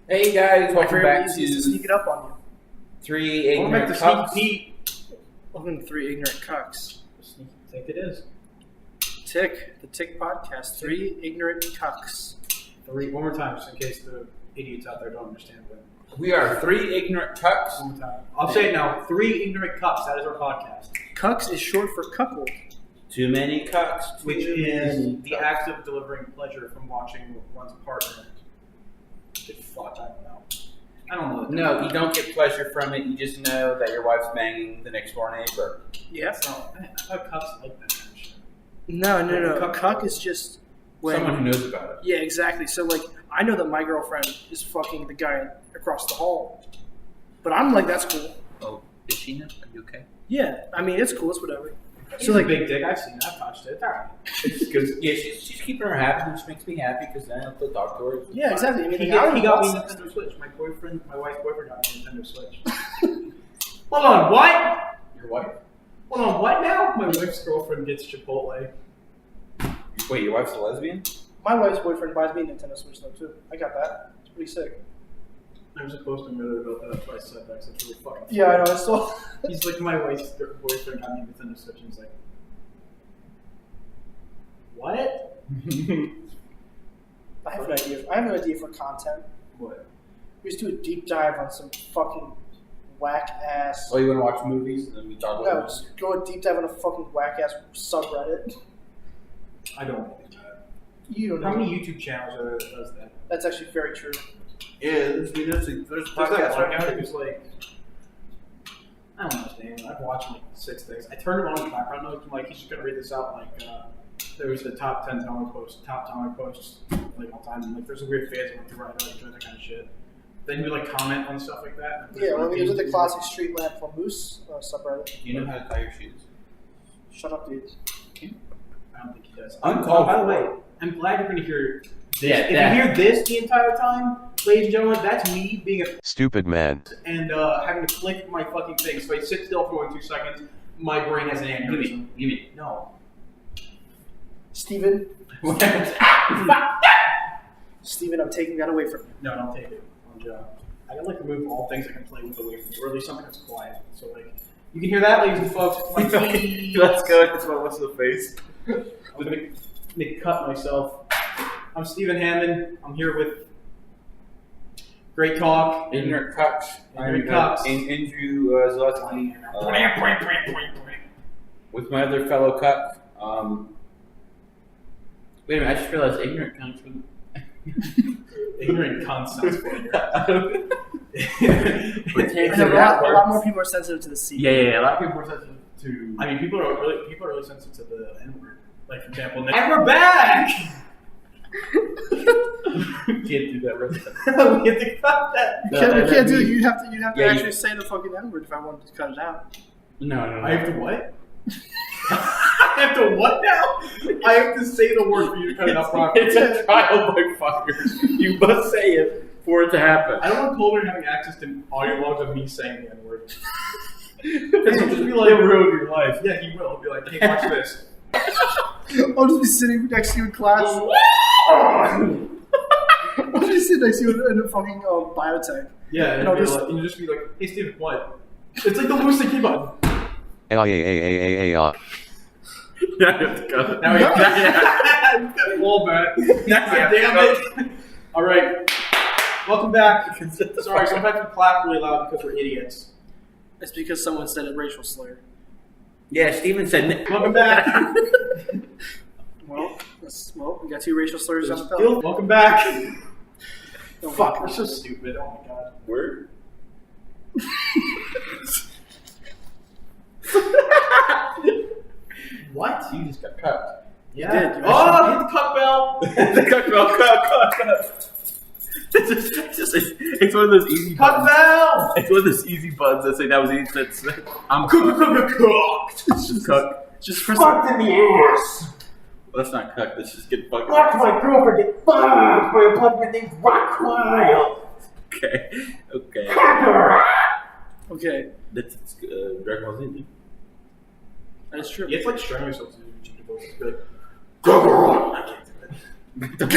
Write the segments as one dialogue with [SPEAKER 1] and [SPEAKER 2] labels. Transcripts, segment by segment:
[SPEAKER 1] Hey guys, welcome back to
[SPEAKER 2] sneak it up on you.
[SPEAKER 1] Three Ignorant Cucks.
[SPEAKER 2] Welcome to Three Ignorant Cucks.
[SPEAKER 3] Sneaky tick it is.
[SPEAKER 2] The Tick Podcast. Three Ignorant Cucks.
[SPEAKER 3] One more time, just in case the idiots out there don't understand what.
[SPEAKER 1] We are Three Ignorant Cucks.
[SPEAKER 3] One more time. I'll say it now. Three Ignorant Cucks. That is our podcast.
[SPEAKER 2] Cucks is short for cuckold.
[SPEAKER 1] Too many cucks.
[SPEAKER 3] Which is the act of delivering pleasure from watching one's partner get fucked. I don't know.
[SPEAKER 1] No, you don't get pleasure from it. You just know that your wife's banging the next door neighbor.
[SPEAKER 2] Yeah.
[SPEAKER 3] That's not. I thought cucks like that kind of shit.
[SPEAKER 2] No. Cuck is just when,
[SPEAKER 1] someone who knows about it.
[SPEAKER 2] Yeah, exactly. So, like, I know that my girlfriend is fucking the guy across the hall. But I'm like, that's cool.
[SPEAKER 1] Oh, is she now? Are you okay?
[SPEAKER 2] Yeah, I mean, it's cool. It's whatever.
[SPEAKER 3] So like big dick, I've seen it, I've touched it. It's alright.
[SPEAKER 1] It's good. Yeah, she's keeping her happy, which makes me happy because then I'll put talk to her.
[SPEAKER 2] Yeah, exactly. I mean,
[SPEAKER 3] He got me a Nintendo Switch. My wife's boyfriend got me a Nintendo Switch. Hold on, what?
[SPEAKER 1] Your wife?
[SPEAKER 3] Hold on, what now? My wife's girlfriend gets Chipotle.
[SPEAKER 1] Wait, your wife's a lesbian?
[SPEAKER 2] My wife's boyfriend buys me a Nintendo Switch though too. I got that. It's pretty sick.
[SPEAKER 3] I was supposed to murder about that. That's why I said that. 'Cause it's really fucking.
[SPEAKER 2] Yeah, I know. It's so.
[SPEAKER 3] He's like, my wife's boyfriend got me a Nintendo Switch, and he's like, what?
[SPEAKER 2] I have an idea. I have an idea for content.
[SPEAKER 3] What?
[SPEAKER 2] We just do a deep dive on some fucking whack ass.
[SPEAKER 1] Oh, you want to watch movies and then we talk
[SPEAKER 2] No,
[SPEAKER 1] about it?
[SPEAKER 2] just go a deep dive on a fucking whack ass subreddit.
[SPEAKER 3] I don't want to do that.
[SPEAKER 2] You don't know.
[SPEAKER 3] How many YouTube channels are there that does that?
[SPEAKER 2] That's actually very true.
[SPEAKER 1] Yeah, there's a
[SPEAKER 3] There's
[SPEAKER 1] podcast
[SPEAKER 3] that
[SPEAKER 1] right
[SPEAKER 3] one
[SPEAKER 1] now.
[SPEAKER 3] guy who's like, I don't know his name. I've watched like 6 things. I turned him on in the background noise. I'm like, he's just gonna read this out. Like, there was the top 10 comic posts, like all time. And, like, there's a weird fans who like to write out and that kind of shit. Then we like comment on stuff like that.
[SPEAKER 2] Yeah, well, we did the classic Street Lamp for Moose subreddit.
[SPEAKER 1] Do you know how to tie your shoes?
[SPEAKER 2] Shut up, dude.
[SPEAKER 3] I don't think he does.
[SPEAKER 1] Uncalled
[SPEAKER 3] By the
[SPEAKER 1] for.
[SPEAKER 3] way, I'm glad you're gonna hear this.
[SPEAKER 1] Yeah,
[SPEAKER 3] if
[SPEAKER 1] that.
[SPEAKER 3] you hear this the entire time, ladies and gentlemen, that's me being a
[SPEAKER 4] Stupid man.
[SPEAKER 3] and having to click my fucking thing. So I sit still for 2 seconds. My brain has an aneurysm.
[SPEAKER 1] Give me.
[SPEAKER 3] No.
[SPEAKER 2] Steven. Steven, I'm taking that away from you.
[SPEAKER 3] No, don't take it. I can like remove all things I can play with away from you, or at least something that's quiet. So like, you can hear that, ladies and folks. My
[SPEAKER 1] Let's go. That's what's the face.
[SPEAKER 3] I'm gonna cut myself. I'm Stephen Hammond. I'm here with Great Talk.
[SPEAKER 1] Ignorant Cucks.
[SPEAKER 3] Ignorant Cucks.
[SPEAKER 1] Andrew Zaleski. With my other fellow cuck. Wait a minute, I just realized ignorant comes from.
[SPEAKER 3] Ignorant cunt sounds funny.
[SPEAKER 2] And a lot more people are sensitive to the C.
[SPEAKER 1] Yeah. A lot of people are sensitive to.
[SPEAKER 3] I mean, people are really sensitive to the N word. Like, for example, and we're back.
[SPEAKER 1] Can't do that. Right?
[SPEAKER 3] We have to cut that.
[SPEAKER 2] We can't do it. You'd have to
[SPEAKER 1] Yeah,
[SPEAKER 2] actually say the fucking N word if I wanted to cut it out.
[SPEAKER 1] No.
[SPEAKER 3] I have to what? I have to what now? I have to say the word for you to cut it out properly.
[SPEAKER 1] It's a trial by fire. You must say it for it to happen.
[SPEAKER 3] I don't want Colder having access to audio logs of me saying the N word. Because he'll just be like,
[SPEAKER 1] He'll ruin your life.
[SPEAKER 3] yeah, he will. He'll be like, hey, watch this.
[SPEAKER 2] I'll just be sitting next to you in class. I'll just sit next to you in a fucking biotech.
[SPEAKER 3] Yeah, and you'll just be like, hey, Steven, what? It's like the Lucy key button.
[SPEAKER 4] Yeah.
[SPEAKER 1] Yeah, I have to go.
[SPEAKER 3] Now we got a wall back. Damn it. All right. Welcome back. Sorry, sometimes we clap really loud because we're idiots.
[SPEAKER 2] It's because someone said a racial slur.
[SPEAKER 1] Yeah, Steven said.
[SPEAKER 3] Welcome back.
[SPEAKER 2] Well, we got 2 racial slurs on the belt.
[SPEAKER 3] Welcome back.
[SPEAKER 2] Oh,
[SPEAKER 3] Fuck, we're so stupid. Oh my god.
[SPEAKER 1] Word.
[SPEAKER 3] What?
[SPEAKER 1] You just got cut.
[SPEAKER 3] Yeah.
[SPEAKER 2] You did. You
[SPEAKER 3] Oh, hit the cup bell.
[SPEAKER 1] The cut bell, cut. It's one of those easy
[SPEAKER 3] Cup
[SPEAKER 1] buttons.
[SPEAKER 3] bell.
[SPEAKER 1] It's one of those easy buttons that say that was easy. That's I'm cooked. It's just cooked.
[SPEAKER 2] Just for
[SPEAKER 3] Fucked in the ass.
[SPEAKER 1] Well, that's not cooked. Let's just get fucking.
[SPEAKER 3] Watch my girlfriend get fucked by a plug named Rockwell.
[SPEAKER 1] Okay.
[SPEAKER 2] Okay,
[SPEAKER 1] That's Dragon Ball Z.
[SPEAKER 2] that is true.
[SPEAKER 3] You have to like string yourself to YouTube voices. Be like, I can't do it.
[SPEAKER 1] Don't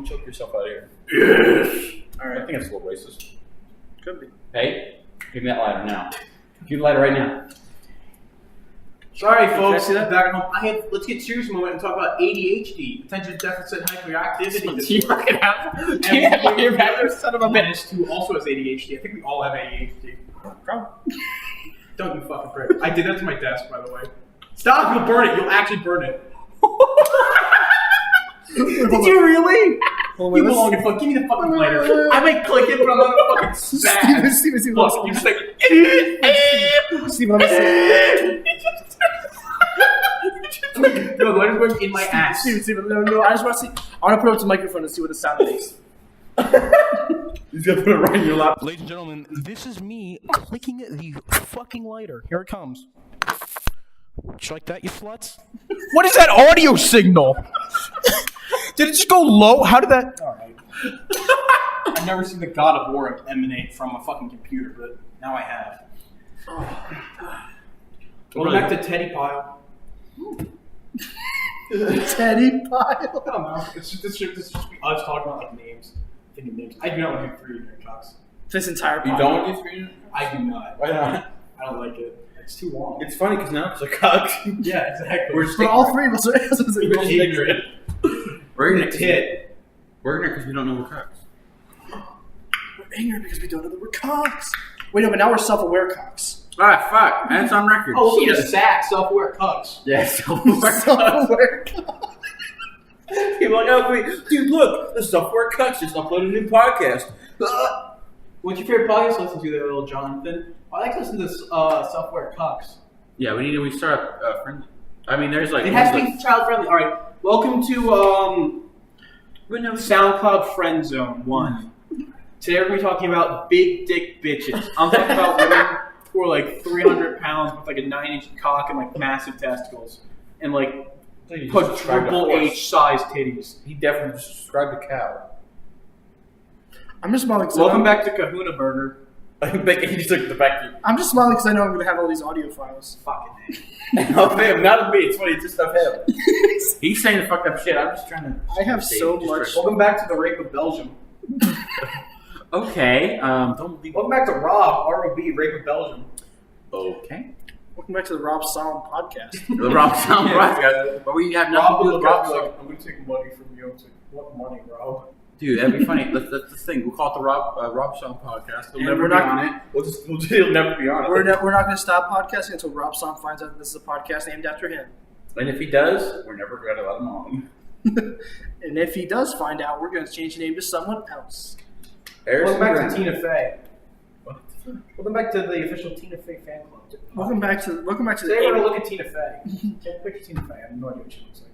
[SPEAKER 1] choke yourself out of here. Yes. All right, I think it's a little racist.
[SPEAKER 2] Could be.
[SPEAKER 1] Hey, give me that lighter now. Give me the lighter right now.
[SPEAKER 3] Sorry, folks.
[SPEAKER 2] see that?
[SPEAKER 3] Back at home. Let's get serious a moment and talk about ADHD, attention deficit hyperactivity disorder.
[SPEAKER 1] You're back, son of a bitch.
[SPEAKER 3] Who also has ADHD. I think we all have ADHD.
[SPEAKER 2] Probably.
[SPEAKER 3] Don't you fucking prick. I did that to my desk, by the way. Stop! You'll burn it. You'll actually burn it. Did you really? You belong in fuck. Give me the fucking lighter. I might click it, but I'm not a fucking spaz.
[SPEAKER 2] Steven,
[SPEAKER 3] Look, you just like.
[SPEAKER 2] Steven, let me see.
[SPEAKER 3] No, the lighter's going in my ass.
[SPEAKER 2] Steven, no, I just want to see. I want to put it up to the microphone and see what the sound makes.
[SPEAKER 1] He's gonna put it right in your lap.
[SPEAKER 4] Ladies and gentlemen, this is me clicking the fucking lighter. Here it comes. Just like that, you sluts? What is that audio signal? Did it just go low? How did that... Alright.
[SPEAKER 3] I've never seen the God of War emanate from a fucking computer, but now I have. Welcome back to Teddy Pile.
[SPEAKER 2] Teddy Pile.
[SPEAKER 3] I don't know. This should just be us talking about like names. Thinking names. I do not want to do 3 in here, Cucks.
[SPEAKER 2] This entire podcast.
[SPEAKER 1] You don't want to do 3?
[SPEAKER 3] I do not.
[SPEAKER 1] Why not?
[SPEAKER 3] I don't like it. It's too long.
[SPEAKER 1] It's funny because now it's a Cucks.
[SPEAKER 3] Yeah, exactly.
[SPEAKER 1] We're just
[SPEAKER 2] But all three of us are
[SPEAKER 3] We're just ignorant.
[SPEAKER 1] We're
[SPEAKER 3] We're tit.
[SPEAKER 1] We're ignorant because we don't know we're Cucks.
[SPEAKER 2] We're ignorant because we don't know that we're cocks. Wait, no, but now we're self-aware cocks.
[SPEAKER 1] Ah, fuck. And it's on record.
[SPEAKER 3] Oh, look at a sack, self-aware Cucks.
[SPEAKER 1] Yeah, self-aware
[SPEAKER 2] Self-aware cocks.
[SPEAKER 1] People are like, oh, wait, dude, look, the Software Cucks just uploaded a new podcast.
[SPEAKER 3] What's your favorite podcast to listen to there, little Jonathan? I like to listen to self-aware Cucks.
[SPEAKER 1] Yeah, we start friendly. I mean, there's like...
[SPEAKER 3] It has to be child-friendly. All right, welcome to SoundCloud Friend Zone 1. Today we're going to be talking about big dick bitches. I'm talking about women who are like 300 pounds with like a 9-inch cock and like massive testicles. And like quadruple H-sized titties.
[SPEAKER 1] He definitely just described a cow.
[SPEAKER 2] I'm just smiling because
[SPEAKER 3] Welcome back to Kahuna Burger.
[SPEAKER 1] He just took the back.
[SPEAKER 2] I'm just smiling because I know I'm going to have all these audio files.
[SPEAKER 3] Fucking
[SPEAKER 1] Of him, not of me. It's funny, it's just of him. He's saying the fucked up shit. I'm just trying to...
[SPEAKER 2] I have so much...
[SPEAKER 3] Welcome back to the Rape of Belgium.
[SPEAKER 1] Okay, don't leave...
[SPEAKER 3] Welcome back to Rob, R-O-B, Rape of Belgium.
[SPEAKER 1] Okay.
[SPEAKER 2] Welcome back to the Rob Solemn podcast.
[SPEAKER 1] The Rob Sound podcast. But we have nothing to do with Rob Sound.
[SPEAKER 3] I'm going to take money from you. It's like, what money, Rob?
[SPEAKER 1] Dude, that'd be funny. That's the thing. We'll call it the Rob Sound podcast. It'll
[SPEAKER 2] And
[SPEAKER 1] never
[SPEAKER 2] we're
[SPEAKER 1] be
[SPEAKER 2] not-
[SPEAKER 1] on it. It'll never be on it.
[SPEAKER 2] We're not going to stop podcasting until Rob Solemn finds out this is a podcast named after him.
[SPEAKER 1] And if he does, we're never going to let him on.
[SPEAKER 2] And if he does find out, we're going to change the name to someone else.
[SPEAKER 3] Welcome back to Tina Fey. Welcome back to the official Tina Fey fan club.
[SPEAKER 2] Welcome back to
[SPEAKER 3] Today
[SPEAKER 2] the
[SPEAKER 3] we're going to look at Tina Fey. Take a picture of Tina Fey. I have no idea what she looks like.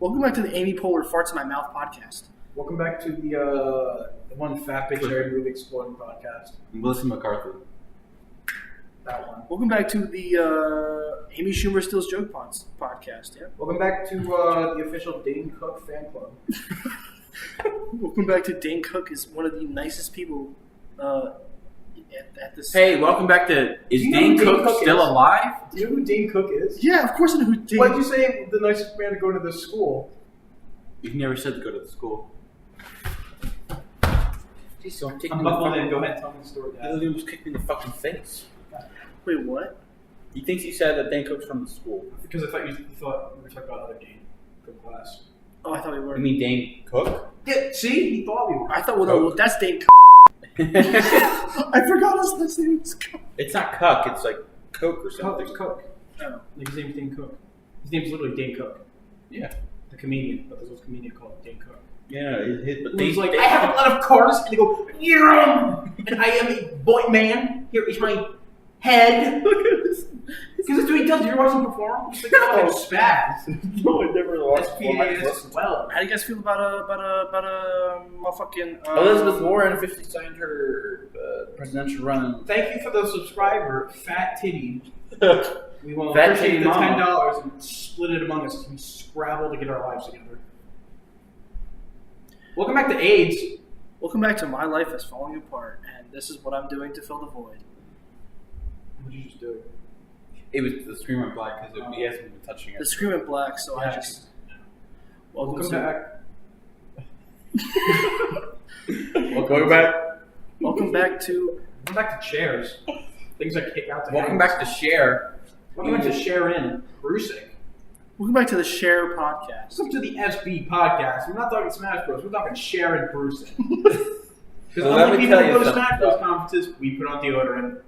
[SPEAKER 2] Welcome back to the Amy Poehler Farts in My Mouth podcast.
[SPEAKER 3] Welcome back to the one fat bitch every movie exploding podcast.
[SPEAKER 1] Melissa McCarthy.
[SPEAKER 3] That one.
[SPEAKER 2] Welcome back to the Amy Schumer Steals Joke podcast. Yeah.
[SPEAKER 3] Welcome back to the official Dane Cook fan club.
[SPEAKER 2] Welcome back to Dane Cook is one of the nicest people at this.
[SPEAKER 1] Hey, welcome back to... Is
[SPEAKER 3] Do you know
[SPEAKER 1] Dane
[SPEAKER 3] who Dane
[SPEAKER 1] Cook
[SPEAKER 3] Cook
[SPEAKER 1] still
[SPEAKER 3] is?
[SPEAKER 1] alive?
[SPEAKER 3] Do you know who Dane Cook is?
[SPEAKER 2] Yeah, of course I know who Dane.
[SPEAKER 3] Why'd you say the nicest man to go to this school?
[SPEAKER 1] You never said to go to the school. Jeez, don't take
[SPEAKER 3] I'm
[SPEAKER 1] me
[SPEAKER 3] buckled in. Go ahead and tell me the story,
[SPEAKER 1] He
[SPEAKER 3] guys.
[SPEAKER 1] literally almost kicked me in the fucking face.
[SPEAKER 2] Wait, what?
[SPEAKER 1] He thinks he said that Dane Cook's from the school.
[SPEAKER 3] Because I thought you thought we were talking about other Dane Cook class.
[SPEAKER 2] Oh, I thought we were.
[SPEAKER 1] You mean Dane Cook?
[SPEAKER 3] Yeah, see? He thought we were.
[SPEAKER 2] I thought, well, no, that's Dane Cook. I forgot his last name was Cook.
[SPEAKER 1] It's not Cuck, it's like Coke or
[SPEAKER 3] Cook.
[SPEAKER 1] something.
[SPEAKER 3] There's Cook.
[SPEAKER 2] Oh.
[SPEAKER 3] Like his name's Dane Cook. His name's literally Dane Cook.
[SPEAKER 1] Yeah.
[SPEAKER 3] The comedian. But there's a comedian called Dane Cook.
[SPEAKER 1] Yeah, but
[SPEAKER 3] He's like, I have a lot of cars, and they go, yeah, and I am a boy man. Here is my head. Look at this. Because that's what he does. Did you ever watch him perform? He's like, oh, spaz.
[SPEAKER 1] No, I never watched
[SPEAKER 3] well.
[SPEAKER 2] How do you guys feel about a motherfucking
[SPEAKER 1] Elizabeth Warren officially signed her presidential run.
[SPEAKER 3] Thank you for the subscriber, Fat Titty. We will
[SPEAKER 1] Fat
[SPEAKER 3] appreciate
[SPEAKER 1] Titty
[SPEAKER 3] the
[SPEAKER 1] Mama.
[SPEAKER 3] $10 and split it among us as we scrabble to get our lives together. Welcome back to AIDS.
[SPEAKER 2] Welcome back to My Life is Falling Apart, and this is what I'm doing to fill the void.
[SPEAKER 3] What did you just do?
[SPEAKER 1] It was the screen went black because he hasn't been touching it.
[SPEAKER 2] The screen went black, so I
[SPEAKER 3] Yeah.
[SPEAKER 2] just.
[SPEAKER 3] Welcome back.
[SPEAKER 1] Welcome back.
[SPEAKER 2] Welcome back to.
[SPEAKER 3] Welcome back to chairs. Things that kick out the
[SPEAKER 1] Welcome
[SPEAKER 3] hands.
[SPEAKER 1] back to Share.
[SPEAKER 3] Welcome back to Sharon Brusick.
[SPEAKER 2] Welcome back to the Share Podcast.
[SPEAKER 3] Welcome to the SB podcast. We're not talking Smash Bros. We're talking Sharon Brusick. Because
[SPEAKER 1] Well, let
[SPEAKER 3] only
[SPEAKER 1] me
[SPEAKER 3] people
[SPEAKER 1] tell
[SPEAKER 3] who
[SPEAKER 1] you
[SPEAKER 3] go to
[SPEAKER 1] something.
[SPEAKER 3] Smash Bros. Conferences, we put on deodorant.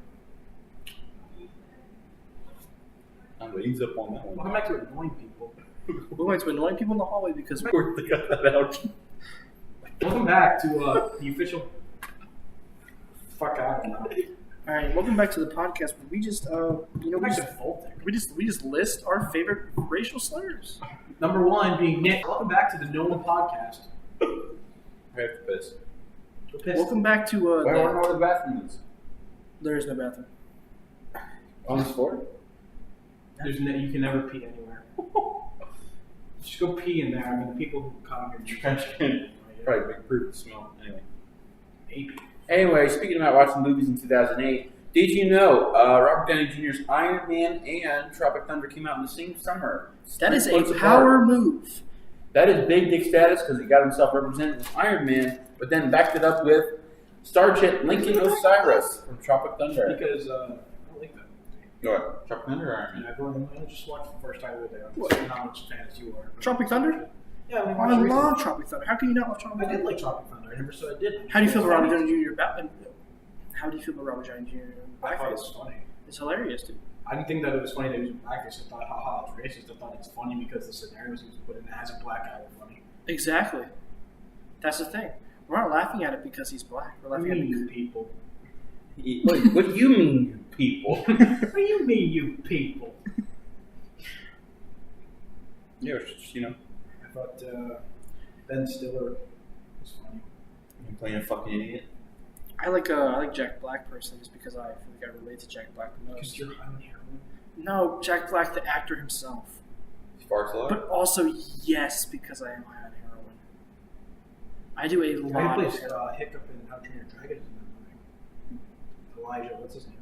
[SPEAKER 1] I'm gonna ease up on that one.
[SPEAKER 3] Welcome back to annoying people.
[SPEAKER 2] We're going to annoy people in the hallway because
[SPEAKER 1] Where they got that out?
[SPEAKER 3] Welcome back to the official. Fuck, I don't know.
[SPEAKER 2] all right. Welcome back to the podcast where we just
[SPEAKER 3] Welcome back to Voltic.
[SPEAKER 2] we just list our favorite racial slurs.
[SPEAKER 3] Number one being Nick. Welcome back to the No One podcast.
[SPEAKER 1] I have to piss.
[SPEAKER 3] Go piss.
[SPEAKER 2] Welcome back to
[SPEAKER 1] Why don't know where the bathroom is?
[SPEAKER 2] there is no bathroom.
[SPEAKER 1] On this floor?
[SPEAKER 3] There's no, you can never pee anywhere. Just go pee in there. I mean, the people who come here.
[SPEAKER 1] Probably big proof of smell. Anyway.
[SPEAKER 3] Maybe.
[SPEAKER 1] Anyway, speaking about watching movies in 2008, did you know Robert Downey Jr.'s Iron Man and Tropic Thunder came out in the same summer?
[SPEAKER 2] That is
[SPEAKER 1] 3 months
[SPEAKER 2] a
[SPEAKER 1] apart.
[SPEAKER 2] power move.
[SPEAKER 1] That is big dick status because he got himself represented as Iron Man, but then backed it up with Starship Lincoln Osiris from Tropic Thunder.
[SPEAKER 3] Because I don't like that.
[SPEAKER 1] What? Tropic Thunder or Iron
[SPEAKER 3] And
[SPEAKER 1] Man?
[SPEAKER 3] everyone, I just watched the first time of the day.
[SPEAKER 2] What?
[SPEAKER 3] I'm not much fan as you are.
[SPEAKER 2] Tropic Thunder?
[SPEAKER 3] Yeah, I, mean,
[SPEAKER 2] I love Tropic Thunder. How can you not love Tropic
[SPEAKER 3] I
[SPEAKER 2] Thunder?
[SPEAKER 3] did like Tropic Thunder. I never said I didn't.
[SPEAKER 2] How do you feel about Robert Downey Jr. Batman? How do you feel about Robert Downey Jr.
[SPEAKER 3] I thought it
[SPEAKER 2] Blackface?
[SPEAKER 3] was funny.
[SPEAKER 2] It's hilarious, dude.
[SPEAKER 3] I didn't think that it was funny that he was in blackface. I thought, haha, it's racist. I thought it's funny because the scenarios he was put in as a black guy were funny.
[SPEAKER 2] Exactly. That's the thing. We're not laughing at it because he's black. We're
[SPEAKER 3] What do
[SPEAKER 2] laughing
[SPEAKER 3] you
[SPEAKER 2] at it
[SPEAKER 3] mean, you people?
[SPEAKER 1] What do you mean, you people?
[SPEAKER 3] What do you mean, you people?
[SPEAKER 1] Yeah, it's just, you know,
[SPEAKER 3] I thought Ben Stiller was funny.
[SPEAKER 1] you're playing a fucking idiot.
[SPEAKER 2] I like Jack Black personally just because I feel like I relate to Jack Black the
[SPEAKER 3] Because
[SPEAKER 2] most.
[SPEAKER 3] you're on heroin.
[SPEAKER 2] No, Jack Black the actor himself.
[SPEAKER 1] He farts a lot.
[SPEAKER 2] But also yes, because I am high on heroin. I do a
[SPEAKER 3] He
[SPEAKER 2] lot of
[SPEAKER 3] plays
[SPEAKER 2] heroin.
[SPEAKER 3] Hiccup in How to Train Your Dragon. Elijah, what's his name?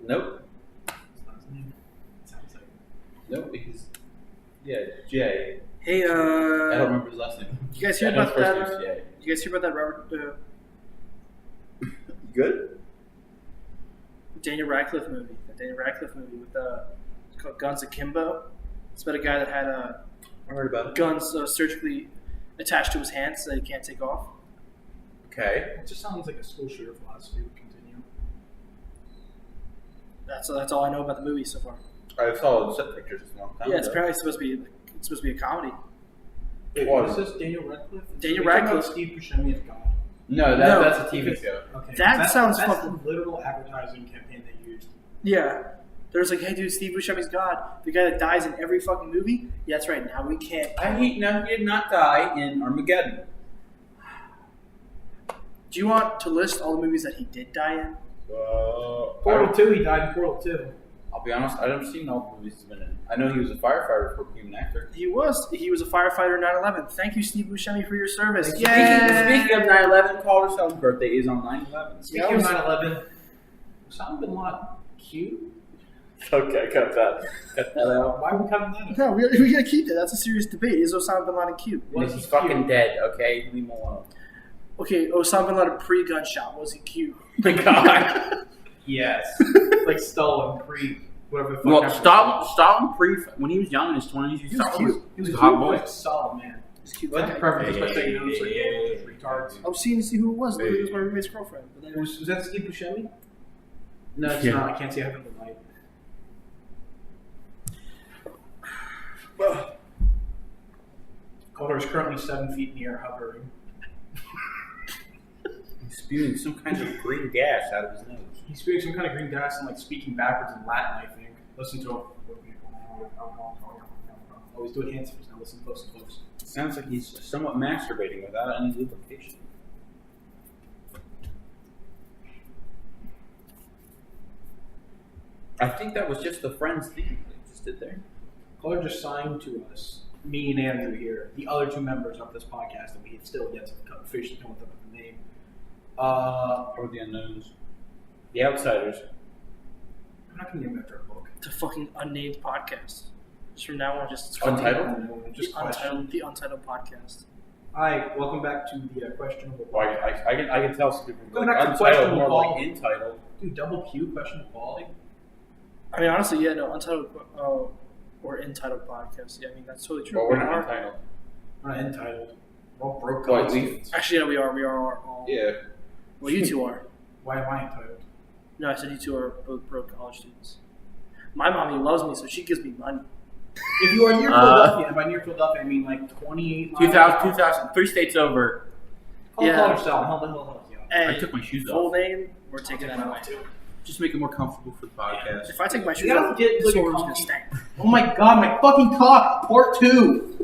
[SPEAKER 1] Nope.
[SPEAKER 3] That's not his name. Sounds like.
[SPEAKER 1] Nope, because, yeah, Jay.
[SPEAKER 2] Hey,
[SPEAKER 1] I don't remember his last name.
[SPEAKER 2] you guys hear
[SPEAKER 1] I know
[SPEAKER 2] about
[SPEAKER 1] his
[SPEAKER 2] that?
[SPEAKER 1] first name's Jay.
[SPEAKER 2] You guys hear about that Robert
[SPEAKER 1] Good?
[SPEAKER 2] Daniel Radcliffe movie? The Daniel Radcliffe movie with it's called Guns Akimbo. It's about a guy that had
[SPEAKER 1] I heard about it.
[SPEAKER 2] guns surgically attached to his hands that he can't take off.
[SPEAKER 1] Okay.
[SPEAKER 3] It just sounds like a school shooter philosophy would continue.
[SPEAKER 2] That's all I know about the movie so far.
[SPEAKER 1] I saw the set pictures a long time
[SPEAKER 2] Yeah, it's
[SPEAKER 1] ago.
[SPEAKER 2] apparently supposed to be a comedy.
[SPEAKER 3] Wait,
[SPEAKER 1] What?
[SPEAKER 3] what is this? Daniel Radcliffe?
[SPEAKER 2] Daniel
[SPEAKER 3] Are we talking
[SPEAKER 2] Radcliffe.
[SPEAKER 3] about Steve Buscemi as God.
[SPEAKER 1] No,
[SPEAKER 2] No.
[SPEAKER 1] that's a TV show.
[SPEAKER 3] Okay.
[SPEAKER 2] That sounds
[SPEAKER 3] that's
[SPEAKER 2] fucking-
[SPEAKER 3] the literal advertising campaign they used.
[SPEAKER 2] Yeah. There's like, hey dude, Steve Buscemi's God. The guy that dies in every fucking movie? Yeah, that's right. Now we can't.
[SPEAKER 1] He did not die in Armageddon.
[SPEAKER 2] Do you want to list all the movies that he did die in?
[SPEAKER 3] Portal 2, he died in Portal 2.
[SPEAKER 1] I'll be honest, I haven't seen all the movies he's been in. I know he was a firefighter before becoming an actor.
[SPEAKER 2] He was a firefighter in 9/11. Thank you, Steve Buscemi, for your service.
[SPEAKER 1] Speaking of 9/11, Calder Selden's birthday is on 9/11.
[SPEAKER 3] Speaking of 9/11, Osama bin Laden cute?
[SPEAKER 1] Okay, cut that. Cut that out.
[SPEAKER 3] Why are we cutting that out?
[SPEAKER 2] No, we gotta keep that. That's a serious debate. Is Osama bin Laden cute?
[SPEAKER 1] Nick, he's fucking dead, okay? Leave him alone.
[SPEAKER 2] Okay, Osama bin Laden pre-gunshot. Was he cute?
[SPEAKER 1] My God.
[SPEAKER 3] Yes. Like Stalin, pre, whatever the fuck.
[SPEAKER 1] Well,
[SPEAKER 3] happened.
[SPEAKER 1] Stalin when he was young in his 20s,
[SPEAKER 2] He was cute.
[SPEAKER 3] He was
[SPEAKER 1] a hot boy.
[SPEAKER 3] He was a solid man.
[SPEAKER 2] He's cute.
[SPEAKER 3] I like to preface this by saying, you know, it's like, yeah, retards.
[SPEAKER 2] I was seeing to see who it was. Literally, it was my roommate's girlfriend. But then
[SPEAKER 3] Was that Steve Buscemi? No, it's
[SPEAKER 1] Yeah.
[SPEAKER 3] not. I can't see Heaven the Light. Calder is currently 7 feet in the air hovering.
[SPEAKER 1] He's spewing some kind of green gas out of his nose.
[SPEAKER 3] He's spewing some kind of green gas and like speaking backwards in Latin, I think. Listen to him. Oh, he's doing hand signals now. Listen close and close.
[SPEAKER 1] Sounds like he's somewhat masturbating without any lubrication. I think that was just the Friends theme they just did there.
[SPEAKER 3] Calder just signed to us, me and Andrew here, the other two members of this podcast that we have still yet to officially come up with a name.
[SPEAKER 1] Or the unknowns. The Outsiders.
[SPEAKER 3] I'm not going to name it after a book.
[SPEAKER 2] it's a fucking unnamed podcast. Just from now on, just
[SPEAKER 1] Untitled?
[SPEAKER 3] Just question.
[SPEAKER 2] the Untitled podcast.
[SPEAKER 3] Hi, welcome back to the questionable.
[SPEAKER 1] Well, I can tell some people
[SPEAKER 3] Go
[SPEAKER 1] like
[SPEAKER 3] back to
[SPEAKER 1] untitled
[SPEAKER 3] questionable
[SPEAKER 1] more like
[SPEAKER 3] quality.
[SPEAKER 1] entitled.
[SPEAKER 3] Dude, double Q, questionable quality.
[SPEAKER 2] I mean, honestly, yeah, no, Untitled or Entitled podcast. Yeah, I mean, that's totally true.
[SPEAKER 1] Well, we're not entitled.
[SPEAKER 3] We're not entitled. We're all broke
[SPEAKER 1] Well,
[SPEAKER 3] college
[SPEAKER 1] at least-
[SPEAKER 3] students.
[SPEAKER 2] Actually, yeah, we are. We are all.
[SPEAKER 1] Yeah.
[SPEAKER 2] Well, you two are.
[SPEAKER 3] Why am I entitled?
[SPEAKER 2] No, I said you two are both broke college students. My mommy loves me, so she gives me money.
[SPEAKER 3] If you are near Philadelphia, and by near Philadelphia, I mean like 28 miles.
[SPEAKER 1] 2000, 3 states over.
[SPEAKER 3] Call
[SPEAKER 2] Yeah.
[SPEAKER 3] college style. Hell the hell, yeah.
[SPEAKER 2] Hey,
[SPEAKER 1] I took my shoes
[SPEAKER 2] full
[SPEAKER 1] off.
[SPEAKER 2] name, we're taking that away.
[SPEAKER 1] Just make it more comfortable for the podcast.
[SPEAKER 2] If I take my shoes
[SPEAKER 3] You gotta
[SPEAKER 2] off,
[SPEAKER 3] get,
[SPEAKER 2] this
[SPEAKER 3] like, a
[SPEAKER 2] one's gonna
[SPEAKER 3] comfy-
[SPEAKER 2] stink.
[SPEAKER 3] Oh my god, my fucking cock! Part 2!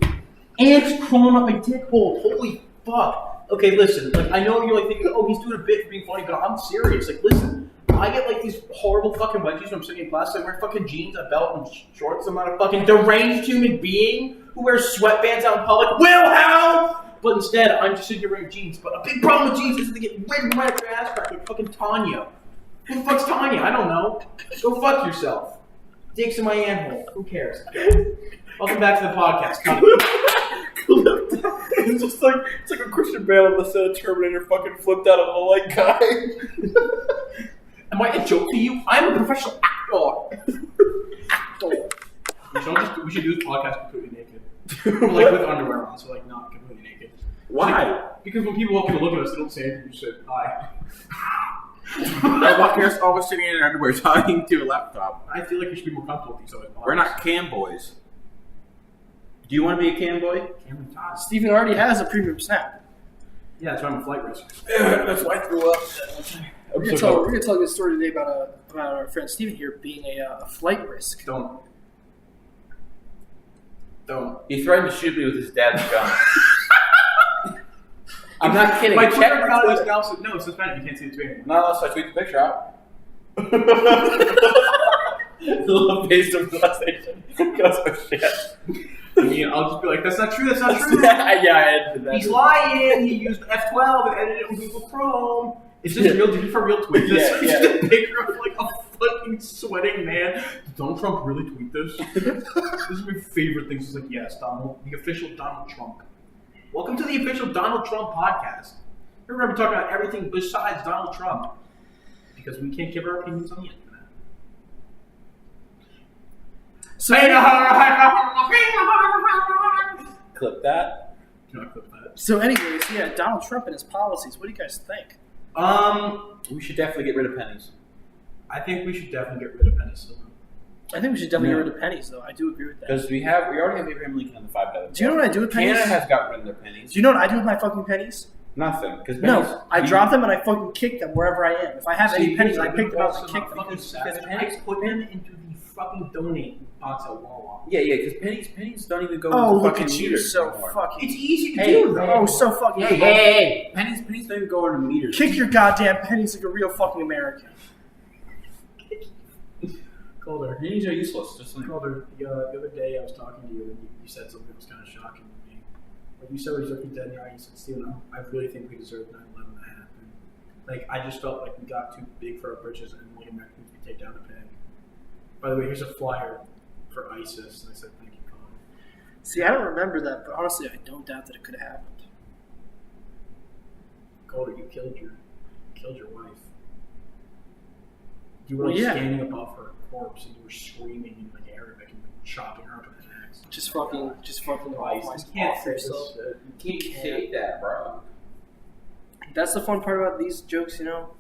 [SPEAKER 3] Ants crawling up my dick hole. Holy fuck. Okay, listen. Like, I know you're like thinking, oh, he's doing a bit for being funny, but I'm serious. Like, listen. I get like these horrible fucking wedgies when I'm sitting in class. I wear fucking jeans, a belt, and shorts. I'm not a fucking deranged human being who wears sweatbands out in public. Wilhelm! But instead, I'm just sitting here wearing jeans. But a big problem with jeans is they get ripped right up your ass crack like fucking Tanya. Who the fuck's Tanya? I don't know. Go fuck yourself. Dicks in my anhole. Who cares? Welcome back to the podcast.
[SPEAKER 1] It's just like a Christian Bale on the set of Terminator fucking flipped out of a light guy.
[SPEAKER 3] Am I a joke to you? I'm a professional actor. We should do this podcast completely naked. Or like with underwear on, so like not completely naked.
[SPEAKER 1] Why?
[SPEAKER 3] Because when people look at us, they don't say anything. You say hi.
[SPEAKER 1] I walk here always sitting in underwear talking to a laptop.
[SPEAKER 3] I feel like you should be more comfortable with these other
[SPEAKER 1] We're not cam boys. Do you want to be a cam boy?
[SPEAKER 3] Cameron Todd.
[SPEAKER 2] Stephen already has a premium snap.
[SPEAKER 3] Yeah, that's why I'm a flight risk.
[SPEAKER 1] That's why I threw up.
[SPEAKER 2] We're gonna tell you a story today about our friend Stephen here being a flight risk.
[SPEAKER 3] Don't.
[SPEAKER 1] He threatened to shoot me with his dad's gun. I'm not kidding.
[SPEAKER 3] My
[SPEAKER 1] Check
[SPEAKER 3] Twitter account is
[SPEAKER 1] Twitter.
[SPEAKER 3] now no, it's suspended. You can't see the tweet anymore.
[SPEAKER 1] Not unless I tweet the picture out. The face of devastation. Goes, oh shit.
[SPEAKER 3] I mean, I'll just be like, that's not true. That's not true.
[SPEAKER 1] yeah, I edited that.
[SPEAKER 3] He's lying. He used F12 and edited it with Google Chrome. Is this real? Did he for real tweet this?
[SPEAKER 1] Yeah,
[SPEAKER 3] It's
[SPEAKER 1] yeah.
[SPEAKER 3] just a picture of like a fucking sweating man. Did Donald Trump really tweet this? This is my favorite thing. He's like, yes, Donald, the official Donald Trump. Welcome to the official Donald Trump podcast. We're going to be talking about everything besides Donald Trump because we can't give our opinions on the internet.
[SPEAKER 2] So,
[SPEAKER 1] Clip that.
[SPEAKER 3] Do not clip that.
[SPEAKER 2] so anyways, yeah, Donald Trump and his policies. What do you guys think?
[SPEAKER 1] We should definitely get rid of pennies.
[SPEAKER 3] I think we should definitely get rid of penicillin.
[SPEAKER 2] I think we should definitely
[SPEAKER 1] Yeah.
[SPEAKER 2] get rid of pennies, though. I do agree with that.
[SPEAKER 1] Because we already have Abraham Lincoln on the $5.
[SPEAKER 2] Do you know what I do with pennies?
[SPEAKER 1] Canada has got rid of their pennies.
[SPEAKER 2] Do you know what I do with my fucking pennies?
[SPEAKER 1] Nothing. Because
[SPEAKER 2] No, I drop them and I fucking kick them wherever I am. If I have any pennies, I pick them up and kick them.
[SPEAKER 3] I put them into the fucking donate box at Wawa.
[SPEAKER 1] Yeah, because pennies don't even go
[SPEAKER 2] Oh,
[SPEAKER 1] into
[SPEAKER 2] look
[SPEAKER 1] fucking
[SPEAKER 2] at you,
[SPEAKER 1] meters
[SPEAKER 2] so
[SPEAKER 1] anymore.
[SPEAKER 2] fucking.
[SPEAKER 3] It's easy to
[SPEAKER 1] Hey,
[SPEAKER 3] do, though.
[SPEAKER 2] Oh, so fucking.
[SPEAKER 1] Hey, pennies don't even go into meters.
[SPEAKER 2] Kick your goddamn pennies like a real fucking American.
[SPEAKER 3] Calder.
[SPEAKER 1] Pennies are useless. Just like
[SPEAKER 3] Calder, the other day I was talking to you and you said something that was kind of shocking to me. Like you said, we was looking dead in the eye. You said, Steven, I really think we deserve 9/11 to happen. Like, I just felt like we got too big for our britches and like Americans we take down the peg. By the way, here's a flyer for ISIS. And I said, thank you, Calder.
[SPEAKER 2] See, I don't remember that, but honestly, I don't doubt that it could have happened.
[SPEAKER 3] Calder, you killed your wife. You were
[SPEAKER 2] Well,
[SPEAKER 3] like
[SPEAKER 2] yeah.
[SPEAKER 3] standing above her corpse and you were screaming in like Arabic and like, chopping her up with an axe.
[SPEAKER 2] Just fucking
[SPEAKER 3] You can't say
[SPEAKER 2] yourself.
[SPEAKER 3] this shit.
[SPEAKER 1] you can't say that, bro.
[SPEAKER 2] That's the fun part about these jokes, you know.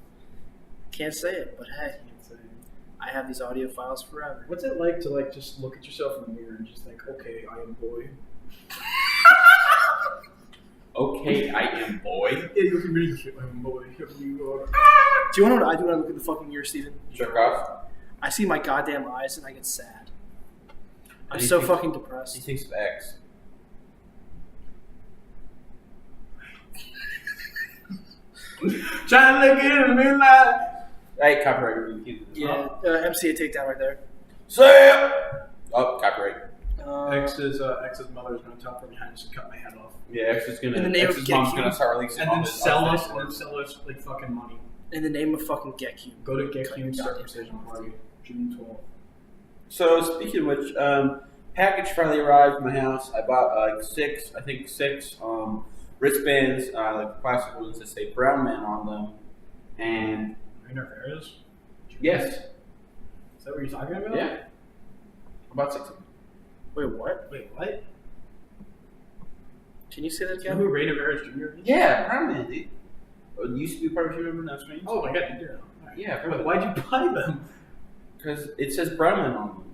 [SPEAKER 2] Can't say it, but hey,
[SPEAKER 3] Can't say it.
[SPEAKER 2] I have these audio files forever.
[SPEAKER 3] What's it like to like just look at yourself in the mirror and just think, okay, I am boy.
[SPEAKER 1] Okay, I am boy.
[SPEAKER 3] Yeah, you can really shit, I am boy. You
[SPEAKER 2] Do you want to know what I do when I look at the fucking mirror, Steven?
[SPEAKER 1] Jerk off.
[SPEAKER 2] I see my goddamn eyes and I get sad. I'm
[SPEAKER 1] do you
[SPEAKER 2] so
[SPEAKER 1] think-
[SPEAKER 2] fucking
[SPEAKER 1] He
[SPEAKER 2] depressed.
[SPEAKER 1] thinks of X.
[SPEAKER 3] trying to look in the midnight.
[SPEAKER 1] Hey, copyright.
[SPEAKER 2] Yeah, MCA takedown right there.
[SPEAKER 1] Sam. Oh, copyright.
[SPEAKER 3] X's mother is going to tell from behind us and cut my head off.
[SPEAKER 1] Yeah, X is gonna.
[SPEAKER 2] In the name of
[SPEAKER 1] X's mom's
[SPEAKER 2] Geek.
[SPEAKER 1] gonna start releasing
[SPEAKER 3] And
[SPEAKER 1] all
[SPEAKER 3] then
[SPEAKER 1] his
[SPEAKER 3] sell
[SPEAKER 1] all
[SPEAKER 3] us,
[SPEAKER 1] his
[SPEAKER 3] and then
[SPEAKER 1] work.
[SPEAKER 3] sell us like fucking money.
[SPEAKER 2] In the name of fucking Get You.
[SPEAKER 3] Go to Get Human Circumcision Party, June 12th.
[SPEAKER 1] So speaking of which, package finally arrived at my house. I bought six wristbands, like plastic ones that say Brown Man on them. And
[SPEAKER 3] Rainer Ferris?
[SPEAKER 1] yes,
[SPEAKER 3] Is that what you're talking about?
[SPEAKER 1] yeah, about 6 of them.
[SPEAKER 2] Wait, what?
[SPEAKER 3] Wait, what?
[SPEAKER 2] Can you say that
[SPEAKER 3] Do you know
[SPEAKER 2] again?
[SPEAKER 3] who Rainer Ferris Jr. is?
[SPEAKER 1] Yeah, Brown Man, dude. It used to be part of Human Remember Now Screens.
[SPEAKER 3] Oh my god, you do.
[SPEAKER 1] Yeah,
[SPEAKER 3] But why'd you buy them?
[SPEAKER 1] because it says Brown Man on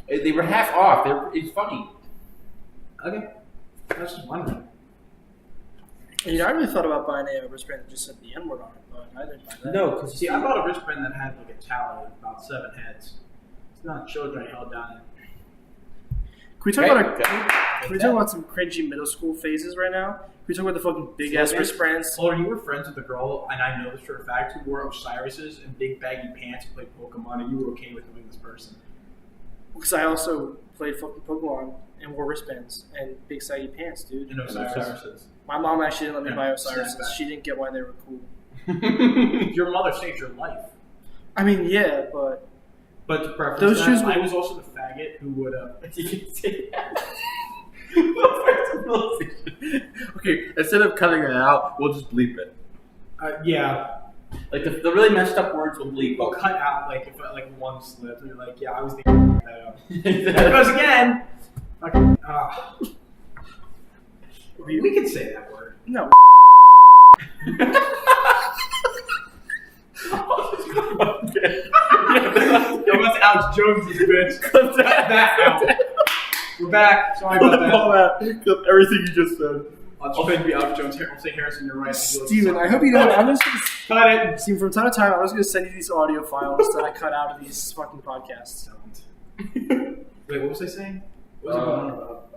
[SPEAKER 1] them. They were half off. It's funny.
[SPEAKER 3] Okay. I was just wondering.
[SPEAKER 2] You know, I really thought about buying a wristband that just said the N word on it, but I didn't buy that.
[SPEAKER 1] No, because
[SPEAKER 3] See, I bought a wristband that had like a tally of about 7 heads. It's not children I held down.
[SPEAKER 2] Can we talk about some cringy middle school phases right now? Can we talk about the fucking big ass wristbands?
[SPEAKER 3] Or you were friends with a girl, and I know this for a fact, who wore Osiris's and big baggy pants and played Pokemon, and you were okay with knowing this person.
[SPEAKER 2] Because I also played fucking Pokemon and wore wristbands and big saggy pants, dude.
[SPEAKER 3] And Osiris's.
[SPEAKER 2] My mom actually didn't let me buy Osiris's.
[SPEAKER 3] Snapback.
[SPEAKER 2] She didn't get why they were cool.
[SPEAKER 3] Your mother saved your life.
[SPEAKER 2] I mean, yeah, but
[SPEAKER 3] But to preface
[SPEAKER 2] Those
[SPEAKER 3] that,
[SPEAKER 2] shoes were-
[SPEAKER 3] I was also the faggot who would,
[SPEAKER 1] you can say that. Okay, instead of cutting it out, we'll just bleep it.
[SPEAKER 3] yeah,
[SPEAKER 1] Like the really messed up words will bleep.
[SPEAKER 3] we'll cut out, like, if one slip, and you're like, yeah, I was thinking that up. There it goes again! Okay, we can say that word.
[SPEAKER 2] no.
[SPEAKER 3] Yo, that's Alex Jones' bitch. Cut that out. We're back. Sorry about that.
[SPEAKER 1] Clip everything you just said.
[SPEAKER 3] I'll just be Alex Jones. I'll say Harrison, you're right.
[SPEAKER 2] Steven, I hope you know. I'm just gonna,
[SPEAKER 3] Cut it.
[SPEAKER 2] Steven, from time to time, I'm just gonna send you these audio files that I cut out of these fucking podcasts.
[SPEAKER 3] Wait, what was I saying? What was I going on about?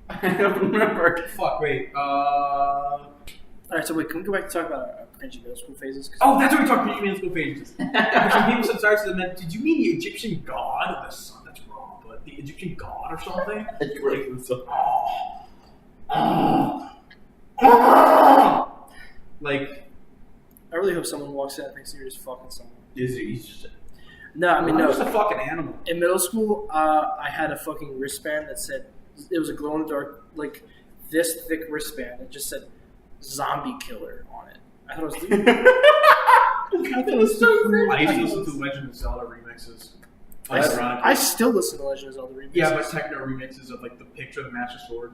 [SPEAKER 1] I don't remember.
[SPEAKER 3] Fuck, wait.
[SPEAKER 2] Alright, so wait, can we go back to talk about our cringy middle school phases? 'Cause
[SPEAKER 3] Oh, that's what we talked about in school pages. Some people said sorry to the men. Did you mean the Egyptian god of the sun? That's wrong, but the Egyptian god or something?
[SPEAKER 1] It's great.
[SPEAKER 3] Like,
[SPEAKER 2] I really hope someone walks in and thinks you're just fucking someone.
[SPEAKER 1] He's just
[SPEAKER 2] No, I mean,
[SPEAKER 3] I'm
[SPEAKER 2] no.
[SPEAKER 3] just a fucking animal.
[SPEAKER 2] In middle school, I had a fucking wristband that said, it was a glow in the dark, like this thick wristband. It just said zombie killer on it. I thought it was
[SPEAKER 1] so cringy.
[SPEAKER 3] I used to listen to Legend of Zelda remixes. Ironically.
[SPEAKER 2] I still listen to Legend of Zelda remixes.
[SPEAKER 3] Yeah, but techno remixes of like the picture of the Master Sword.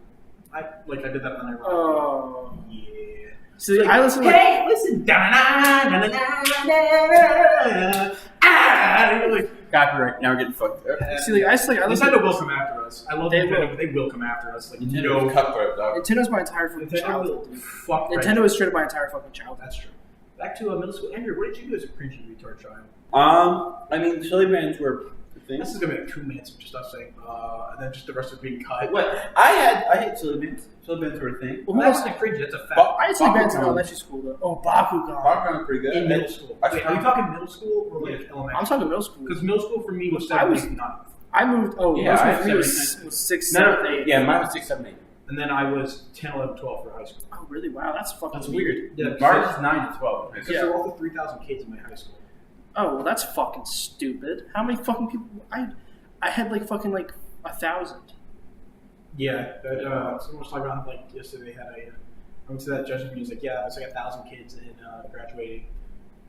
[SPEAKER 3] I did that unironically.
[SPEAKER 2] Oh.
[SPEAKER 3] Yeah.
[SPEAKER 2] See, I listen to
[SPEAKER 3] Hey, listen.
[SPEAKER 1] Copyright. Now we're getting fucked up.
[SPEAKER 2] see, I listen
[SPEAKER 3] Nintendo will come after us. I love
[SPEAKER 2] They
[SPEAKER 3] Nintendo.
[SPEAKER 2] will.
[SPEAKER 3] They will come after us. Like
[SPEAKER 1] Nintendo's cutthroat, dog.
[SPEAKER 2] Nintendo my entire fucking
[SPEAKER 3] Nintendo
[SPEAKER 2] childhood.
[SPEAKER 3] will
[SPEAKER 2] Dude.
[SPEAKER 3] fuck.
[SPEAKER 2] Nintendo is straight up my entire fucking childhood.
[SPEAKER 3] That's true. Back to middle school. Andrew, what did you do as a cringy retard child?
[SPEAKER 1] I mean, chili bands were the thing.
[SPEAKER 3] This is gonna be like 2 minutes of just us saying, and then just the rest of being cut.
[SPEAKER 1] What? I had chili bands. Chili bands were a thing.
[SPEAKER 2] Well,
[SPEAKER 3] Well, that's not cringy. That's a fact.
[SPEAKER 1] Ba-
[SPEAKER 2] I had some bands in
[SPEAKER 1] Bakugan.
[SPEAKER 2] elementary school though. Oh, Bakugan.
[SPEAKER 1] Bakugan was pretty good.
[SPEAKER 3] in middle school.
[SPEAKER 1] I
[SPEAKER 3] Wait,
[SPEAKER 1] tried-
[SPEAKER 3] are you talking middle school or like elementary?
[SPEAKER 2] I'm talking middle school.
[SPEAKER 3] Because middle school for me was
[SPEAKER 2] I was-
[SPEAKER 3] 7, 8, 9.
[SPEAKER 2] I moved. Oh,
[SPEAKER 1] Yeah,
[SPEAKER 2] middle
[SPEAKER 1] I
[SPEAKER 2] school
[SPEAKER 1] had
[SPEAKER 2] for me was
[SPEAKER 1] 7,
[SPEAKER 2] 6,
[SPEAKER 1] No,
[SPEAKER 2] 7,
[SPEAKER 1] no,
[SPEAKER 2] 8.
[SPEAKER 1] yeah, mine was 6, 7, 8.
[SPEAKER 3] And then I was 10, 11, 12 for high school.
[SPEAKER 2] Oh, really? Wow, that's fucking
[SPEAKER 1] That's weird.
[SPEAKER 3] Yeah,
[SPEAKER 1] Ours is 9 to 12.
[SPEAKER 3] Because
[SPEAKER 2] Yeah.
[SPEAKER 3] there were also 3,000 kids in my high school.
[SPEAKER 2] Oh, well, that's fucking stupid. How many fucking people? I had like fucking like 1,000.
[SPEAKER 3] Yeah, someone was talking about like yesterday they had I went to that judgment meeting. He's like, yeah, it's like 1,000 kids in graduating,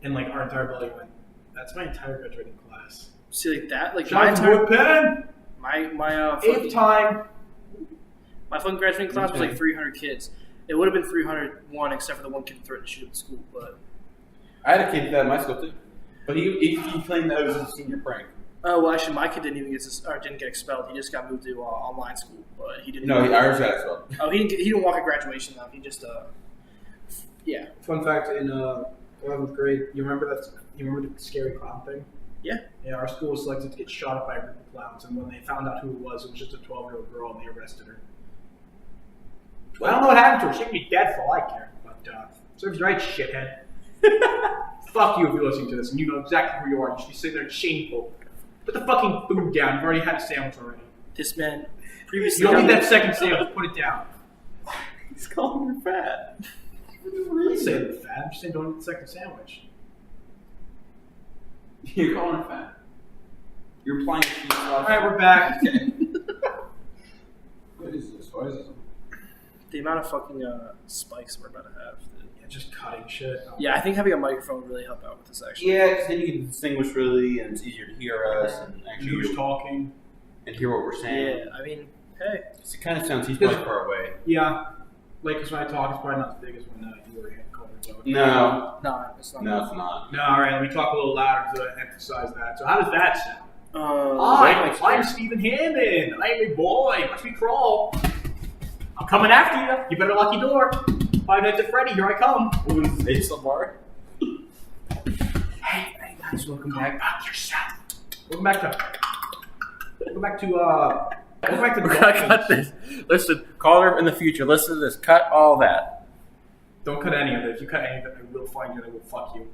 [SPEAKER 3] and like our entire building went. That's my entire graduating class.
[SPEAKER 2] See, like that, like
[SPEAKER 3] Shout out to Woodpen!
[SPEAKER 2] my
[SPEAKER 3] Eighth
[SPEAKER 2] fucking,
[SPEAKER 3] time.
[SPEAKER 2] my fucking graduating class was
[SPEAKER 1] Okay.
[SPEAKER 2] like 300 kids. It would have been 301 except for the one kid who threatened to shoot at the school. But
[SPEAKER 1] I had a kid that in my school too. But he claimed that it was a senior prank.
[SPEAKER 2] oh well, actually, my kid didn't even didn't get expelled. He just got moved to online school, but he didn't.
[SPEAKER 1] No, ours got as well.
[SPEAKER 2] Oh, he didn't walk at graduation though. He just yeah.
[SPEAKER 3] Fun fact: in 11th grade, you remember the scary clown thing?
[SPEAKER 2] Yeah.
[SPEAKER 3] Yeah, our school was selected to get shot at by a group of clowns, and when they found out who it was just a 12-year-old girl, and they arrested her. I don't know what happened to her. She could be dead for all I care. But serves you right, shithead. Fuck you if you're listening to this, and you know exactly who you are. You should be sitting there shameful. Put the fucking food down. You've already had a sandwich already.
[SPEAKER 2] This man previously.
[SPEAKER 3] You don't need that second sandwich. Put it down.
[SPEAKER 1] He's calling her fat.
[SPEAKER 3] I'm not saying it's fat. I'm just saying don't eat the second sandwich.
[SPEAKER 1] You're calling her fat. You're playing cheese.
[SPEAKER 3] All right, we're back.
[SPEAKER 1] What is this? Why is this?
[SPEAKER 2] The amount of fucking spikes we're about to have. Dude.
[SPEAKER 3] Yeah, just cutting shit.
[SPEAKER 2] Yeah, I think having a microphone would really help out with this, actually.
[SPEAKER 1] Yeah, because then you can distinguish really, and it's easier to hear us and actually
[SPEAKER 3] Who's talking?
[SPEAKER 1] and hear what we're saying.
[SPEAKER 2] Yeah, I mean, hey.
[SPEAKER 1] 'Cause it kind of sounds he's probably far away.
[SPEAKER 3] Yeah. Like, because when I talk, it's probably not as big as when you were calling it.
[SPEAKER 1] No,
[SPEAKER 2] No, it's not.
[SPEAKER 1] no, it's not.
[SPEAKER 3] No, all right, let me talk a little louder to emphasize that. So, how does that sound? I'm Stephen Hammond. I'm a boy. Watch me crawl. I'm coming after you. You better lock your door. 5 Nights at Freddy, here I come.
[SPEAKER 1] What is this, Lamar?
[SPEAKER 3] Hey guys, welcome back. Yourself. Welcome back to
[SPEAKER 1] We're gonna cut this. Listen, caller in the future. Listen to this. Cut all that.
[SPEAKER 3] Don't cut any of it. If you cut any of it, I will find you and I will fuck you.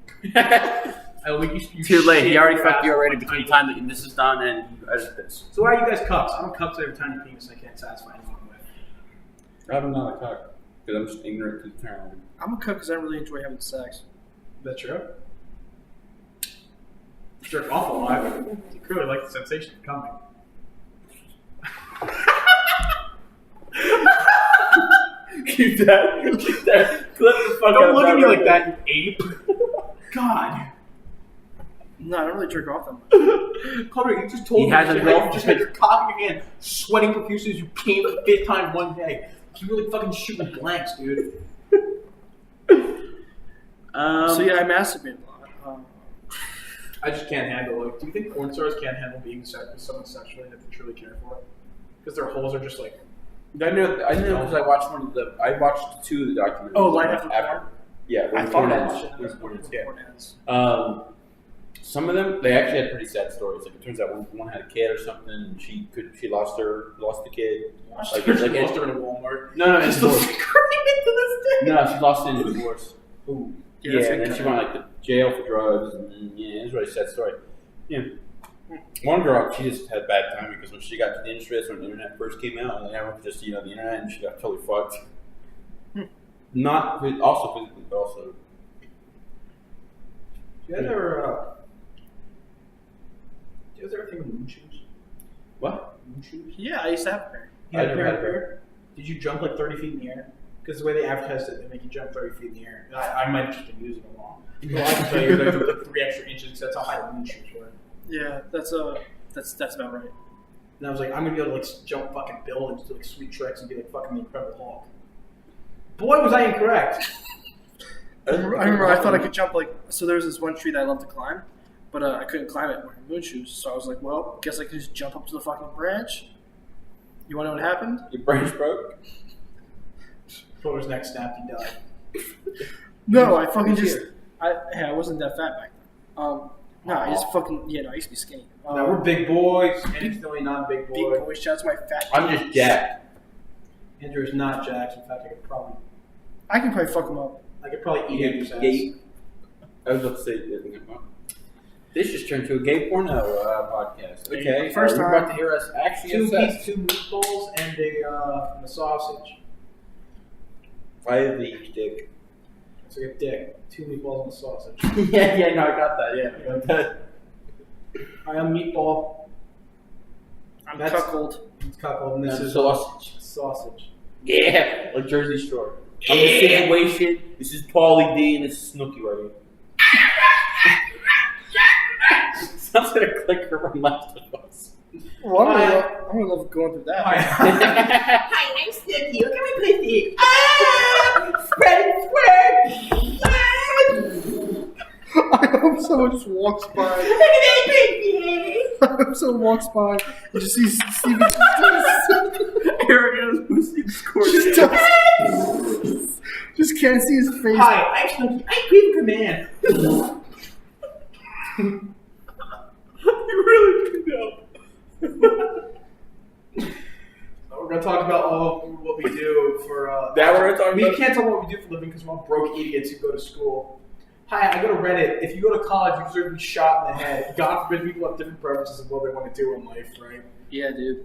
[SPEAKER 1] Too late. He already fucked you already between the time that this is done and you edit this.
[SPEAKER 3] So why are you guys cucks? I'm a cuck to every tiny penis I can't satisfy anyone with.
[SPEAKER 1] I'm not a cock because I'm just ignorant to the term.
[SPEAKER 2] I'm a cook because I don't really enjoy having sex.
[SPEAKER 3] Is that true? Jerk off a lot. You clearly like the sensation of coming.
[SPEAKER 1] Keep that. Clip the fuck
[SPEAKER 3] Don't look at me like that, you ape. God.
[SPEAKER 2] No, I don't really jerk off that much.
[SPEAKER 3] Connor, you just told
[SPEAKER 1] He
[SPEAKER 3] me
[SPEAKER 1] has
[SPEAKER 3] that
[SPEAKER 1] a
[SPEAKER 3] you
[SPEAKER 1] girlfriend.
[SPEAKER 3] just had your cock in your hand, sweating profusely as you came for the 5th time one day. You really fucking shooting blanks, dude.
[SPEAKER 2] So yeah, I masturbate a lot.
[SPEAKER 3] I just can't handle it. Do you think porn stars can't handle being with someone sexually that they truly care for? Because their holes are just like...
[SPEAKER 1] I know because I watched I watched 2 of the documentaries.
[SPEAKER 2] Oh, Light After Porn?
[SPEAKER 1] Yeah,
[SPEAKER 3] I thought that was
[SPEAKER 2] Porn ads.
[SPEAKER 1] Some of them they actually had pretty sad stories. Like it turns out one had a kid or something, and she lost the kid.
[SPEAKER 3] Lost her in Walmart.
[SPEAKER 1] No,
[SPEAKER 3] She's
[SPEAKER 1] it's
[SPEAKER 3] still
[SPEAKER 1] divorce.
[SPEAKER 3] screaming to this day.
[SPEAKER 1] No, she lost it in a divorce.
[SPEAKER 3] Ooh.
[SPEAKER 1] Yeah, and then she went like to jail for drugs, and yeah, it's a really sad story. Yeah. One girl, she just had a bad time because when she got to the industry, that's when the internet first came out, and everyone could just see the internet, and she got totally fucked. Not also physically, but also.
[SPEAKER 3] Do you guys ever think of moon shoes?
[SPEAKER 1] What?
[SPEAKER 3] Moon shoes?
[SPEAKER 2] Yeah, I used to have a pair.
[SPEAKER 3] You had a pair? Did you jump like 30 feet in the air? Because the way they advertised it, they make you jump 30 feet in the air. I might have just been using them wrong. Well, I can tell you they took like 3 extra inches. That's how high the moon shoes were.
[SPEAKER 2] Yeah, that's about right.
[SPEAKER 3] And I was like, I'm gonna be able to like jump fucking buildings, do like sweet tricks, and be like fucking the Incredible Hulk. Boy, was I incorrect.
[SPEAKER 2] I remember I thought I could jump so there was this one tree that I loved to climb, but I couldn't climb it wearing moon shoes. So I was like, well, guess I could just jump up to the fucking branch. You want to know what happened?
[SPEAKER 1] Your branch broke?
[SPEAKER 3] Photo's neck snapped, he died.
[SPEAKER 2] No, I fucking just I wasn't that fat back then. No, I just fucking I used to be skinny.
[SPEAKER 3] Now we're big boys, and he's still not big boy.
[SPEAKER 2] Big boy, shout out to my fat.
[SPEAKER 1] I'm just jacked.
[SPEAKER 3] Andrew is not jacked. In fact,
[SPEAKER 2] I can probably fuck him up.
[SPEAKER 3] I could probably eat him.
[SPEAKER 1] I was about to say, this just turned to a gay porno podcast. Okay,
[SPEAKER 2] First
[SPEAKER 1] you're
[SPEAKER 2] time.
[SPEAKER 1] about to hear us actually have sex.
[SPEAKER 3] 2 meatballs and a sausage.
[SPEAKER 1] 5 each dick.
[SPEAKER 3] It's like a dick. 2 meatballs and a sausage.
[SPEAKER 1] yeah, no, I got that. Yeah, I got that.
[SPEAKER 3] I am meatball.
[SPEAKER 2] I'm
[SPEAKER 3] That's-
[SPEAKER 2] cuckold.
[SPEAKER 3] It's cuckold, and this
[SPEAKER 1] That's
[SPEAKER 3] is
[SPEAKER 1] sausage.
[SPEAKER 3] sausage.
[SPEAKER 1] Yeah, like Jersey Shore. I'm the situation. This is Paulie D and this is Snooki right here. Sounds like a clicker from Last of Us.
[SPEAKER 2] Well, I'm gonna love going through that.
[SPEAKER 3] Hi, I'm Snooki. Look at my pussy. Spread and squirt.
[SPEAKER 2] I hope someone just walks by.
[SPEAKER 3] Look at that pussy.
[SPEAKER 2] I hope someone walks by and just sees Stevie.
[SPEAKER 1] Here it goes. Pussy squirting.
[SPEAKER 2] Just can't see his face.
[SPEAKER 3] Hi, I'm Snooki. I'm Queen Command.
[SPEAKER 1] You really can go.
[SPEAKER 3] We're gonna talk about all what we do for.
[SPEAKER 1] That we're gonna talk
[SPEAKER 3] we
[SPEAKER 1] about?
[SPEAKER 3] can't talk about what we do for a living because we're all broke idiots who go to school. Hi, I go to Reddit. If you go to college, you deserve to be shot in the head. God forbid people have different preferences of what they want to do in life, right?
[SPEAKER 2] Yeah, dude.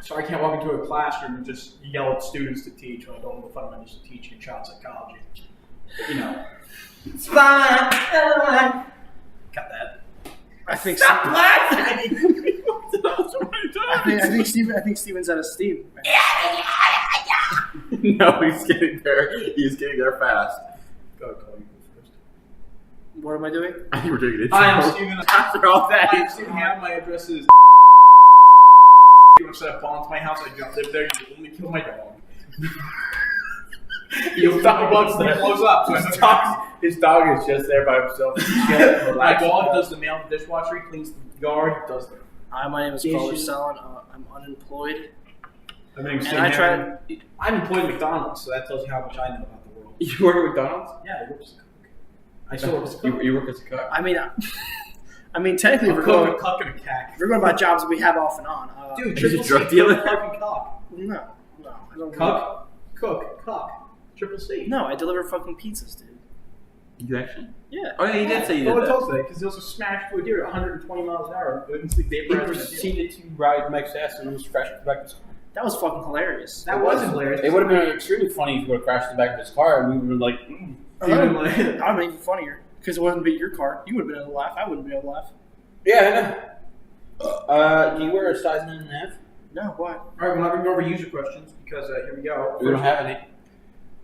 [SPEAKER 3] So I can't walk into a classroom and just yell at students to teach when I don't know the fundamentals of teaching in child psychology. But, it's fine. Got that.
[SPEAKER 2] I think
[SPEAKER 3] Stop laughing!
[SPEAKER 2] I think Steven's out of steam.
[SPEAKER 1] No, he's getting there. He's getting there fast.
[SPEAKER 3] Go, you go first.
[SPEAKER 2] What am I doing?
[SPEAKER 1] I think we're doing it.
[SPEAKER 3] Hi, I'm Steven.
[SPEAKER 1] After all that,
[SPEAKER 3] I'm Steven Ham. My address is. You want to set a bomb to my house? I don't live there. You only kill my dog.
[SPEAKER 1] you stop
[SPEAKER 3] Bugs that blows up. So
[SPEAKER 1] his dog is just there by himself.
[SPEAKER 3] my dog does the mail dishwasher. He cleans the yard. Does the.
[SPEAKER 2] Hi, my name is Carlos Salon. I'm unemployed.
[SPEAKER 3] My name's
[SPEAKER 2] And I tried.
[SPEAKER 3] I'm employed at McDonald's, so that tells you how much I know about the world.
[SPEAKER 1] You work at McDonald's?
[SPEAKER 3] Yeah, I work as a cook. I still work as a cook.
[SPEAKER 1] You work as a cook?
[SPEAKER 2] I mean, technically,
[SPEAKER 3] I'm
[SPEAKER 2] we're
[SPEAKER 3] a
[SPEAKER 2] going
[SPEAKER 3] cook and a cack.
[SPEAKER 2] we're going about jobs that we have off and on.
[SPEAKER 3] Dude,
[SPEAKER 1] He's a
[SPEAKER 3] triple
[SPEAKER 1] drug
[SPEAKER 3] C,
[SPEAKER 1] dealer?
[SPEAKER 3] fucking cock.
[SPEAKER 2] No, I don't.
[SPEAKER 3] Cook, cock, triple C.
[SPEAKER 2] No, I deliver fucking pizzas, dude.
[SPEAKER 1] You actually?
[SPEAKER 2] Yeah.
[SPEAKER 1] Oh, yeah, you did say you
[SPEAKER 3] No
[SPEAKER 1] did
[SPEAKER 3] one
[SPEAKER 1] that.
[SPEAKER 3] told today because he also smashed through a deer at 120 miles an hour. He
[SPEAKER 1] He proceeded to ride Mike's ass and almost crashed the back of his car.
[SPEAKER 2] That was fucking hilarious.
[SPEAKER 3] That wasn't hilarious.
[SPEAKER 1] It would have been extremely funny if he would have crashed the back of his car and we would have been like,
[SPEAKER 2] That would have been even funnier because it wouldn't be your car. You would have been able to laugh. I wouldn't be able to laugh.
[SPEAKER 1] Yeah, I know. Do you wear a size 9.5?
[SPEAKER 2] No, why?
[SPEAKER 3] All right, we're not going to go over user questions because here we go.
[SPEAKER 1] We don't have any.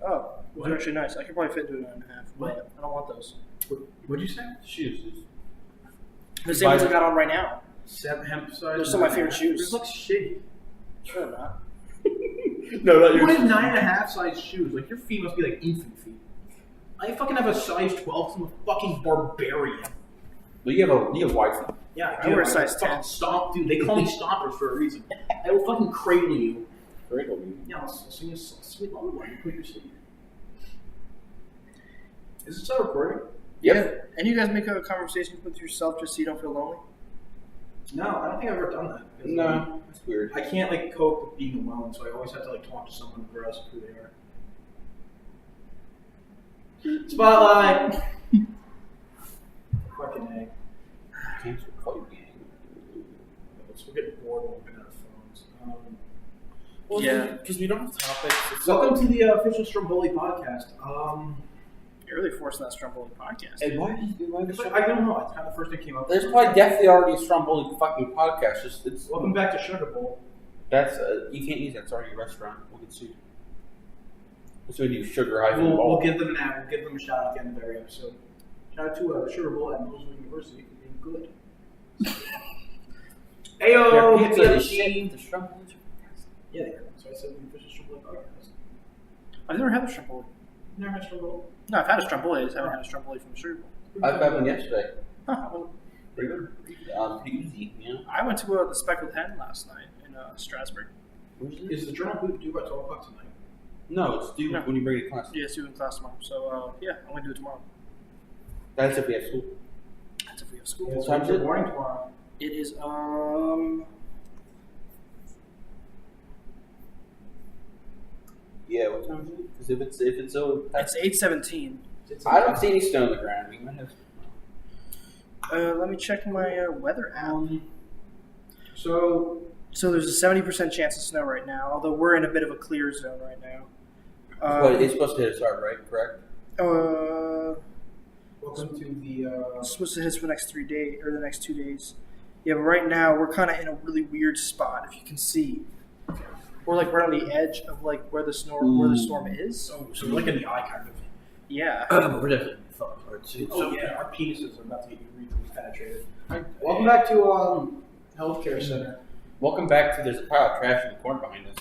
[SPEAKER 2] Oh, those are actually nice. I could probably fit into a 9.5.
[SPEAKER 3] What?
[SPEAKER 2] But I don't want those.
[SPEAKER 3] What'd you say?
[SPEAKER 1] Shoes.
[SPEAKER 2] The same ones I got on right now.
[SPEAKER 3] 7 hemp size.
[SPEAKER 2] Those are some of my favorite shoes.
[SPEAKER 3] These look shitty.
[SPEAKER 2] Sure not.
[SPEAKER 1] No, not
[SPEAKER 3] You
[SPEAKER 1] yours.
[SPEAKER 3] have 9.5 size shoes. Like your feet must be like infant feet. I fucking have a size 12. I'm a fucking barbarian.
[SPEAKER 1] But you have wide feet.
[SPEAKER 3] Yeah,
[SPEAKER 2] I wear a size
[SPEAKER 3] fucking
[SPEAKER 2] 10.
[SPEAKER 3] Stomp, dude. They call me stompers for a reason. I will fucking cradle you.
[SPEAKER 1] Cradle you.
[SPEAKER 3] Yeah, I'll sing you a sweet lullaby. You put your sleep. Is it still recording?
[SPEAKER 1] Yep.
[SPEAKER 2] And you guys make a conversation with yourself just so you don't feel lonely?
[SPEAKER 3] No, I don't think I've ever done that.
[SPEAKER 1] No, that's weird.
[SPEAKER 3] I can't like cope with being alone, so I always have to like talk to someone regardless of who they are. Spotlight. Fucking A.
[SPEAKER 1] Cancel call game.
[SPEAKER 3] We're getting bored looking at our phones.
[SPEAKER 1] Well,
[SPEAKER 2] Yeah.
[SPEAKER 1] because we don't have topics.
[SPEAKER 3] Welcome to the official Stromboli podcast.
[SPEAKER 2] You're really forcing that Stromboli podcast.
[SPEAKER 1] Hey, why did you like
[SPEAKER 3] I don't know. It's kind of the first thing that came up.
[SPEAKER 1] There's probably definitely already a Stromboli fucking podcast. Just it's
[SPEAKER 3] Welcome back to Sugar Bowl.
[SPEAKER 1] That's you can't use that. It's already a restaurant. We'll get sued. That's what we do. Sugar hyphen
[SPEAKER 3] We'll
[SPEAKER 1] bowl.
[SPEAKER 3] give them an ad. We'll give them a shout out at the end of every episode. Shout out to Sugar Bowl at Louisville University for being good. Heyo,
[SPEAKER 1] Their
[SPEAKER 3] pizza
[SPEAKER 1] pizza is
[SPEAKER 3] machine.
[SPEAKER 1] shit. The Stromboli's are fantastic.
[SPEAKER 3] Yeah, they are. So I said the official Stromboli podcast.
[SPEAKER 2] I've never had a Stromboli.
[SPEAKER 3] Never had Stromboli.
[SPEAKER 2] No, I've had a Stromboli. I just haven't had a Stromboli from the Sugar Bowl.
[SPEAKER 1] I've had one yesterday.
[SPEAKER 2] Huh, well,
[SPEAKER 1] Pretty good. Pretty easy. You know.
[SPEAKER 2] I went to the Speckled Hen last night in Strasbourg.
[SPEAKER 3] Is the journal due by 12 o'clock tonight?
[SPEAKER 1] No, it's due
[SPEAKER 2] No.
[SPEAKER 1] when you bring it to class.
[SPEAKER 2] Yeah, it's due in class tomorrow. So, yeah, I'm going to do it tomorrow.
[SPEAKER 1] That's if we have school.
[SPEAKER 2] That's if we have school.
[SPEAKER 3] It's
[SPEAKER 1] time's it?
[SPEAKER 3] morning tomorrow.
[SPEAKER 2] It is,
[SPEAKER 1] Yeah, what time is it? Because if it's so,
[SPEAKER 2] it's 8:17.
[SPEAKER 1] I don't see any snow on the ground. We might have.
[SPEAKER 2] Let me check my weather app.
[SPEAKER 3] So,
[SPEAKER 2] So there's a 70% chance of snow right now, although we're in a bit of a clear zone right now.
[SPEAKER 1] But it's supposed to hit us hard, right? Correct.
[SPEAKER 3] welcome to the.
[SPEAKER 2] It's supposed to hit us for the next 3 days or the next 2 days. Yeah, but right now we're kind of in a really weird spot. If you can see, we're like right on the edge of like where the storm is.
[SPEAKER 3] So we're like in the eye kind of.
[SPEAKER 2] Yeah.
[SPEAKER 1] We're definitely falling apart too.
[SPEAKER 3] Oh yeah, our penises are about to get urethra penetrated. Welcome back to healthcare center.
[SPEAKER 1] Welcome back to. There's a pile of trash in the corner behind us,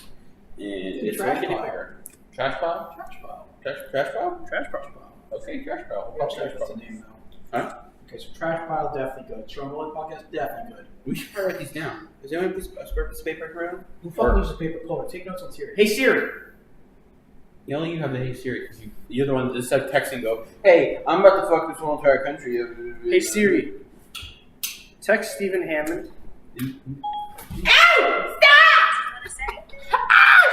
[SPEAKER 1] and it's
[SPEAKER 3] trash
[SPEAKER 1] getting
[SPEAKER 3] pile.
[SPEAKER 1] bigger. Trash pile.
[SPEAKER 3] Trash pile.
[SPEAKER 1] Trash pile.
[SPEAKER 2] Trash pile.
[SPEAKER 1] Okay, trash pile.
[SPEAKER 3] That's
[SPEAKER 1] Trash
[SPEAKER 3] the
[SPEAKER 1] pile.
[SPEAKER 3] name now.
[SPEAKER 1] Huh?
[SPEAKER 3] Okay, so trash pile definitely good. Stromboli podcast definitely good.
[SPEAKER 1] We should probably write these down. Is there any piece of paper around?
[SPEAKER 3] Who fucking uses paper color? Take notes on Siri. Hey Siri.
[SPEAKER 1] You only have the Hey Siri because you're the one that just like text and go, hey, I'm about to fuck this whole entire country.
[SPEAKER 2] Hey Siri, text Stephen Hammond.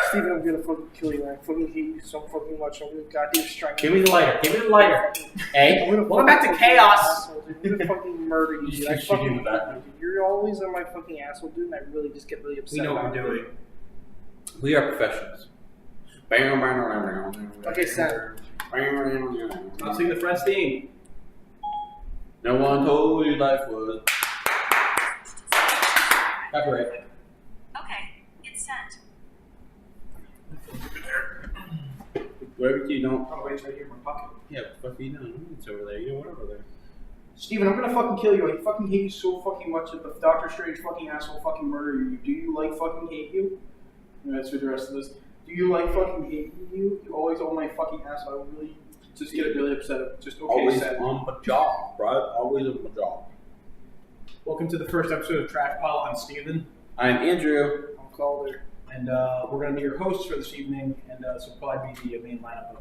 [SPEAKER 2] Stephen, I'm gonna fucking kill you. I fucking hate you so fucking much. I'm gonna goddamn strike you.
[SPEAKER 1] Give me the lighter. Give me the lighter. Hey,
[SPEAKER 2] I'm gonna
[SPEAKER 3] Welcome back to
[SPEAKER 2] fucking
[SPEAKER 3] chaos.
[SPEAKER 2] asshole, dude. I'm gonna fucking murder you. Dude. I
[SPEAKER 1] You should
[SPEAKER 2] fucking
[SPEAKER 1] do that.
[SPEAKER 2] hate you, dude. You're always on my fucking asshole, dude, and I really just get really upset.
[SPEAKER 3] We know what
[SPEAKER 2] about
[SPEAKER 3] we're
[SPEAKER 2] it.
[SPEAKER 3] doing.
[SPEAKER 1] we are professionals.
[SPEAKER 2] Okay, Sam.
[SPEAKER 3] I'll sing the Friends theme.
[SPEAKER 1] No one told you life was. Copyright.
[SPEAKER 5] Okay, it's sent.
[SPEAKER 1] Whatever you don't.
[SPEAKER 3] Oh, wait, it's right here in my pocket.
[SPEAKER 1] Yeah, what the fuck are you doing? It's over there. You know what over there?
[SPEAKER 3] Steven, I'm gonna fucking kill you. I fucking hate you so fucking much that if Doctor Strange fucking asshole fucking murder you, do you like fucking hate you? That's for the rest of this. Do you like fucking hate you? You always on my fucking ass. I would really just get really upset. Just okay,
[SPEAKER 1] Always
[SPEAKER 3] sad.
[SPEAKER 1] on my job, bro. Always on my job.
[SPEAKER 3] Welcome to the first episode of Trash Pile. I'm Steven.
[SPEAKER 1] I'm Andrew.
[SPEAKER 3] I'm Calder. And we're going to be your hosts for this evening, and this will probably be the main lineup of.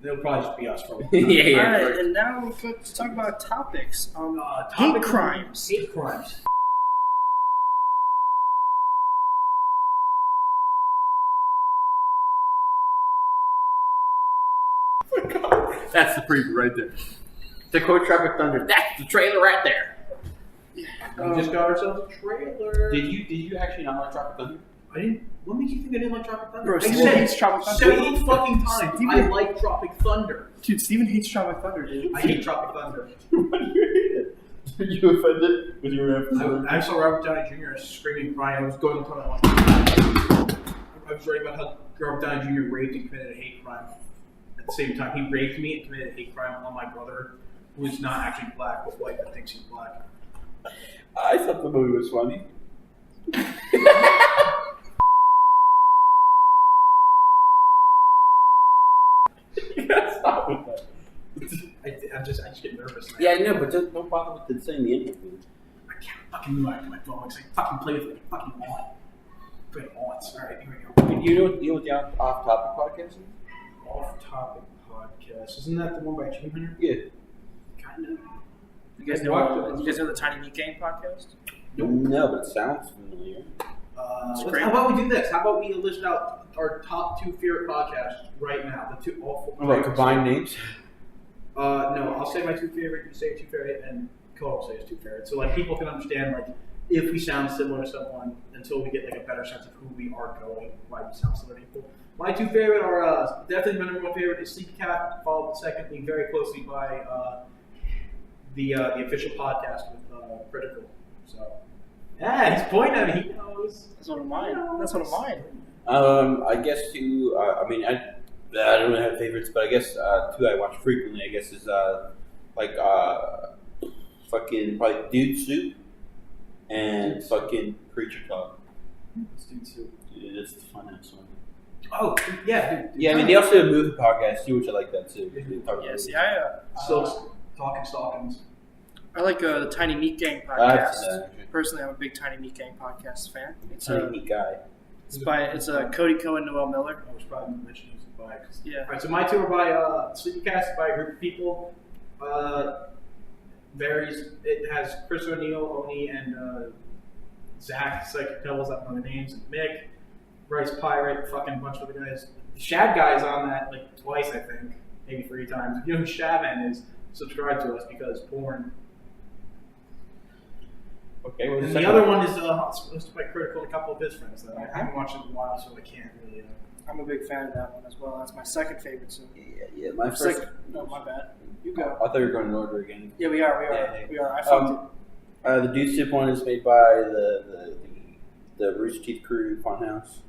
[SPEAKER 3] It'll probably just be us for a while.
[SPEAKER 1] Yeah.
[SPEAKER 2] All right, and now let's talk about topics. Hate crimes.
[SPEAKER 3] Hate crimes.
[SPEAKER 1] That's the preview right there. To quote Traffic Thunder, that's the trailer right there.
[SPEAKER 3] We just got ourselves a trailer.
[SPEAKER 1] Did you actually not like Traffic Thunder?
[SPEAKER 3] I didn't. What made you think I didn't like Tropic Thunder?
[SPEAKER 2] Bro,
[SPEAKER 3] I
[SPEAKER 2] Steven
[SPEAKER 3] said
[SPEAKER 2] hates Tropic Thunder.
[SPEAKER 3] several fucking times.
[SPEAKER 2] Steven-
[SPEAKER 3] I like Tropic Thunder.
[SPEAKER 2] Dude, Steven hates Tropic Thunder, dude.
[SPEAKER 3] I hate Tropic Thunder.
[SPEAKER 1] Why do you hate it? Are you offended with your episode?
[SPEAKER 3] I saw Robert Downey Jr. screaming, crying. I was going to I was writing about how Robert Downey Jr. raped and committed a hate crime. At the same time, he raped me and committed a hate crime on my brother, who is not actually black, but white, but thinks he's black.
[SPEAKER 1] I thought the movie was funny. You gotta stop with that.
[SPEAKER 3] I just get nervous.
[SPEAKER 1] Yeah, I know, but just don't bother with saying the interview.
[SPEAKER 3] I can't fucking move out of my phone. It's like fucking play with it. Fucking on. Play it on. Alright, here we go.
[SPEAKER 1] Do you know what the off-topic podcast is?
[SPEAKER 3] Off-topic podcast. Isn't that the one by Jimmy Hunter?
[SPEAKER 1] Yeah.
[SPEAKER 3] Kind of.
[SPEAKER 2] You guys know the Tiny Meat Gang podcast?
[SPEAKER 1] No, but it sounds familiar.
[SPEAKER 2] great.
[SPEAKER 3] How about we do this? How about we list out our top 2 favorite podcasts right now? The 2 awful.
[SPEAKER 1] Like combined names?
[SPEAKER 3] No, I'll say my 2 favorite. You say your 2 favorite, and Cole will say his 2 favorite. So like people can understand like if we sound similar to someone until we get like a better sense of who we are going, why we sound similar to people. My 2 favorite are definitely my number 1 favorite is Sleepy Cat, followed secondly very closely by the official podcast with Critical. So yeah, he's pointing at me. He knows.
[SPEAKER 2] That's one of mine. That's one of mine.
[SPEAKER 1] I guess 2. I mean, I don't really have favorites, but I guess 2 I watch frequently. I guess is fucking probably Dude Soup and fucking Preacher Talk.
[SPEAKER 3] It's Dude Soup.
[SPEAKER 1] Dude, it's the funnest one.
[SPEAKER 3] Oh yeah, dude.
[SPEAKER 1] Yeah, I mean they also have a movie podcast too, which I like that too. They talk about
[SPEAKER 2] Yes,
[SPEAKER 1] movies.
[SPEAKER 2] yeah.
[SPEAKER 3] Still talking stockings.
[SPEAKER 2] I like the Tiny Meat Gang
[SPEAKER 1] I've
[SPEAKER 2] podcast.
[SPEAKER 1] seen that, actually.
[SPEAKER 2] Personally, I'm a big Tiny Meat Gang podcast fan. It's
[SPEAKER 1] Tiny Meat guy.
[SPEAKER 2] it's Cody Cohen, Noel Miller.
[SPEAKER 3] I was probably mentioning it by.
[SPEAKER 2] Yeah.
[SPEAKER 3] All right, so my 2 are by Sleepycast by a group of people. Varies. It has Chris O'Neill, Oni, and Zach Psychic Devils. That's one of the names. And Mick, Bryce Pirate, fucking bunch of other guys. The Shad guy's on that like twice, I think, maybe 3 times. If you know who Shadman is, subscribe to us because porn.
[SPEAKER 1] Okay, well,
[SPEAKER 3] And the other one is hosted by Critical and a couple of his friends that I haven't watched in a while, so I can't really.
[SPEAKER 2] I'm a big fan of that one as well. That's my second favorite. So
[SPEAKER 1] Yeah, my first.
[SPEAKER 2] second. No, my bad. You go.
[SPEAKER 1] I thought you were going in order again.
[SPEAKER 2] Yeah, we are.
[SPEAKER 1] Yeah.
[SPEAKER 2] We are. I fucked it.
[SPEAKER 1] The Dude Soup one is made by the Rooster Teeth Crew Funhouse.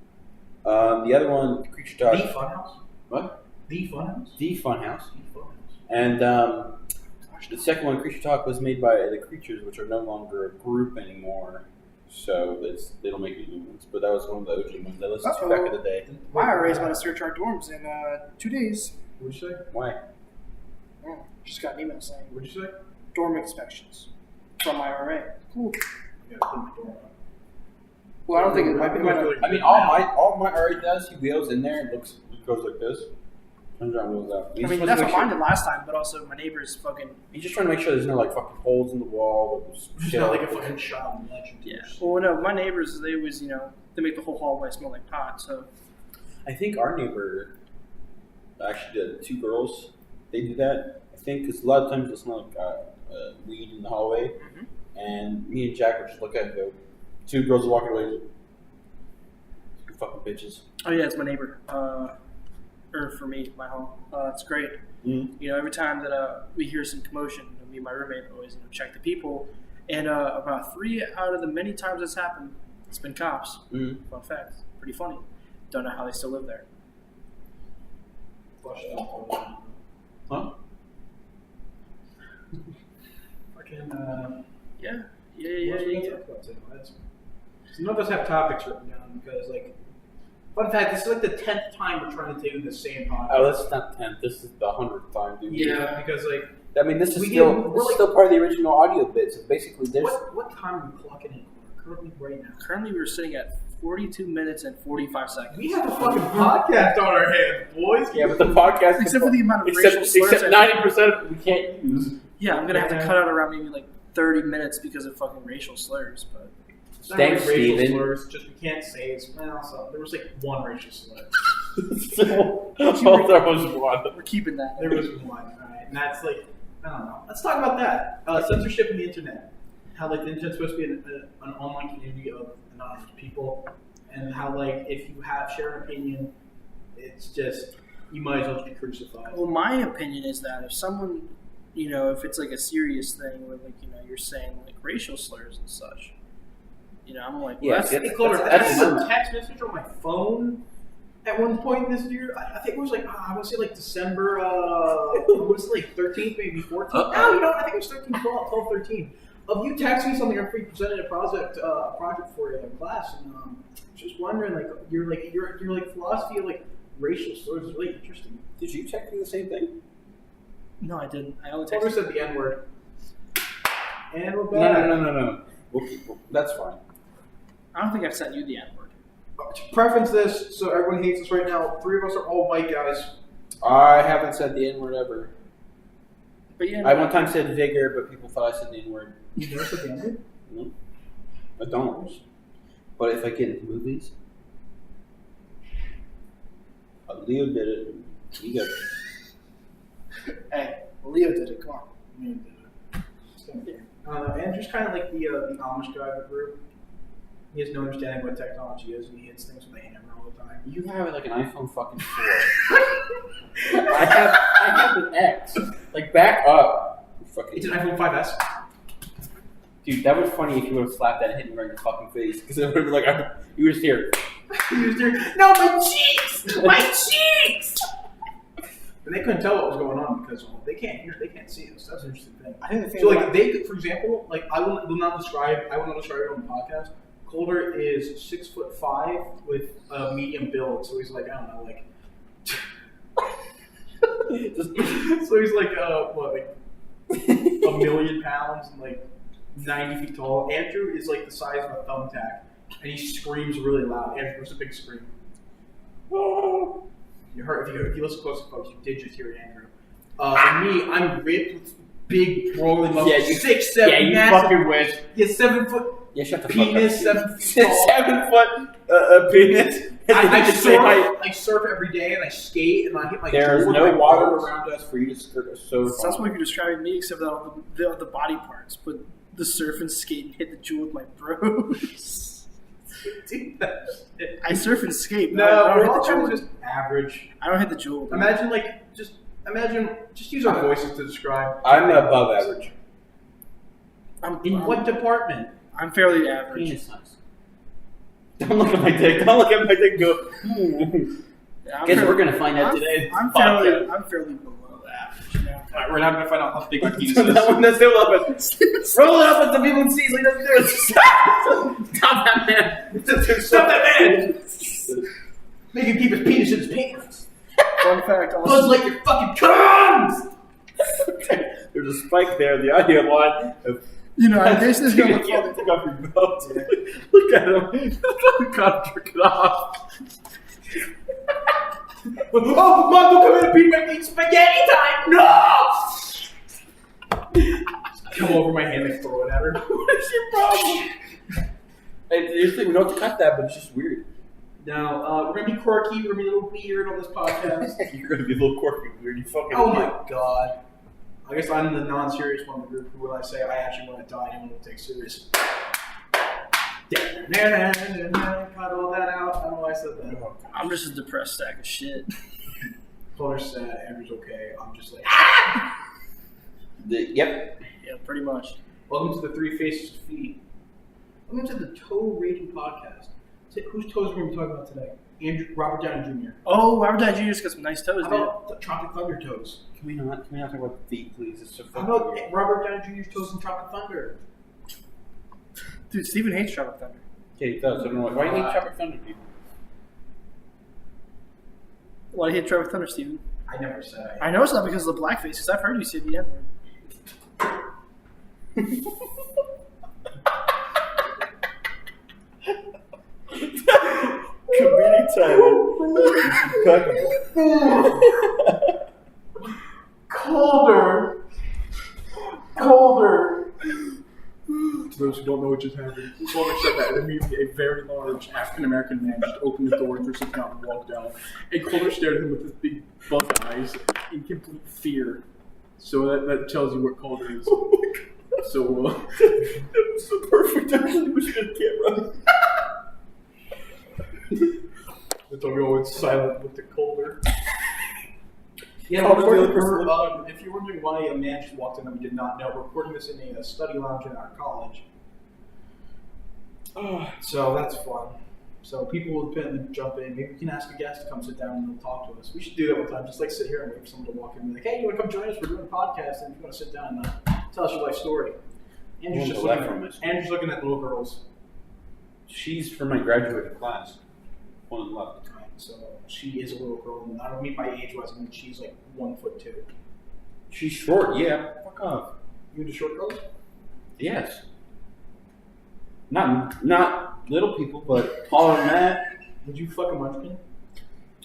[SPEAKER 1] The other one, Creature Talk.
[SPEAKER 3] The Funhouse?
[SPEAKER 1] What?
[SPEAKER 3] The Funhouse?
[SPEAKER 1] The Funhouse.
[SPEAKER 3] The Funhouse.
[SPEAKER 1] And the second one, Creature Talk, was made by the Creatures, which are no longer a group anymore. So they don't make any new ones. But that was one of the OG ones I listened to back in the day.
[SPEAKER 2] My IRA is going to search our dorms in 2 days.
[SPEAKER 3] What'd you say?
[SPEAKER 1] Why?
[SPEAKER 2] Just got an email saying
[SPEAKER 3] What'd you say?
[SPEAKER 2] dorm inspections from IRA. Cool.
[SPEAKER 3] Yeah, put my door on.
[SPEAKER 2] Well, I don't think it might be.
[SPEAKER 1] I mean, all my RA does, he wheels in there and it goes like this. Turns around, wheels out.
[SPEAKER 2] I mean, that's what mine did last time, but also my neighbor's fucking.
[SPEAKER 1] He's just trying to make sure there's no like fucking holes in the wall.
[SPEAKER 3] It's not like a fucking shot in legend.
[SPEAKER 2] Yeah. Well, no, my neighbors, they always, they make the whole hallway smell like pot. So.
[SPEAKER 1] I think our neighbor actually did 2 girls. They do that. I think because a lot of times it smells like weed in the hallway, and me and Jack would just look at it and go, 2 girls are walking away. You fucking bitches.
[SPEAKER 2] Oh yeah, it's my neighbor. Or for me, my home. It's great.
[SPEAKER 1] Mm-hmm.
[SPEAKER 2] Every time that we hear some commotion, me and my roommate always check the people, And about 3 out of the many times it's happened, it's been cops.
[SPEAKER 1] Mm-hmm.
[SPEAKER 2] Fun fact. Pretty funny. Don't know how they still live there.
[SPEAKER 1] Huh?
[SPEAKER 3] Fucking,
[SPEAKER 2] Yeah.
[SPEAKER 3] what else we gonna talk about today? None of us have topics written down because, like, fun fact, this is like the 10th time we're trying to do the same podcast.
[SPEAKER 1] Oh, this is not 10th. This is the 100th time, dude.
[SPEAKER 3] Yeah, because, like,
[SPEAKER 1] I mean, this is
[SPEAKER 3] We
[SPEAKER 1] still
[SPEAKER 3] get-
[SPEAKER 1] this
[SPEAKER 3] we're
[SPEAKER 1] is
[SPEAKER 3] like-
[SPEAKER 1] still part of the original audio bit. So basically, there's
[SPEAKER 3] what time are we clocking in currently right now?
[SPEAKER 2] Currently, we're sitting at 42 minutes and 45 seconds.
[SPEAKER 3] We have a fucking podcast on our hands, boys.
[SPEAKER 1] yeah, but the podcast
[SPEAKER 2] Except for the amount of racial slurs.
[SPEAKER 1] except 90% of it we can't use.
[SPEAKER 2] Yeah, I'm gonna have to
[SPEAKER 3] Yeah.
[SPEAKER 2] cut out around maybe like 30 minutes because of fucking racial slurs. But
[SPEAKER 3] It's not
[SPEAKER 1] Thanks,
[SPEAKER 3] really racial
[SPEAKER 1] Steven.
[SPEAKER 3] slurs, just we can't say it's well, so there was like one racial slur.
[SPEAKER 1] So, oh, there was one.
[SPEAKER 2] we're keeping that.
[SPEAKER 3] There was one, alright, and that's like I don't know. Let's talk about that. Censorship in the internet. How like the internet's supposed to be an online community of anonymous people, and how like if you share an opinion, it's just you might as well just be crucified.
[SPEAKER 2] Well, my opinion is that if someone, if it's like a serious thing where like you're saying like racial slurs and such, I'm like, well,
[SPEAKER 1] Yeah,
[SPEAKER 2] that's,
[SPEAKER 3] Hey, Connor, I
[SPEAKER 1] that's
[SPEAKER 3] got a text message on my phone at one point this year. I think it was like, I want to say like December, I want to say like 13th, maybe 14th.
[SPEAKER 1] Uh-oh.
[SPEAKER 3] No, I think it was 13, 12, 13. Of you texting me something after you presented a project for your class, and just wondering, like, your philosophy of like racial slurs is really interesting.
[SPEAKER 1] Did you text me the same thing?
[SPEAKER 2] no, I didn't. I only
[SPEAKER 3] Connor
[SPEAKER 2] texted.
[SPEAKER 3] said the N word, and we're back.
[SPEAKER 1] No. That's fine.
[SPEAKER 2] I don't think I've sent you the N word.
[SPEAKER 3] To preference this, so everyone hates us right now. 3 of us are all white guys.
[SPEAKER 1] I haven't said the N word ever.
[SPEAKER 2] But yeah,
[SPEAKER 1] I one time said vigor, but people thought I said the N word.
[SPEAKER 3] You never said the N word?
[SPEAKER 1] No, I don't. But if I get into movies, Leo did it. He got
[SPEAKER 2] hey, Leo did it. Come on.
[SPEAKER 3] Yeah. Andrew's kind of like the Amish guy of the group. He has no understanding what technology is, and he hits things with a hammer all the time.
[SPEAKER 1] You have like an iPhone fucking 4. I have an X. Like back up. Fucking
[SPEAKER 3] It's an iPhone 5S.
[SPEAKER 1] dude, that was funny if you would have slapped that and hit me right in the fucking face. Because it would have been like, you were just here.
[SPEAKER 3] No, my cheeks! My cheeks! And they couldn't tell what was going on because they can't hear, they can't see us. That's an interesting thing.
[SPEAKER 2] I think the thing
[SPEAKER 3] So, like, they, for example, like, I will not describe it on the podcast. Calder is 6'5" with a medium build, so he's like, I don't know, like, so he's like, what, like, 1,000,000 pounds and like 90 feet tall. Andrew is like the size of a thumbtack, and he screams really loud. Andrew was a big scream. You heard if you listen close to folks, you did just hear Andrew. And me, I'm ripped with big rolling muscles.
[SPEAKER 1] Yeah, you
[SPEAKER 3] 6'7",
[SPEAKER 1] Yeah, you
[SPEAKER 3] massive.
[SPEAKER 1] fucking wish.
[SPEAKER 3] Yeah, 7 foot
[SPEAKER 1] Yeah, shut the
[SPEAKER 3] penis,
[SPEAKER 1] fuck up.
[SPEAKER 3] 7 feet tall.
[SPEAKER 1] 7 foot penis.
[SPEAKER 3] I surf every day, and I skate, and I hit my.
[SPEAKER 1] There's
[SPEAKER 3] jewel with
[SPEAKER 1] no
[SPEAKER 3] my
[SPEAKER 1] water
[SPEAKER 3] balls.
[SPEAKER 1] around us for you to skirt us so
[SPEAKER 2] So that's what you're describing me, except that all the body parts. But the surf and skate and hit the jewel with my bros.
[SPEAKER 3] Dude, that shit.
[SPEAKER 2] I surf and skate. But
[SPEAKER 3] No,
[SPEAKER 2] I
[SPEAKER 3] we're
[SPEAKER 2] don't
[SPEAKER 3] all
[SPEAKER 2] hit the
[SPEAKER 3] trying to
[SPEAKER 2] jewel.
[SPEAKER 3] just average.
[SPEAKER 2] I don't hit the jewel.
[SPEAKER 3] Imagine just use our voices to describe.
[SPEAKER 1] I'm above average.
[SPEAKER 3] In what department?
[SPEAKER 2] I'm fairly average.
[SPEAKER 1] Penis size. Don't look at my dick. Don't look at my dick and go,
[SPEAKER 2] Yeah,
[SPEAKER 1] Guess we're going to find out
[SPEAKER 2] I'm-
[SPEAKER 1] today.
[SPEAKER 2] I'm fairly below average. You know?
[SPEAKER 3] Alright, we're not gonna find out how big my penis
[SPEAKER 1] So
[SPEAKER 3] is.
[SPEAKER 1] that one, that's still up. Roll it up with the people in seats. Like, let's do it. Stop that man.
[SPEAKER 3] Stop that man! Make him keep his penis in his pants.
[SPEAKER 2] Fun fact.
[SPEAKER 3] Buzz like your fucking cums!
[SPEAKER 1] There's a spike there in the audio line.
[SPEAKER 2] This is going to
[SPEAKER 1] Take off your belt. Look at him. God, jerk it off.
[SPEAKER 3] Oh, Mom, don't come in and beat my meat spaghetti time! No! Come over my hand and throw it at her.
[SPEAKER 1] What is your problem? Hey, seriously, we don't have to cut that, but it's just weird.
[SPEAKER 3] Now, we're gonna be quirky, we're gonna be a little weird on this podcast.
[SPEAKER 1] You're gonna be a little quirky, weird. You fucking.
[SPEAKER 3] Oh my god. I guess I'm the non-serious one in the group who will I say I actually want to die and will take serious. Cut all that out. I don't know why I said that.
[SPEAKER 2] I'm just a depressed sack of shit.
[SPEAKER 3] Connor's sad, Andrew's okay. I'm just like,
[SPEAKER 1] Yep.
[SPEAKER 2] Yeah, pretty much.
[SPEAKER 3] Welcome to the Three Faces of Feet. Welcome to the Toe Rating Podcast. Whose toes are we going to be talking about today? Robert Downey Jr.
[SPEAKER 2] Oh, Robert Downey Jr.'s got some nice toes,
[SPEAKER 3] How
[SPEAKER 2] dude.
[SPEAKER 3] about the Tropic Thunder toes?
[SPEAKER 1] Can we not talk about the feet, please? It's so
[SPEAKER 3] How
[SPEAKER 1] fucking
[SPEAKER 3] about
[SPEAKER 1] weird.
[SPEAKER 3] Robert Downey Jr.'s toes in Tropic Thunder?
[SPEAKER 2] Dude, Steven hates Tropic Thunder.
[SPEAKER 1] Okay, he does. I don't know why do you hate Tropic Thunder, people?
[SPEAKER 2] Why do you hate Tropic Thunder, Steven?
[SPEAKER 3] I never said
[SPEAKER 2] I know it's not because of the blackface, because I've heard you say the N-word.
[SPEAKER 1] Comedic
[SPEAKER 3] Colder! To those who don't know what just happened, Colder said that, and immediately a very large African American man just opened the door through some out and walked out. And Colder stared at him with his big buck eyes in complete fear. So that tells you what Calder is. Oh my god. So,
[SPEAKER 1] That was so perfect. I really wish I had a camera.
[SPEAKER 3] that's why we all went silent with the Calder. Yeah, if you're wondering why a man just walked in that we did not know, we're recording this in a study lounge in our college. So that's fun. So people will apparently jump in. Maybe we can ask a guest to come sit down and they'll talk to us. We should do that one time. Just like sit here and wait for someone to walk in and be like, hey, you want to come join us? We're doing a podcast and you want to sit down and tell us your life story. Andrew's looking at little girls.
[SPEAKER 1] She's from my graduating class. One on the left.
[SPEAKER 3] Right, so she is a little girl. And I don't mean by age-wise. I mean she's like 1'2".
[SPEAKER 1] She's short, yeah. Fuck off.
[SPEAKER 3] You into short girls?
[SPEAKER 1] Yes. Not little people, but taller than that.
[SPEAKER 3] Would you fuck a munchkin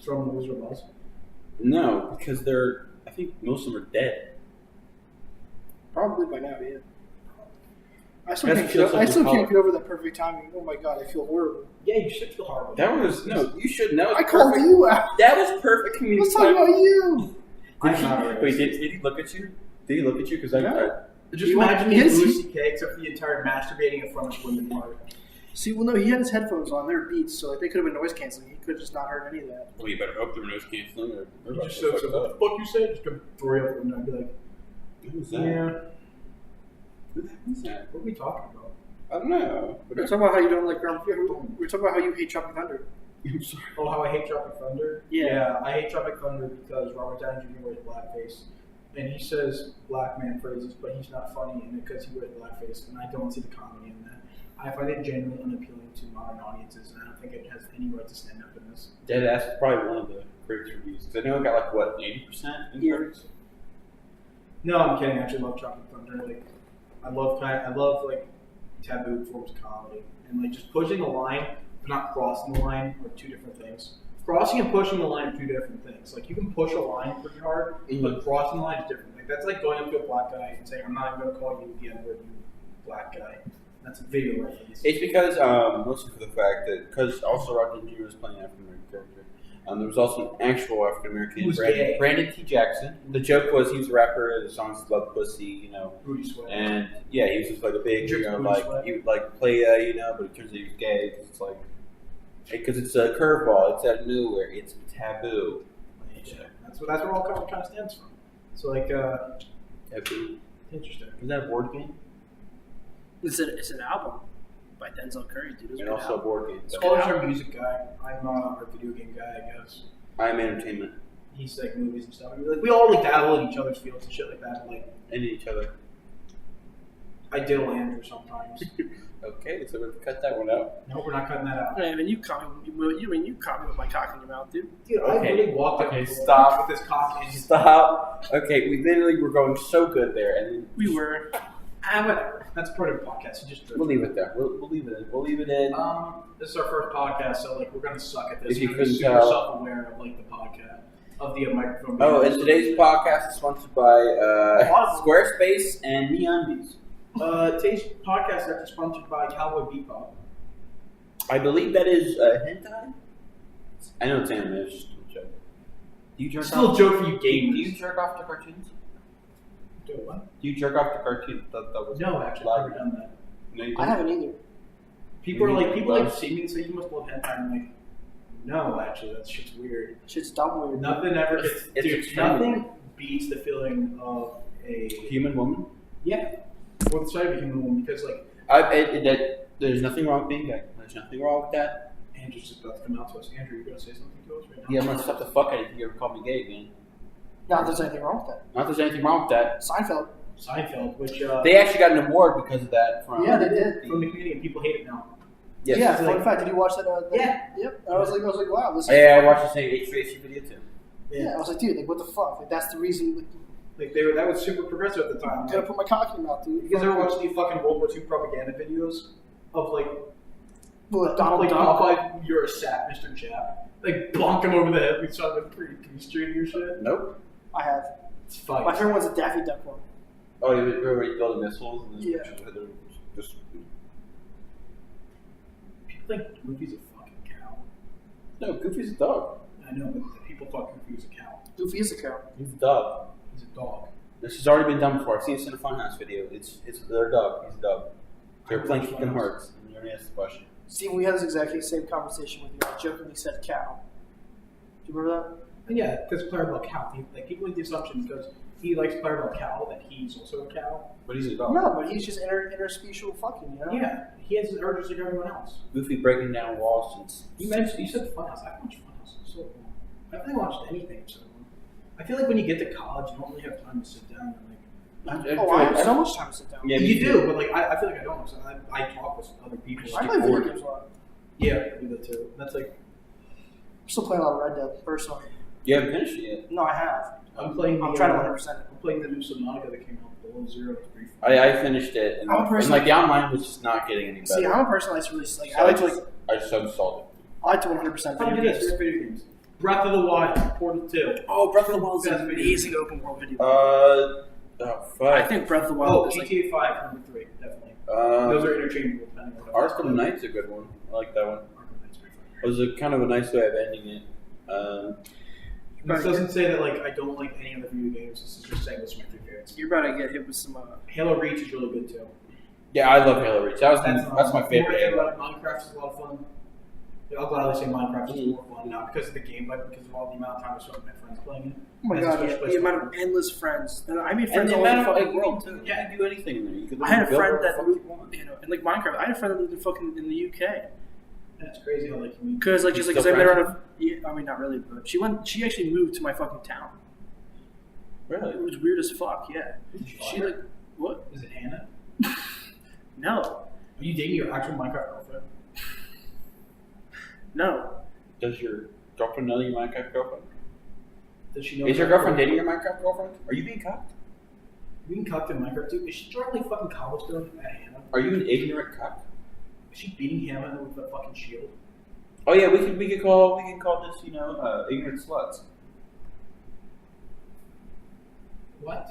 [SPEAKER 3] from The Wizard of Oz?
[SPEAKER 1] No, because I think most of them are dead.
[SPEAKER 2] Probably by now, yeah. I still
[SPEAKER 1] That's
[SPEAKER 2] can't
[SPEAKER 1] feels
[SPEAKER 2] get,
[SPEAKER 1] like
[SPEAKER 2] I still
[SPEAKER 1] your
[SPEAKER 2] can't get over that perfect timing. Oh my god, I feel horrible.
[SPEAKER 3] Yeah, you should feel horrible.
[SPEAKER 1] You should know.
[SPEAKER 2] I called you out.
[SPEAKER 1] That was perfect community.
[SPEAKER 2] Let's talk about you.
[SPEAKER 1] Wait, did he look at you? Did he look at you? Because
[SPEAKER 3] Just
[SPEAKER 2] You
[SPEAKER 3] imagine
[SPEAKER 2] want-
[SPEAKER 3] the Louis C.K. except for the entire masturbating in front of women part.
[SPEAKER 2] See, well, no, he had his headphones on. They were Beats, so like they could have been noise canceling. He could have just not heard any of that.
[SPEAKER 1] Well, you better hope there were no canceling. Or
[SPEAKER 3] You just said, so what the fuck you said? Just go throw you out the window and be like,
[SPEAKER 1] Who's that?
[SPEAKER 3] yeah,
[SPEAKER 1] Who the hell is that?
[SPEAKER 3] what are we talking about?
[SPEAKER 1] I don't know.
[SPEAKER 2] We're talking about how you don't like ground. We're talking about how you hate Tropic Thunder.
[SPEAKER 1] I'm sorry.
[SPEAKER 3] Oh, how I hate Tropic Thunder?
[SPEAKER 2] Yeah.
[SPEAKER 3] I hate Tropic Thunder because Robert Downey Jr. wears blackface. And he says black man phrases, but he's not funny in it because he wears blackface, and I don't see the comedy in that. I find it genuinely unappealing to modern audiences, and I don't think it has any right to stand up in this.
[SPEAKER 1] Deadass is probably one of the critics' reviews. Because I know it got 80% in critics?
[SPEAKER 3] No, I'm kidding. I actually love Tropic Thunder. Like, I love like taboo forms of comedy, and like just pushing the line, but not crossing the line are two different things. Crossing and pushing the line are two different things. Like you can push a line pretty hard, but crossing the line is different. Like that's like going up to a black guy and saying, "I'm not even going to call you the N-word, you black guy." That's a video reference.
[SPEAKER 1] It's because, mostly for the fact that, because also Rodney Jr. was playing African American character. There was also an actual African American,
[SPEAKER 3] Who's gay?
[SPEAKER 1] Brandon T. Jackson. The joke was he was a rapper. The song's "Love Pussy," you know.
[SPEAKER 3] Rudy Sweat.
[SPEAKER 1] And yeah, he was just like a big, you know,
[SPEAKER 3] Rudy
[SPEAKER 1] like
[SPEAKER 3] Sweat.
[SPEAKER 1] he would like play that, you know, but it turns out he was gay because it's like, because it's a curveball. It's out of nowhere. It's taboo.
[SPEAKER 3] That's where all kind of stems from. So like,
[SPEAKER 1] Taboo.
[SPEAKER 3] interesting.
[SPEAKER 1] Is that a board game?
[SPEAKER 2] It's an album by Denzel Curry, dude. It was a
[SPEAKER 1] And
[SPEAKER 2] good
[SPEAKER 1] also a
[SPEAKER 2] album.
[SPEAKER 1] board game.
[SPEAKER 3] Scholar's our music guy. I'm a video game guy, I guess.
[SPEAKER 1] I'm entertainment.
[SPEAKER 3] He's like movies and stuff. I mean, like we all like dabble in each other's fields and shit like that. But, like
[SPEAKER 1] And each other.
[SPEAKER 3] I diddle Andrew sometimes.
[SPEAKER 1] Okay, so we'll cut that one out.
[SPEAKER 3] No, we're not cutting that out.
[SPEAKER 2] I mean, you caught me with my cock in your mouth, dude.
[SPEAKER 3] Dude, I
[SPEAKER 1] Okay.
[SPEAKER 3] really walked up
[SPEAKER 1] Okay,
[SPEAKER 3] to
[SPEAKER 1] stop.
[SPEAKER 3] with this cock in his
[SPEAKER 1] Stop. Okay, we literally were going so good there, and then
[SPEAKER 2] We were.
[SPEAKER 3] whatever. That's part of the podcast. You just
[SPEAKER 1] we'll leave it there. We'll leave it in. We'll leave it in.
[SPEAKER 3] This is our first podcast, so like we're gonna suck at this.
[SPEAKER 1] If you
[SPEAKER 3] We're gonna be
[SPEAKER 1] couldn't
[SPEAKER 3] super
[SPEAKER 1] tell.
[SPEAKER 3] self-aware of like the podcast of the microphone.
[SPEAKER 1] Oh, and today's podcast is sponsored by Squarespace and MeUndies.
[SPEAKER 3] Today's podcast is actually sponsored by Cowboy Bebop.
[SPEAKER 1] I believe that is hentai. I know it's anime. It's just a joke. Do you jerk
[SPEAKER 3] Still a
[SPEAKER 1] off?
[SPEAKER 3] joke for you
[SPEAKER 1] Do you
[SPEAKER 3] gamers.
[SPEAKER 1] jerk off to cartoons?
[SPEAKER 3] Do what?
[SPEAKER 1] Do you jerk off to cartoons? That was
[SPEAKER 3] No, actually, I've never done that.
[SPEAKER 1] No, you
[SPEAKER 2] I
[SPEAKER 1] don't?
[SPEAKER 2] haven't either.
[SPEAKER 3] People
[SPEAKER 1] Maybe
[SPEAKER 3] like
[SPEAKER 1] love.
[SPEAKER 3] see me and say you must love hentai. I'm like, no, actually, that shit's weird.
[SPEAKER 2] Shit's dumb weird.
[SPEAKER 3] Nothing ever gets.
[SPEAKER 1] It's
[SPEAKER 3] Dude,
[SPEAKER 1] extremely
[SPEAKER 3] nothing beats the feeling of a
[SPEAKER 1] Human woman?
[SPEAKER 3] yeah, before the site became the one because like
[SPEAKER 1] there's nothing wrong with being gay. There's nothing wrong with that.
[SPEAKER 3] Andrew's just about to come out to us. Andrew, you're gonna say something to us right now?
[SPEAKER 1] Yeah, I'm gonna stop the fuck out of you if you ever call me gay again.
[SPEAKER 2] Not that there's anything wrong with that.
[SPEAKER 1] Not that there's anything wrong with that.
[SPEAKER 3] Seinfeld, which
[SPEAKER 1] They actually got an award because of that. From
[SPEAKER 2] Yeah, they did.
[SPEAKER 3] from the community, and people hate it now.
[SPEAKER 1] Yes.
[SPEAKER 2] Yeah,
[SPEAKER 3] Like-
[SPEAKER 2] fun fact. Did you watch that?
[SPEAKER 3] Yeah.
[SPEAKER 2] Yep. I was like, wow, this is.
[SPEAKER 1] Yeah, I watched the same HVAC video too.
[SPEAKER 2] Yeah, I was like, dude, like, what the fuck? Like, that's the reason. Like,
[SPEAKER 3] Like that was super progressive at the time.
[SPEAKER 2] I'm gonna put my cock in your mouth, dude.
[SPEAKER 3] You guys ever watch the fucking World War II propaganda videos of like
[SPEAKER 2] Donald
[SPEAKER 3] like
[SPEAKER 2] Duck?
[SPEAKER 3] Popeye, you're a sap, Mr. Chap. Like bonk him over the head with something pretty peace treaty or shit.
[SPEAKER 1] Nope.
[SPEAKER 2] I have.
[SPEAKER 3] It's fun.
[SPEAKER 2] My favorite one's a Daffy Duck one.
[SPEAKER 1] Oh, you remember you build missiles and
[SPEAKER 2] Yeah.
[SPEAKER 1] just
[SPEAKER 3] People think Goofy's a fucking cow.
[SPEAKER 1] no. Goofy's a dog.
[SPEAKER 3] I know, but people thought Goofy was a cow.
[SPEAKER 2] Goofy is a cow.
[SPEAKER 1] He's a dog.
[SPEAKER 3] He's a dog.
[SPEAKER 1] This has already been done before. I've seen this in a Funhouse video. It's their dog. He's a dog. They're playing Kingdom Hearts. And you're gonna ask the question.
[SPEAKER 2] See, we had this exactly same conversation with you. I jokingly said cow. Do you remember that?
[SPEAKER 3] And yeah, because Clarabelle Cow. Like people make the assumption because he likes Clarabelle Cow that he's also a cow.
[SPEAKER 1] But he's a dog.
[SPEAKER 2] No, but he's just interspecial fucking, you know?
[SPEAKER 3] Yeah, he has his urges like everyone else.
[SPEAKER 1] Goofy breaking down walls and
[SPEAKER 3] You said Funhouse. I watched Funhouse. It's so long. I haven't watched anything in so long. I feel like when you get to college, you don't really have time to sit down and like.
[SPEAKER 2] Oh, I have so much time to sit down.
[SPEAKER 1] Yeah,
[SPEAKER 3] You do, but like I feel like I don't. So I talk with other people.
[SPEAKER 2] I play video games a lot.
[SPEAKER 3] Yeah, I do that too. That's like
[SPEAKER 2] I'm still playing a lot of Red Dead, personally.
[SPEAKER 1] you haven't finished it yet.
[SPEAKER 2] No, I have.
[SPEAKER 3] I'm playing.
[SPEAKER 2] I'm
[SPEAKER 3] the,
[SPEAKER 2] trying to 100%.
[SPEAKER 3] I'm playing the new Subnautica that came out, Below Zero. It's pretty fun.
[SPEAKER 1] I finished it, and,
[SPEAKER 2] I'm a person-
[SPEAKER 1] and like the online was just not getting any better.
[SPEAKER 2] See, I'm a person that likes to really, like,
[SPEAKER 1] So
[SPEAKER 2] I like to, like,
[SPEAKER 1] I just uninstalled it.
[SPEAKER 2] I like to 100%
[SPEAKER 3] How do
[SPEAKER 2] video
[SPEAKER 3] you do this?
[SPEAKER 2] games.
[SPEAKER 3] Video games. Breath of the Wild, Portal 2.
[SPEAKER 2] Oh, Breath of the Wild is
[SPEAKER 3] Best
[SPEAKER 2] an
[SPEAKER 3] video
[SPEAKER 2] amazing open world video.
[SPEAKER 1] Oh fuck.
[SPEAKER 2] I think Breath of the Wild
[SPEAKER 3] Oh,
[SPEAKER 2] is like,
[SPEAKER 3] GTA 5, number 3, definitely. Those are interchangeable. Depending on what
[SPEAKER 1] Arkham Knight's a good one. I like that one.
[SPEAKER 3] Arkham Knight's pretty fun.
[SPEAKER 1] It was a kind of a nice way of ending it.
[SPEAKER 3] This doesn't say that like I don't like any other video games. This is just saying those are my three favorites.
[SPEAKER 2] you're about to get hit with some.
[SPEAKER 3] Halo Reach is really good too.
[SPEAKER 1] Yeah, I love Halo Reach. That's my favorite.
[SPEAKER 3] Halo. Minecraft is a lot of fun. Yeah, I'll gladly say Minecraft is more fun now because of the game, but because of all the amount of time I spent with my friends playing it.
[SPEAKER 2] Oh my
[SPEAKER 3] That's
[SPEAKER 2] god,
[SPEAKER 3] a
[SPEAKER 2] yeah,
[SPEAKER 3] special place
[SPEAKER 2] the amount
[SPEAKER 3] for
[SPEAKER 2] of
[SPEAKER 3] me.
[SPEAKER 2] endless friends. And I made
[SPEAKER 1] And
[SPEAKER 2] friends
[SPEAKER 1] the
[SPEAKER 2] all over the
[SPEAKER 1] amount of
[SPEAKER 2] fucking world too.
[SPEAKER 1] you can do anything in there. You can
[SPEAKER 2] I had a
[SPEAKER 1] build
[SPEAKER 2] friend
[SPEAKER 1] whatever
[SPEAKER 2] that
[SPEAKER 1] the fuck you want.
[SPEAKER 2] you know, and like Minecraft. I had a friend that lived in fucking in the UK.
[SPEAKER 3] That's crazy how like you
[SPEAKER 2] Because like
[SPEAKER 1] You
[SPEAKER 2] just like
[SPEAKER 1] still
[SPEAKER 2] 'cause I met her
[SPEAKER 1] friends?
[SPEAKER 2] out of yeah, I mean not really, but she actually moved to my fucking town.
[SPEAKER 1] Really?
[SPEAKER 2] It was weird as fuck. Yeah, she like what?
[SPEAKER 3] Is it Hannah?
[SPEAKER 2] No,
[SPEAKER 3] Are you dating your actual Minecraft girlfriend?
[SPEAKER 2] no.
[SPEAKER 1] Does your girlfriend know your Minecraft girlfriend?
[SPEAKER 3] Does she know?
[SPEAKER 1] Is your girlfriend dating your Minecraft girlfriend? Are you being cucked?
[SPEAKER 3] You can cuck in Minecraft too. Is she drawing like fucking college girls at Hannah?
[SPEAKER 1] Are you an ignorant cuck?
[SPEAKER 3] Is she beating Hannah with a fucking shield?
[SPEAKER 1] Oh yeah, we can call this ignorant sluts.
[SPEAKER 3] What?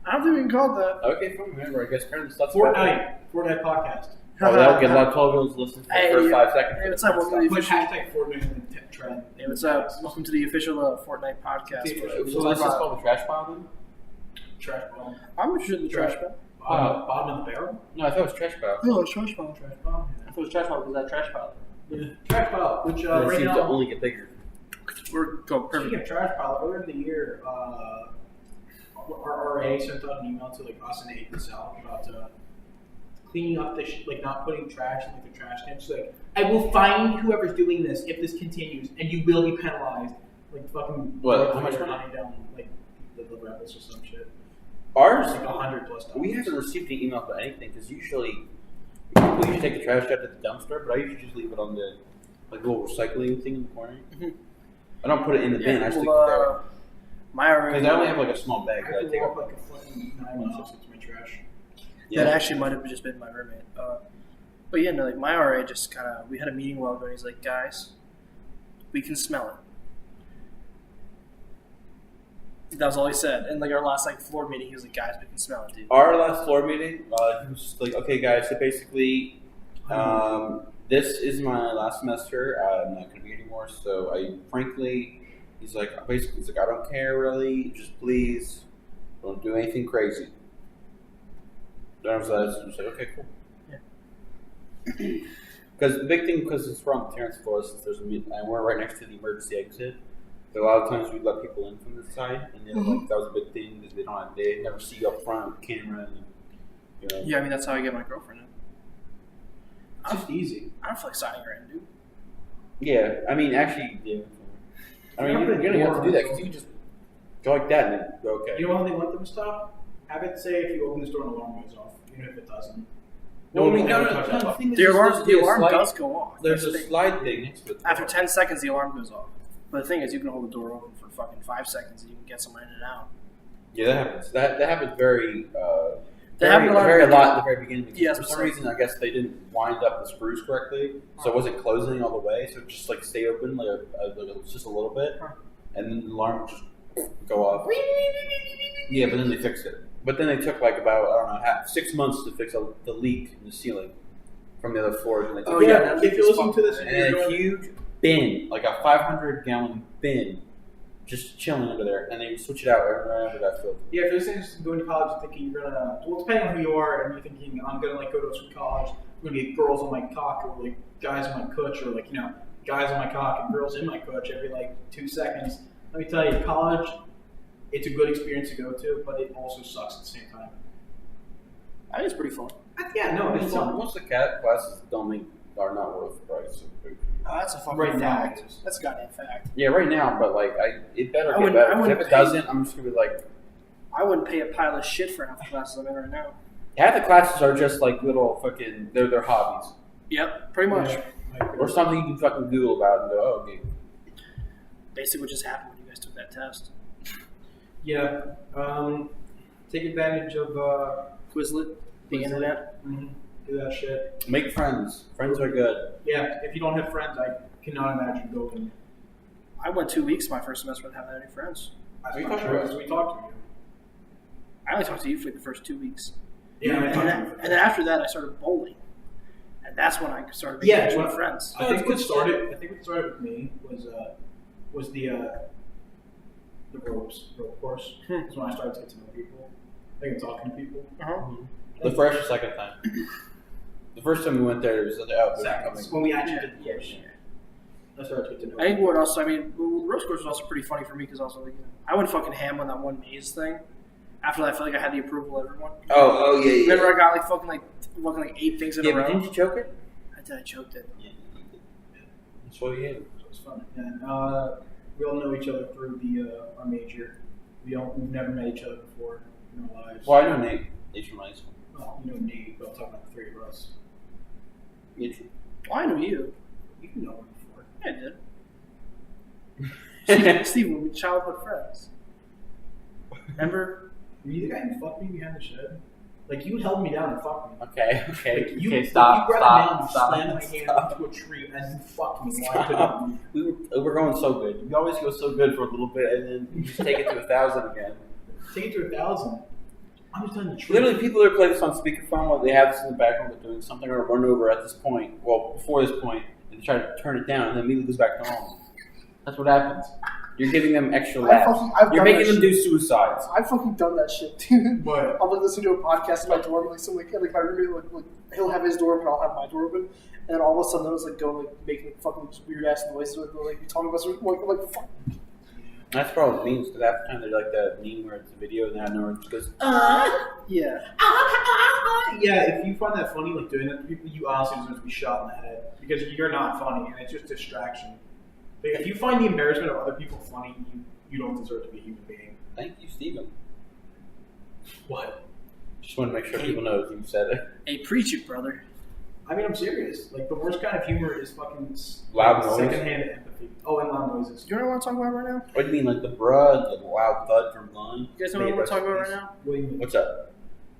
[SPEAKER 2] I don't think we can call it that.
[SPEAKER 1] Okay, fine. Remember, I guess apparently sluts. are bad.
[SPEAKER 3] Fortnite podcast.
[SPEAKER 1] Oh, that'll get a lot of 12-year-olds listening for the
[SPEAKER 2] Hey,
[SPEAKER 1] first
[SPEAKER 2] yeah.
[SPEAKER 1] 5 seconds.
[SPEAKER 2] Hey, what's up? Welcome to the
[SPEAKER 3] Put
[SPEAKER 2] official.
[SPEAKER 3] hashtag Fortnite in the trend.
[SPEAKER 2] Hey, what's up? Welcome to the official Fortnite podcast.
[SPEAKER 1] So this is called the trash pile then?
[SPEAKER 3] Trash bottom.
[SPEAKER 2] I'm interested in the trash bag.
[SPEAKER 3] Bottom of the barrel?
[SPEAKER 1] No, I thought it was trash pile.
[SPEAKER 2] No, it's trash pile.
[SPEAKER 3] Trash bottom.
[SPEAKER 2] I thought it was trash pile because that trash pile.
[SPEAKER 3] Yeah. Trash pile, which
[SPEAKER 1] It
[SPEAKER 3] right
[SPEAKER 1] seems to
[SPEAKER 3] now,
[SPEAKER 1] only get bigger.
[SPEAKER 2] We're go
[SPEAKER 3] speaking
[SPEAKER 2] perfect.
[SPEAKER 3] of trash pile, earlier in the year, our RA sent out an email to like us and Aiden South about cleaning up the like not putting trash in like the trash can. She's like, I will find whoever's doing this if this continues, and you will be penalized. Like fucking
[SPEAKER 1] What? How much money?
[SPEAKER 3] money down like the rebels or some shit.
[SPEAKER 1] Ours?
[SPEAKER 3] Like $100+.
[SPEAKER 1] We haven't received any email about anything because usually people usually take the trash out to the dumpster, but I usually just leave it on the like little recycling thing in the corner.
[SPEAKER 2] Mhm.
[SPEAKER 1] I don't put it in the bin. I just leave it
[SPEAKER 2] well,
[SPEAKER 1] there
[SPEAKER 2] my RA.
[SPEAKER 1] because I only have like a small bag
[SPEAKER 3] I
[SPEAKER 1] that I
[SPEAKER 3] have to
[SPEAKER 1] take
[SPEAKER 3] walk
[SPEAKER 1] out.
[SPEAKER 3] like a fucking 916 to my trash.
[SPEAKER 2] That actually might have just been my roommate. But yeah, no, like my RA just kind of. We had a meeting a while ago. And he's like, guys, we can smell it. That was all he said. And like our last like floor meeting, he was like, guys, we can smell it, dude.
[SPEAKER 1] Our last floor meeting, he was just like, okay, guys, so basically, this is my last semester. I'm not going to be anymore. So he's like, I don't care really. Just please don't do anything crazy. Then I was just like, okay, cool.
[SPEAKER 2] Yeah.
[SPEAKER 1] Because the big thing, because it's wrong with Terrence for us, and we're right next to the emergency exit. So a lot of times we let people in from this side, and then like that was a big thing because they never see you up front with the camera. And You know?
[SPEAKER 2] Yeah, I mean that's how I get my girlfriend in.
[SPEAKER 3] It's just easy.
[SPEAKER 2] I don't feel like signing her in, dude.
[SPEAKER 1] Yeah, I mean, actually, yeah. I mean, you don't have to do that because you can just go like that and then go okay.
[SPEAKER 3] You know how they want them to stop? Have it say if you open this door, an alarm goes off, even if it doesn't.
[SPEAKER 1] Well, I mean,
[SPEAKER 3] one will
[SPEAKER 1] no,
[SPEAKER 3] ever touch that
[SPEAKER 1] the
[SPEAKER 3] button.
[SPEAKER 1] thing is,
[SPEAKER 2] The alarm
[SPEAKER 1] there's a slide-
[SPEAKER 2] does go off.
[SPEAKER 1] There's
[SPEAKER 2] That's
[SPEAKER 1] a
[SPEAKER 2] the thing.
[SPEAKER 1] slide thing next to it.
[SPEAKER 2] After 10 seconds, the alarm goes off. But the thing is, you can hold the door open for fucking 5 seconds and you can get someone in and out.
[SPEAKER 1] Yeah, that happens. That happens very,
[SPEAKER 2] happened a lot
[SPEAKER 1] very
[SPEAKER 2] at
[SPEAKER 1] a
[SPEAKER 2] the
[SPEAKER 1] lot at the very beginning. Because
[SPEAKER 2] Yes,
[SPEAKER 1] for some
[SPEAKER 2] so-
[SPEAKER 1] reason, I guess they didn't wind up the screws correctly, so it wasn't closing all the way. So it just like stayed open like just a little bit, and then the alarm would just go off. Yeah, but then they fixed it. But then they took like about 6 months to fix the leak in the ceiling from the other floors. And they took
[SPEAKER 2] Oh,
[SPEAKER 1] it
[SPEAKER 2] yeah,
[SPEAKER 1] out.
[SPEAKER 2] that
[SPEAKER 3] if
[SPEAKER 2] leak
[SPEAKER 3] you
[SPEAKER 2] is
[SPEAKER 3] listen to this
[SPEAKER 2] fucking-
[SPEAKER 3] and you're
[SPEAKER 1] And a
[SPEAKER 3] going,
[SPEAKER 1] huge bin, like a 500-gallon bin, just chilling under there, and they switch it out right after that filled.
[SPEAKER 3] yeah, if you're listening to going to college and thinking you're gonna, well, depending on who you are, and you're thinking I'm gonna like go to a sweet college, I'm gonna get girls on my cock or like guys on my cooch or like guys on my cock and girls in my cooch every like 2 seconds. Let me tell you, college, it's a good experience to go to, but it also sucks at the same time.
[SPEAKER 2] I think it's pretty fun.
[SPEAKER 3] Yeah, no, it's fun.
[SPEAKER 1] Most of the classes are not worth the price.
[SPEAKER 2] Oh, that's a fucking
[SPEAKER 3] Right now
[SPEAKER 2] fact.
[SPEAKER 3] it is.
[SPEAKER 2] That's a goddamn fact.
[SPEAKER 1] Yeah, right now, but like it better
[SPEAKER 2] I
[SPEAKER 1] get
[SPEAKER 2] wouldn't-
[SPEAKER 1] better.
[SPEAKER 2] I
[SPEAKER 1] 'Cause
[SPEAKER 2] wouldn't
[SPEAKER 1] if it
[SPEAKER 2] pay-
[SPEAKER 1] doesn't, I'm just gonna be like,
[SPEAKER 2] I wouldn't pay a pile of shit for half the classes I'm in right now.
[SPEAKER 1] half the classes are just like little fucking they're hobbies
[SPEAKER 2] Yep, pretty much.
[SPEAKER 3] Yeah.
[SPEAKER 1] or something you can fucking Google about and go, oh, okay.
[SPEAKER 2] Basically what just happened when you guys took that test.
[SPEAKER 3] Yeah. Take advantage of
[SPEAKER 2] Quizlet, the
[SPEAKER 3] Quizlet.
[SPEAKER 2] internet.
[SPEAKER 3] do that shit.
[SPEAKER 1] Make friends. Friends are good.
[SPEAKER 3] Yeah, if you don't have friends, I cannot imagine going.
[SPEAKER 2] I went 2 weeks my first semester without having any friends.
[SPEAKER 3] As
[SPEAKER 1] We
[SPEAKER 3] much
[SPEAKER 1] talked about
[SPEAKER 3] as we talked to you.
[SPEAKER 2] I only talked to you for like the first 2 weeks.
[SPEAKER 3] Yeah, I
[SPEAKER 2] and,
[SPEAKER 3] talked
[SPEAKER 2] then,
[SPEAKER 3] to you.
[SPEAKER 2] and then after that, I started bowling. And that's when I started making
[SPEAKER 3] Yeah,
[SPEAKER 2] actual
[SPEAKER 3] when-
[SPEAKER 2] friends.
[SPEAKER 3] I think what started. I think what started with me was the rope course. That's when I started to get to know people. I think talking to people.
[SPEAKER 2] Uh-huh.
[SPEAKER 1] The first or second time? The first time we went there, it was like, oh, they're not
[SPEAKER 3] Seconds,
[SPEAKER 1] coming.
[SPEAKER 3] when we actually
[SPEAKER 2] Yeah,
[SPEAKER 3] did the
[SPEAKER 2] yeah,
[SPEAKER 3] course.
[SPEAKER 2] yeah.
[SPEAKER 3] I started to get to know.
[SPEAKER 2] I think what else? I mean, well, the roast course was also pretty funny for me because also like I went fucking ham on that one maze thing. After that, I felt like I had the approval of everyone.
[SPEAKER 1] Oh, yeah, yeah.
[SPEAKER 2] Remember, I got like fucking 8 things in
[SPEAKER 1] Yeah,
[SPEAKER 2] a
[SPEAKER 1] but
[SPEAKER 2] row.
[SPEAKER 1] didn't you choke it?
[SPEAKER 2] I choked it.
[SPEAKER 1] Yeah. That's what you had.
[SPEAKER 3] It was fun. And we all know each other through our major. We've never met each other before in our lives.
[SPEAKER 1] Well, I know Nate. Nate's from high school.
[SPEAKER 3] Well, you know Nate, but I'm talking about the three of us.
[SPEAKER 1] Yeah,
[SPEAKER 2] Well, I know you.
[SPEAKER 3] You can know him before.
[SPEAKER 2] Yeah, I did. Steve, we're childhood friends. Remember?
[SPEAKER 3] Were you the guy who fucked me behind the shed? Like, you held me down and fucked me.
[SPEAKER 1] Okay,
[SPEAKER 3] Like, you,
[SPEAKER 1] okay, stop,
[SPEAKER 3] you grabbed
[SPEAKER 1] stop,
[SPEAKER 3] me down and
[SPEAKER 1] stop,
[SPEAKER 3] slammed my hand into a tree and you fucked me while I couldn't move.
[SPEAKER 1] We were going so good. We always go so good for a little bit, and then you just take it to 1,000 again.
[SPEAKER 3] Take it to 1,000. I'm just telling the truth.
[SPEAKER 1] Literally, people that play this on speakerphone while they have this in the background, they're doing something or run over at this point. Well, before this point, and they try to turn it down, and then immediately goes back to normal. That's what happens. You're giving them extra laughs.
[SPEAKER 2] I've
[SPEAKER 1] You're
[SPEAKER 2] done
[SPEAKER 1] making
[SPEAKER 2] that
[SPEAKER 1] them do suicides.
[SPEAKER 2] I've fucking done that shit, dude.
[SPEAKER 3] But
[SPEAKER 2] I'll like listen to a podcast in my dorm, like some like my roommate like he'll have his door open, I'll have my door open, and then all of a sudden they'll just like go like making fucking weird ass noises, like be talking about something like fuck.
[SPEAKER 1] That's probably memes, because half the time they're like that meme where it's a video, and then it just goes,
[SPEAKER 2] Yeah.
[SPEAKER 3] yeah, if you find that funny, like doing that, you honestly deserve to be shot in the head because you're not funny and it's just distraction. Like, if you find the embarrassment of other people funny, you don't deserve to be a human being.
[SPEAKER 1] thank you, Steven.
[SPEAKER 3] What?
[SPEAKER 1] Just want to make sure people know you said it.
[SPEAKER 2] Hey, preach it, brother.
[SPEAKER 3] I mean, I'm serious. Like, the worst kind of humor is fucking
[SPEAKER 1] Loud noise.
[SPEAKER 3] secondhand empathy. Oh, and loud noises.
[SPEAKER 2] You know what I want to talk about right now?
[SPEAKER 1] What do you mean, like the bruh, the loud thud from line?
[SPEAKER 2] You guys know what I want to talk about right now?
[SPEAKER 3] What do you mean?
[SPEAKER 1] What's up?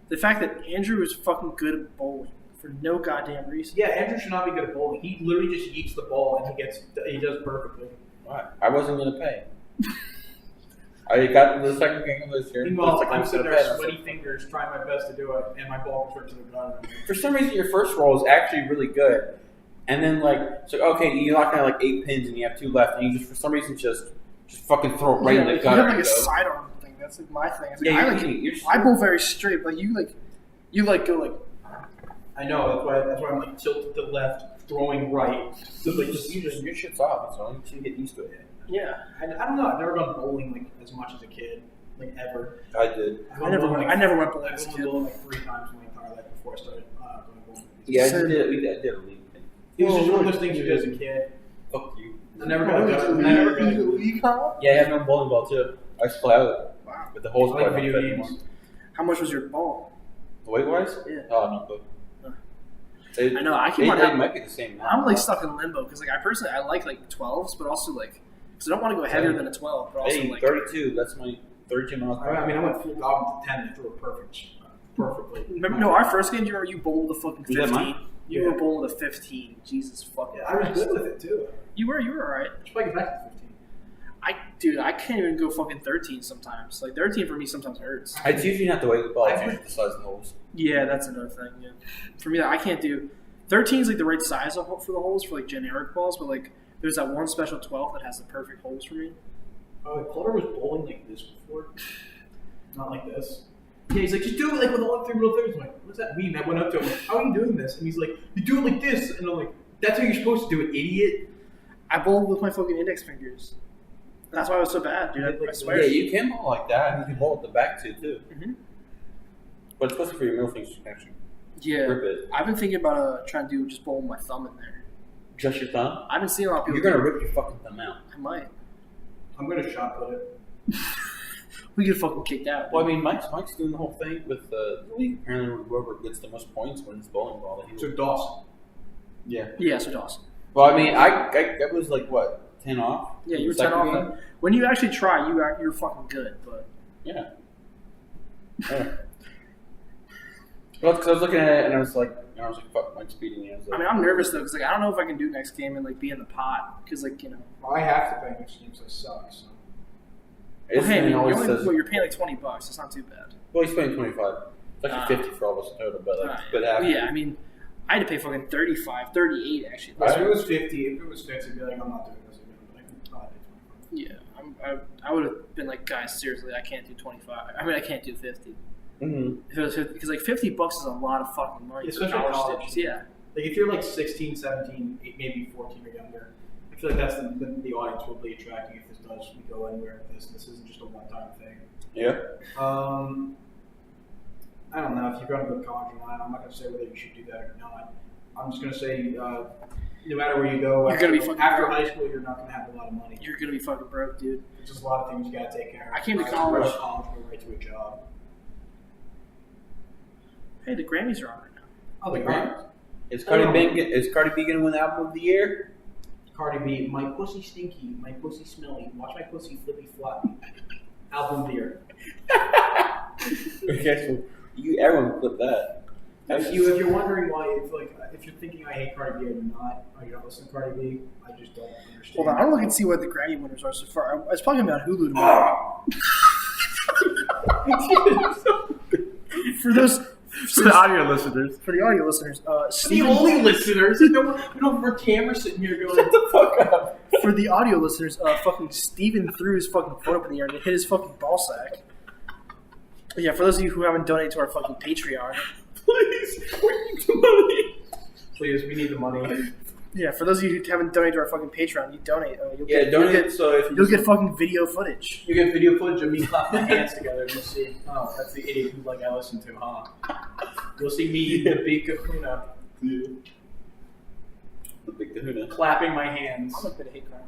[SPEAKER 2] The fact that Andrew is fucking good at bowling for no goddamn reason.
[SPEAKER 3] Yeah, Andrew should not be good at bowling. He literally just yeets the ball and he does perfectly.
[SPEAKER 1] Why? I wasn't going to pay. I got the second game of this year.
[SPEAKER 3] Meanwhile,
[SPEAKER 1] Looks like
[SPEAKER 3] I'm
[SPEAKER 1] I was
[SPEAKER 3] sitting
[SPEAKER 1] gonna
[SPEAKER 3] there
[SPEAKER 1] pay, and I
[SPEAKER 3] sweaty
[SPEAKER 1] said,
[SPEAKER 3] fingers trying my best to do it, and my ball goes right to the ground.
[SPEAKER 1] for some reason, your first roll is actually really good. And then, like, so okay, you knock down like 8 pins and you have 2 left, and you just, for some reason, just fucking throw it right in the
[SPEAKER 2] You have
[SPEAKER 1] gutter.
[SPEAKER 2] like a
[SPEAKER 1] and go.
[SPEAKER 2] sidearm thing. That's like my thing. It's like,
[SPEAKER 1] Yeah,
[SPEAKER 2] I bowl very straight, but you go like.
[SPEAKER 3] I know, that's why I'm like tilted to the left, throwing right. So like just
[SPEAKER 1] Your shit's off, so you should get used to it.
[SPEAKER 2] Yeah.
[SPEAKER 3] I don't know. I've never gone bowling like as much as a kid, like ever.
[SPEAKER 1] I did.
[SPEAKER 2] I never went bowling
[SPEAKER 3] I've
[SPEAKER 2] as a
[SPEAKER 3] gone
[SPEAKER 2] kid.
[SPEAKER 3] bowling like 3 times in my entire life.
[SPEAKER 1] Yeah,
[SPEAKER 2] So-
[SPEAKER 1] we did a league thing.
[SPEAKER 3] It was just one of those things you did as a kid.
[SPEAKER 1] Fuck you.
[SPEAKER 3] I never got done. I never got done.
[SPEAKER 1] Yeah, I have no bowling ball too. I just play out
[SPEAKER 2] Wow.
[SPEAKER 1] with the holes.
[SPEAKER 3] I like
[SPEAKER 1] played
[SPEAKER 3] video
[SPEAKER 1] on
[SPEAKER 3] games.
[SPEAKER 2] How much was your ball?
[SPEAKER 1] Weight wise?
[SPEAKER 2] Yeah.
[SPEAKER 1] Oh, no clue.
[SPEAKER 2] I know. I keep
[SPEAKER 1] They
[SPEAKER 2] on having.
[SPEAKER 1] might be the same now.
[SPEAKER 2] I'm like stuck in limbo because like I personally I like 12s, but also like because I don't want to go heavier than a 12, but also
[SPEAKER 1] Hey,
[SPEAKER 2] like
[SPEAKER 1] 32. That's my 32 miles per hour.
[SPEAKER 3] I mean, I went full goblin to 10 and threw it perfectly.
[SPEAKER 2] remember no our first game. Do you remember you bowled a fucking
[SPEAKER 1] Was that
[SPEAKER 2] 15?
[SPEAKER 1] mine?
[SPEAKER 2] You
[SPEAKER 3] Yeah.
[SPEAKER 2] were bowling a 15. Jesus fucking.
[SPEAKER 3] Yeah, I was
[SPEAKER 2] Christ.
[SPEAKER 3] good with it too.
[SPEAKER 2] You were alright.
[SPEAKER 3] I should probably get back to 15.
[SPEAKER 2] Dude, I can't even go fucking 13 sometimes. Like 13 for me sometimes hurts.
[SPEAKER 1] It's usually not the weight of the ball. It's usually the size of the holes.
[SPEAKER 2] Yeah, that's another thing. Yeah, for me, I can't do 13 is like the right size for the holes for like generic balls, but like there's that one special 12 that has the perfect holes for me.
[SPEAKER 3] Oh, Polar was bowling like this before. Not like this. Yeah, he's like, just do it like with all three middle fingers. I'm like, what's that mean? I went up to him, like, how are you doing this? And he's like, you do it like this. And I'm like, that's how you're supposed to do it, idiot.
[SPEAKER 2] I bowled with my fucking index fingers. That's why I was so bad, dude. I swear.
[SPEAKER 1] Yeah, you can bowl like that. And you can bowl at the back too.
[SPEAKER 2] Mhm.
[SPEAKER 1] But it's supposed to be for your middle fingers to actually
[SPEAKER 2] Yeah,
[SPEAKER 1] grip it.
[SPEAKER 2] I've been thinking about trying to do just bowl with my thumb in there.
[SPEAKER 1] Just your thumb?
[SPEAKER 2] I've been seeing a lot of people.
[SPEAKER 1] You're going to rip your fucking thumb out.
[SPEAKER 2] I might.
[SPEAKER 3] I'm going to shot put it.
[SPEAKER 2] We get fucking kicked out.
[SPEAKER 1] Well, I mean, Mike's doing the whole thing with the league. Apparently, whoever gets the most points wins bowling ball.
[SPEAKER 3] So Dawson.
[SPEAKER 1] Yeah.
[SPEAKER 2] Yeah, so Dawson.
[SPEAKER 1] Well, I mean, I was like, what, 10 off?
[SPEAKER 2] Yeah, you were
[SPEAKER 1] Second
[SPEAKER 2] 10 off.
[SPEAKER 1] game?
[SPEAKER 2] That. When you actually try, you're fucking good. But
[SPEAKER 1] Yeah. Well, because I was looking at it and I was like, fuck, Mike's beating me. I was
[SPEAKER 2] I
[SPEAKER 1] like,
[SPEAKER 2] mean, I'm nervous though because like I don't know if I can do next game and like be in the pot because like
[SPEAKER 3] Well, I have to play next game, so I suck. So.
[SPEAKER 1] it's
[SPEAKER 2] hey, man,
[SPEAKER 1] always says,
[SPEAKER 2] you're paying like $20. It's not too bad.
[SPEAKER 1] well, he's paying 25. It's actually 50 for all of us in total, but like, but half.
[SPEAKER 2] Yeah, I mean, I had to pay fucking 35, 38 actually.
[SPEAKER 3] If it was 50, if it was 50, I'd be like, I'm not doing this again. But I can probably pay 25.
[SPEAKER 2] Yeah, I would have been like, guys, seriously, I can't do 25. I mean, I can't do 50.
[SPEAKER 1] Mm-hmm.
[SPEAKER 2] If it was 50, because like $50 is a lot of fucking money.
[SPEAKER 3] Especially
[SPEAKER 2] for college
[SPEAKER 3] college.
[SPEAKER 2] students. Yeah.
[SPEAKER 3] Like, if you're like 16, 17, maybe 14 or younger, I feel like that's the audience will be attracting if this does we go anywhere with this. This isn't just a one-time thing.
[SPEAKER 1] Yeah.
[SPEAKER 3] I don't know if you're going to go to college or not. I'm not going to say whether you should do that or not. I'm just going to say no matter where you go,
[SPEAKER 2] You're gonna be fucking
[SPEAKER 3] after
[SPEAKER 2] broke.
[SPEAKER 3] high school, you're not going to have a lot of money.
[SPEAKER 2] You're going to be fucking broke, dude.
[SPEAKER 3] There's just a lot of things you got to take care of.
[SPEAKER 2] I came to
[SPEAKER 3] Go
[SPEAKER 2] college.
[SPEAKER 3] go right to a job.
[SPEAKER 2] Hey, the Grammys are on right now.
[SPEAKER 3] Oh,
[SPEAKER 1] The
[SPEAKER 3] the
[SPEAKER 1] Grammys?
[SPEAKER 3] Grammys.
[SPEAKER 1] Is Cardi B gonna win Album of the Year?
[SPEAKER 3] Cardi B, my pussy stinky, my pussy smelly, watch my pussy flippy floppy. Album of the year.
[SPEAKER 1] Okay, so everyone clip that.
[SPEAKER 3] If you're wondering why, if you're thinking I hate Cardi B, I'm not. Or you don't listen to Cardi B, I just don't understand.
[SPEAKER 2] Hold on, I'm looking to see what the Grammy winners are so far. It's probably going to be on Hulu tomorrow. For those.
[SPEAKER 1] For the audio listeners.
[SPEAKER 2] For the audio listeners,
[SPEAKER 3] the
[SPEAKER 2] Steven,
[SPEAKER 3] only listeners, we don't have our camera sitting here going,
[SPEAKER 1] Shut the fuck up.
[SPEAKER 2] for the audio listeners, fucking Steven threw his fucking phone up in the air and it hit his fucking ball sack. Yeah, for those of you who haven't donated to our fucking Patreon,
[SPEAKER 1] Please, we need the money.
[SPEAKER 3] please, we need the money.
[SPEAKER 2] yeah, for those of you who haven't donated to our fucking Patreon, you donate. You'll
[SPEAKER 1] Yeah,
[SPEAKER 2] get,
[SPEAKER 1] donate.
[SPEAKER 2] You'll get,
[SPEAKER 1] So if
[SPEAKER 2] you'll get fucking video footage.
[SPEAKER 3] You get video footage of me clapping my hands together and you'll see, oh, that's the idiot who I listen to, huh? You'll see me, the big kahuna,
[SPEAKER 1] the big kahuna.
[SPEAKER 3] clapping my hands.
[SPEAKER 2] I'm a bit of hate crime.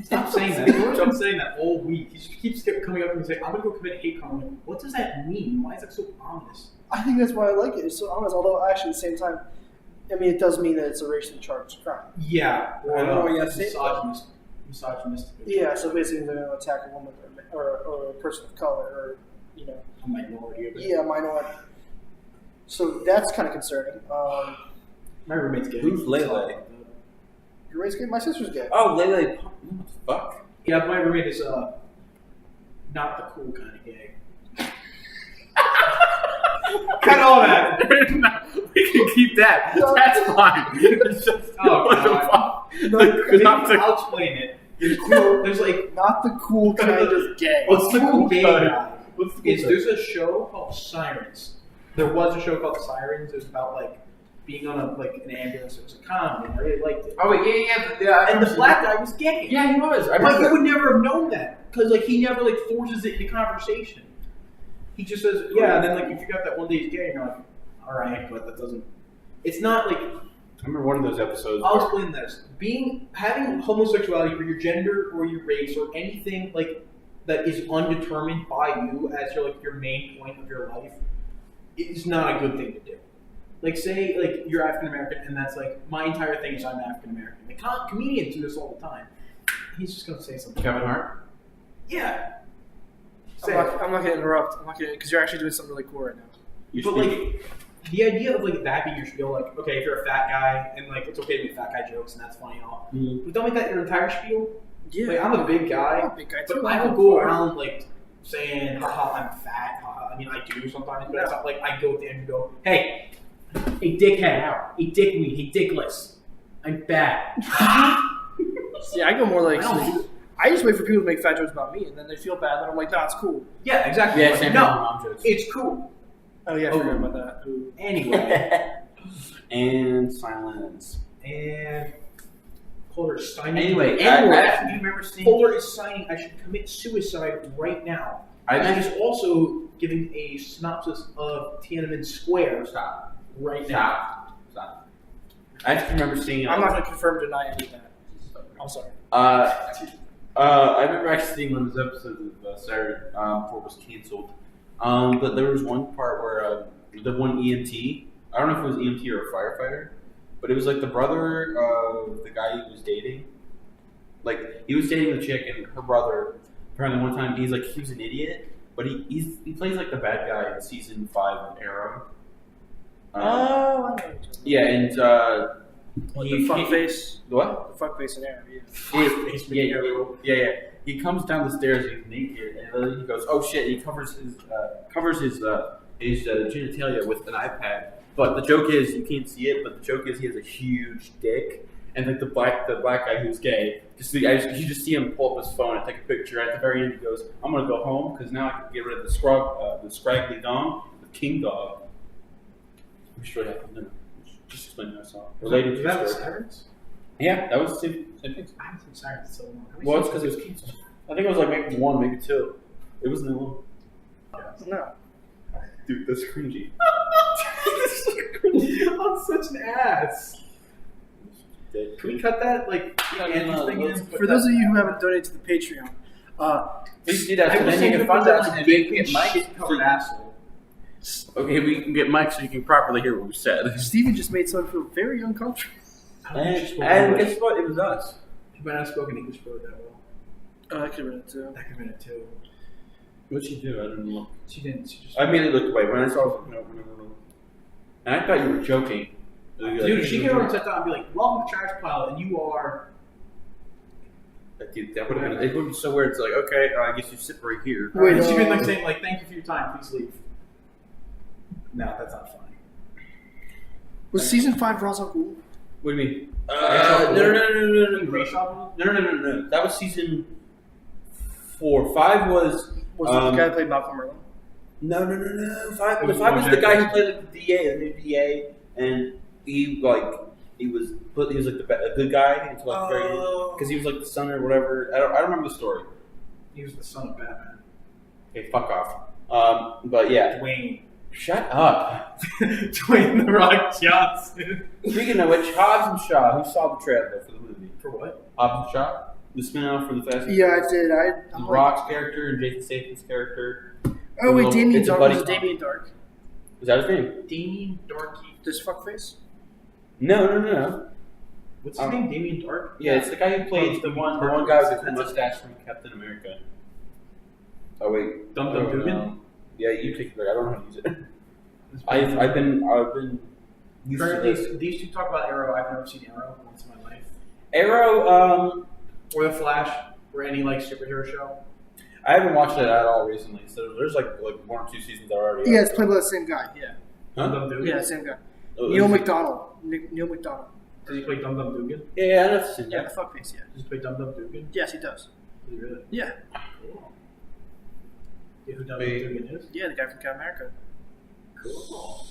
[SPEAKER 3] Stop saying that. George been saying that all week. He just keeps coming up and saying, I'm going to go commit hate crime. I'm like, what does that mean? Why is that so ominous?
[SPEAKER 2] I think that's why I like it. It's so honest, although actually at the same time, I mean, it does mean that it's a racially charged crime.
[SPEAKER 3] Yeah.
[SPEAKER 1] I don't know what you have
[SPEAKER 3] that's
[SPEAKER 1] to say.
[SPEAKER 3] misogynistic.
[SPEAKER 2] Yeah, so basically they're going to attack a woman or a person of color or,
[SPEAKER 3] A minority of it.
[SPEAKER 2] yeah, minority. So that's kind of concerning.
[SPEAKER 3] My roommate's gay.
[SPEAKER 1] Who's Lele?
[SPEAKER 2] Your race gay? My sister's gay.
[SPEAKER 1] Oh, Lele. What the fuck?
[SPEAKER 3] Yeah, my roommate is not the cool kind of gay. Cut all that.
[SPEAKER 1] We can keep that. That's fine. It's just,
[SPEAKER 3] Oh,
[SPEAKER 1] what the
[SPEAKER 3] God.
[SPEAKER 1] fuck?
[SPEAKER 3] I'll explain it. There's cool. There's like,
[SPEAKER 2] Not the cool kind of gay.
[SPEAKER 3] what's the cool gay
[SPEAKER 1] kind?
[SPEAKER 3] guy?
[SPEAKER 1] What's the
[SPEAKER 3] Is there's a show called Sirens. There was a show called Sirens. It was about like being on an ambulance. It was a comedy. I really liked it.
[SPEAKER 1] Oh wait, yeah.
[SPEAKER 3] And the black guy was gay.
[SPEAKER 1] Yeah, he was. I
[SPEAKER 3] But you
[SPEAKER 1] remember.
[SPEAKER 3] would never have known that because like he never like forces it into conversation. He just says, yeah, and then like if you got that one day he's gay, you're like, all right, but that doesn't It's not like
[SPEAKER 1] I remember one of those episodes.
[SPEAKER 3] I'll
[SPEAKER 1] where-
[SPEAKER 3] explain this. Having homosexuality for your gender or your race or anything like that is undetermined by you as your main point of your life is not a good thing to do. Like say like you're African American and that's like my entire thing is I'm African American. Like comedians do this all the time. He's just gonna say something.
[SPEAKER 1] Kevin Hart.
[SPEAKER 3] Yeah.
[SPEAKER 2] I'm not gonna interrupt. I'm not gonna because you're actually doing something really cool right now.
[SPEAKER 1] You
[SPEAKER 3] But
[SPEAKER 1] speak-
[SPEAKER 3] like the idea of like that being your spiel, like okay, if you're a fat guy and like it's okay to make fat guy jokes and that's funny and all, but don't make that your entire spiel.
[SPEAKER 2] Yeah,
[SPEAKER 3] Like I'm a big guy,
[SPEAKER 2] I'm a big guy too.
[SPEAKER 3] but I will go around like saying, "Haha, I'm fat." Haha. I mean, I do sometimes, but it's not like I go at the end and go, "Hey, hey, dickhead, hey, dickweed, hey, dickless, I'm fat."
[SPEAKER 2] See, I go more like
[SPEAKER 3] I don't do-
[SPEAKER 2] I just wait for people to make fat jokes about me, and then they feel bad, and I'm like, nah, it's cool.
[SPEAKER 3] Yeah, exactly.
[SPEAKER 1] Yeah,
[SPEAKER 3] Like,
[SPEAKER 1] same thing with
[SPEAKER 3] no,
[SPEAKER 1] mom jokes.
[SPEAKER 3] it's cool.
[SPEAKER 2] Oh yeah, I forgot about that.
[SPEAKER 3] Anyway,
[SPEAKER 1] And silence.
[SPEAKER 3] and Polar's signing.
[SPEAKER 1] Anyway,
[SPEAKER 3] and
[SPEAKER 1] I do remember seeing.
[SPEAKER 3] Polar is signing. I should commit suicide right now. And he's also giving a synopsis of Tiananmen Square.
[SPEAKER 1] Stop.
[SPEAKER 3] Right now.
[SPEAKER 1] Stop. I just remember seeing.
[SPEAKER 2] I'm not gonna confirm or deny any of that. I'm sorry.
[SPEAKER 1] I remember actually seeing one of those episodes of Saturday before it was canceled. But there was one part where the one EMT, I don't know if it was EMT or a firefighter, but it was like the brother of the guy he was dating. Like he was dating the chick, and her brother. Apparently, one time he was an idiot, but he plays like the bad guy in season 5 of Arrow.
[SPEAKER 2] I know.
[SPEAKER 1] Yeah, and
[SPEAKER 2] The fuck face.
[SPEAKER 1] What?
[SPEAKER 2] The fuck face in there. Yeah.
[SPEAKER 1] Yeah. He comes down the stairs. He's naked, and then he goes, "Oh shit!" He covers his genitalia with an iPad. But the joke is, you can't see it. But the joke is, he has a huge dick, and like the black guy who's gay, you just see him pull up his phone and take a picture. At the very end, he goes, "I'm gonna go home because now I can get rid of the scraggly dong, the king dog." I'm sure that happened. Just explain myself. Related to
[SPEAKER 3] that
[SPEAKER 1] the
[SPEAKER 3] was
[SPEAKER 1] story.
[SPEAKER 3] Sirens?
[SPEAKER 1] Yeah, that was the same thing.
[SPEAKER 3] I haven't seen Sirens in so long. How many
[SPEAKER 1] Well, it's because
[SPEAKER 3] seasons?
[SPEAKER 1] it was canceled. I think it was like maybe 1, maybe 2. It wasn't that long.
[SPEAKER 2] No.
[SPEAKER 1] Dude, that's cringy.
[SPEAKER 3] I'm such an ass. Can we cut that? Like,
[SPEAKER 1] No,
[SPEAKER 3] Andy's
[SPEAKER 1] no,
[SPEAKER 3] thing
[SPEAKER 1] let's-
[SPEAKER 3] in?
[SPEAKER 2] For those of you who haven't donated to the Patreon,
[SPEAKER 1] Please do that,
[SPEAKER 3] I
[SPEAKER 1] so
[SPEAKER 3] was
[SPEAKER 1] then you
[SPEAKER 3] saying
[SPEAKER 1] can
[SPEAKER 3] to
[SPEAKER 1] fund
[SPEAKER 3] put
[SPEAKER 1] us
[SPEAKER 3] that on
[SPEAKER 1] and
[SPEAKER 3] a
[SPEAKER 1] we can
[SPEAKER 3] big
[SPEAKER 1] get mics.
[SPEAKER 3] shit-covered asshole.
[SPEAKER 1] Okay, we can get mics so you can properly hear what we said.
[SPEAKER 2] Steven just made someone feel very uncomfortable.
[SPEAKER 3] I don't think she spoke
[SPEAKER 1] And
[SPEAKER 3] English.
[SPEAKER 1] guess what? It was us.
[SPEAKER 3] She might not have spoken English really that well.
[SPEAKER 2] Oh, I could have been it too.
[SPEAKER 3] That could have been it too.
[SPEAKER 1] What'd she do? I didn't know.
[SPEAKER 3] She didn't. She just.
[SPEAKER 1] I immediately looked away. When I saw it, no. And I thought you were joking.
[SPEAKER 3] Dude, she came over and sat down and be like, "Welcome to Trash Pile," and you are.
[SPEAKER 1] Dude, that would have been. It would be so weird. It's like, okay, I guess you sit right here.
[SPEAKER 2] Wait,
[SPEAKER 3] and she'd been like saying like, "Thank you for your time. Please leave." No, that's not funny.
[SPEAKER 2] Was season 5 Raw so cool?
[SPEAKER 1] What do you mean?
[SPEAKER 3] Rachel
[SPEAKER 1] No.
[SPEAKER 3] Rachel?
[SPEAKER 1] No. That was season 4. 5 was.
[SPEAKER 2] Was it the guy that played Malcolm Merlin?
[SPEAKER 1] No. 5
[SPEAKER 3] It
[SPEAKER 1] was
[SPEAKER 3] was
[SPEAKER 1] the guy who
[SPEAKER 3] Jack
[SPEAKER 1] played like the DA, the new DA, and he was like a good guy until like the very end because he was like the son or whatever. I don't remember the story.
[SPEAKER 3] He was the son of Batman.
[SPEAKER 1] Okay, fuck off. But yeah,
[SPEAKER 3] Dwayne.
[SPEAKER 1] shut up.
[SPEAKER 3] Dwayne the Rock Johnson.
[SPEAKER 1] Speaking of which, Hobbs and Shaw. Who saw the trailer for the movie?
[SPEAKER 3] For what?
[SPEAKER 1] Hobbs and Shaw, the spin-off for the Fast. and
[SPEAKER 2] Yeah, I
[SPEAKER 1] Furious.
[SPEAKER 2] did.
[SPEAKER 1] The Rock's character and Jason Statham's character.
[SPEAKER 2] Oh wait,
[SPEAKER 1] It's
[SPEAKER 2] Damien
[SPEAKER 1] a
[SPEAKER 2] Dark.
[SPEAKER 1] buddy
[SPEAKER 2] Was it
[SPEAKER 1] comedy.
[SPEAKER 2] Damien Dark?
[SPEAKER 1] Is that his name?
[SPEAKER 3] Damien Darky.
[SPEAKER 2] This fuckface?
[SPEAKER 1] No.
[SPEAKER 3] What's his name? Damien Dark?
[SPEAKER 1] Yeah, it's the guy who plays the one guy with the mustache from Captain America. Oh wait,
[SPEAKER 3] Dum
[SPEAKER 1] I
[SPEAKER 3] Dum
[SPEAKER 1] don't
[SPEAKER 3] Dugan?
[SPEAKER 1] know. Yeah, you take it back. I don't know how to use it. I've been used to this.
[SPEAKER 3] These two talk about Arrow. I've never seen Arrow once in my life.
[SPEAKER 1] Arrow.
[SPEAKER 3] Or The Flash, or any like superhero show.
[SPEAKER 1] I haven't watched it at all recently. So there's like 1 or 2 seasons that are already.
[SPEAKER 2] Yeah,
[SPEAKER 1] out.
[SPEAKER 2] it's played by the same guy. Yeah.
[SPEAKER 3] Dum Dum Dugan.
[SPEAKER 2] Yeah, same guy.
[SPEAKER 1] Oh,
[SPEAKER 2] Neil
[SPEAKER 1] is it-
[SPEAKER 2] McDonald. Neil McDonald.
[SPEAKER 3] Does he play Dum Dum Dugan?
[SPEAKER 1] Yeah, I know it's in
[SPEAKER 2] Yeah,
[SPEAKER 1] there.
[SPEAKER 2] the fuckface. Yeah.
[SPEAKER 3] Does he play Dum Dum Dugan?
[SPEAKER 2] Yes, he does.
[SPEAKER 3] Does he really?
[SPEAKER 2] Yeah.
[SPEAKER 3] Cool. You know who Dum Dum
[SPEAKER 1] Wait.
[SPEAKER 3] Dugan is?
[SPEAKER 2] Yeah, the guy from Captain America.
[SPEAKER 3] Cool.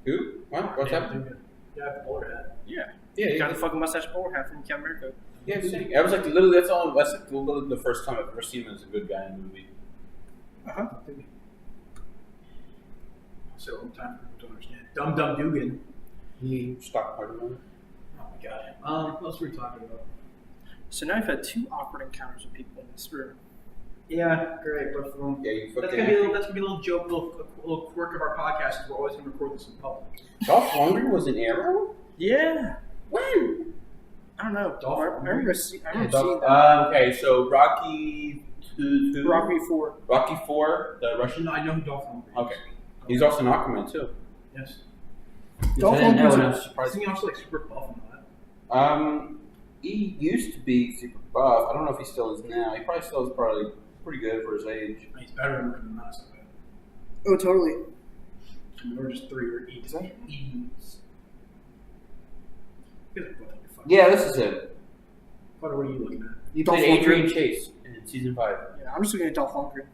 [SPEAKER 1] Who? What? What's
[SPEAKER 3] Dum
[SPEAKER 1] that?
[SPEAKER 3] Dugan. Yeah, the bowler hat.
[SPEAKER 2] Yeah.
[SPEAKER 1] Yeah,
[SPEAKER 2] The guy with the fucking mustache bowler hat from Captain America.
[SPEAKER 1] Yeah, I was like literally that's like literally the first time I've ever seen him as a good guy in a movie.
[SPEAKER 2] Uh-huh.
[SPEAKER 3] So, time for people to understand. Dum Dum Dugan
[SPEAKER 1] You stock part of it.
[SPEAKER 3] Oh my god. What else were we talking about?
[SPEAKER 2] So now I've had 2 awkward encounters with people in this room.
[SPEAKER 3] Yeah, great. But
[SPEAKER 1] Yeah, you
[SPEAKER 3] that's
[SPEAKER 1] fucking.
[SPEAKER 3] gonna be a little joke, little quirk of our podcast. Is we're always gonna record this in public.
[SPEAKER 1] Dolph Lundgren was an Arrow?
[SPEAKER 2] Yeah.
[SPEAKER 1] When?
[SPEAKER 2] I don't know.
[SPEAKER 3] Dolph
[SPEAKER 2] I
[SPEAKER 3] Lundgren?
[SPEAKER 2] remember seeing that.
[SPEAKER 1] Okay, so Rocky 2.
[SPEAKER 2] Rocky 4.
[SPEAKER 1] Rocky 4, the Russian.
[SPEAKER 3] I know who Dolph Lundgren is.
[SPEAKER 1] Okay. He's also an Aquaman, too.
[SPEAKER 3] Yes.
[SPEAKER 2] Dolph
[SPEAKER 1] I didn't know,
[SPEAKER 2] Lundgren's
[SPEAKER 1] and I
[SPEAKER 2] a-
[SPEAKER 1] was surprised.
[SPEAKER 3] Isn't he also like super buff and all that?
[SPEAKER 1] He used to be super buff. I don't know if he still is now. He probably still is pretty good for his age.
[SPEAKER 3] I mean, he's better than us. I bet.
[SPEAKER 2] Oh, totally.
[SPEAKER 3] I mean, we're just 3 or 8. Is that Eaton's?
[SPEAKER 1] Yeah, this is him.
[SPEAKER 3] What are you looking at?
[SPEAKER 1] He
[SPEAKER 2] Dolph
[SPEAKER 1] played Adrian
[SPEAKER 2] Lundgren.
[SPEAKER 1] Chase in season 5.
[SPEAKER 2] Yeah, I'm just looking at Dolph Lundgren.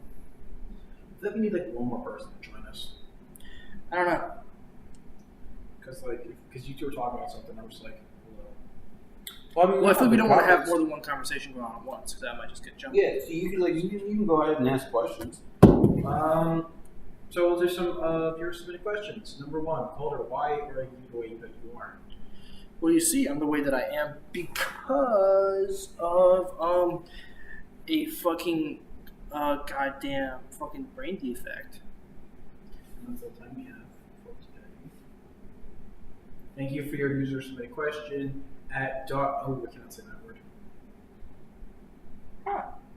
[SPEAKER 3] I think we need like one more person to join us.
[SPEAKER 2] I don't know.
[SPEAKER 3] Because you two were talking about something, I was like,
[SPEAKER 1] Well, I mean,
[SPEAKER 2] Well, I feel like we don't want to have
[SPEAKER 1] topics.
[SPEAKER 2] more than one conversation going on at once, because that might just get jumped.
[SPEAKER 1] Yeah, so you can go ahead and ask questions.
[SPEAKER 3] So there's some viewer submitted questions. Number 1, Calder, why are you the way that you are?
[SPEAKER 2] Well, you see, I'm the way that I am because of a fucking goddamn fucking brain defect.
[SPEAKER 3] And that's all the time we have for today. Thank you for your user submitted question at oh, I cannot say that word.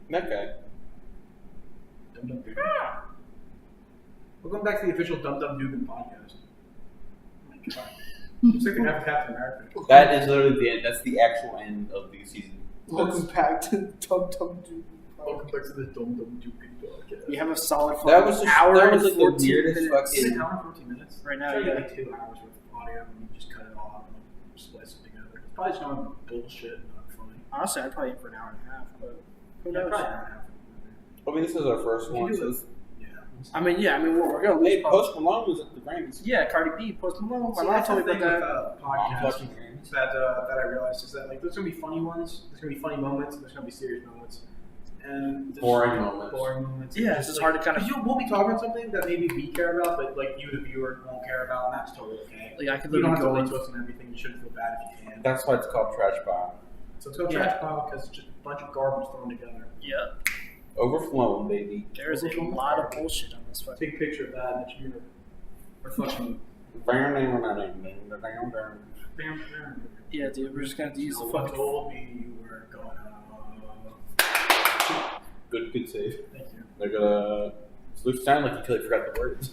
[SPEAKER 1] That guy.
[SPEAKER 3] Dum Dum Dugan. We're going back to the official Dum Dum Dugan podcast. Oh my god. It's like they have Captain America.
[SPEAKER 1] That is literally the end. That's the actual end of the season.
[SPEAKER 2] Welcome back to Dum Dum Dugan.
[SPEAKER 3] Welcome back to the Dum Dum Dugan podcast.
[SPEAKER 2] We have a solid fucking
[SPEAKER 1] That was just
[SPEAKER 2] hour
[SPEAKER 1] that was
[SPEAKER 2] and
[SPEAKER 1] like the
[SPEAKER 2] 14
[SPEAKER 1] weirdest
[SPEAKER 2] minutes.
[SPEAKER 3] Is it
[SPEAKER 1] fucking.
[SPEAKER 3] an hour and 14 minutes?
[SPEAKER 2] Right now,
[SPEAKER 3] Sure, you
[SPEAKER 2] yeah.
[SPEAKER 3] get like 2 hours worth of audio and you just cut it all out and splice it together. It's probably just going bullshit and not funny.
[SPEAKER 2] Honestly, I'd probably aim for an hour and a half, but who
[SPEAKER 3] Yeah,
[SPEAKER 2] knows?
[SPEAKER 3] probably an hour and a half.
[SPEAKER 1] I mean, this is our first
[SPEAKER 3] We can
[SPEAKER 1] one.
[SPEAKER 3] do
[SPEAKER 1] So
[SPEAKER 3] this. Yeah.
[SPEAKER 2] we're gonna lose.
[SPEAKER 1] hey, Post Malone was at the Grammys.
[SPEAKER 2] Yeah, Cardi B, Post Malone. My
[SPEAKER 3] See,
[SPEAKER 2] mom
[SPEAKER 3] that's
[SPEAKER 2] told
[SPEAKER 3] the
[SPEAKER 2] me
[SPEAKER 3] thing
[SPEAKER 2] about
[SPEAKER 3] with
[SPEAKER 2] that.
[SPEAKER 1] Mom's
[SPEAKER 3] podcasts
[SPEAKER 1] watching the Grammys.
[SPEAKER 3] that I realized is that like there's gonna be funny ones, there's gonna be funny moments, and there's gonna be serious moments, and there's
[SPEAKER 1] Boring moments.
[SPEAKER 3] Boring moments.
[SPEAKER 2] Yeah,
[SPEAKER 3] Just
[SPEAKER 2] it's hard to kind of.
[SPEAKER 3] Because we'll be talking about something that maybe we care about, but like you, the viewer, won't care about, and that's totally okay.
[SPEAKER 2] Like I could
[SPEAKER 3] You don't
[SPEAKER 2] literally
[SPEAKER 3] have to
[SPEAKER 2] go
[SPEAKER 3] link to us and everything. You shouldn't feel bad if you can.
[SPEAKER 1] That's why it's called Trash Pile.
[SPEAKER 3] So it's called
[SPEAKER 2] Yeah.
[SPEAKER 3] trash pile because it's just a bunch of garbage thrown together.
[SPEAKER 2] Yeah,
[SPEAKER 1] Overflowing, baby.
[SPEAKER 2] there's a lot of bullshit on this fucking.
[SPEAKER 3] Take a picture of that, and it's your or fucking.
[SPEAKER 2] Yeah, dude, we're just gonna use the
[SPEAKER 3] No one
[SPEAKER 2] fucking.
[SPEAKER 3] told me you were gonna.
[SPEAKER 1] Good save.
[SPEAKER 3] Thank you.
[SPEAKER 1] They're gonna. It sound like you totally forgot the words.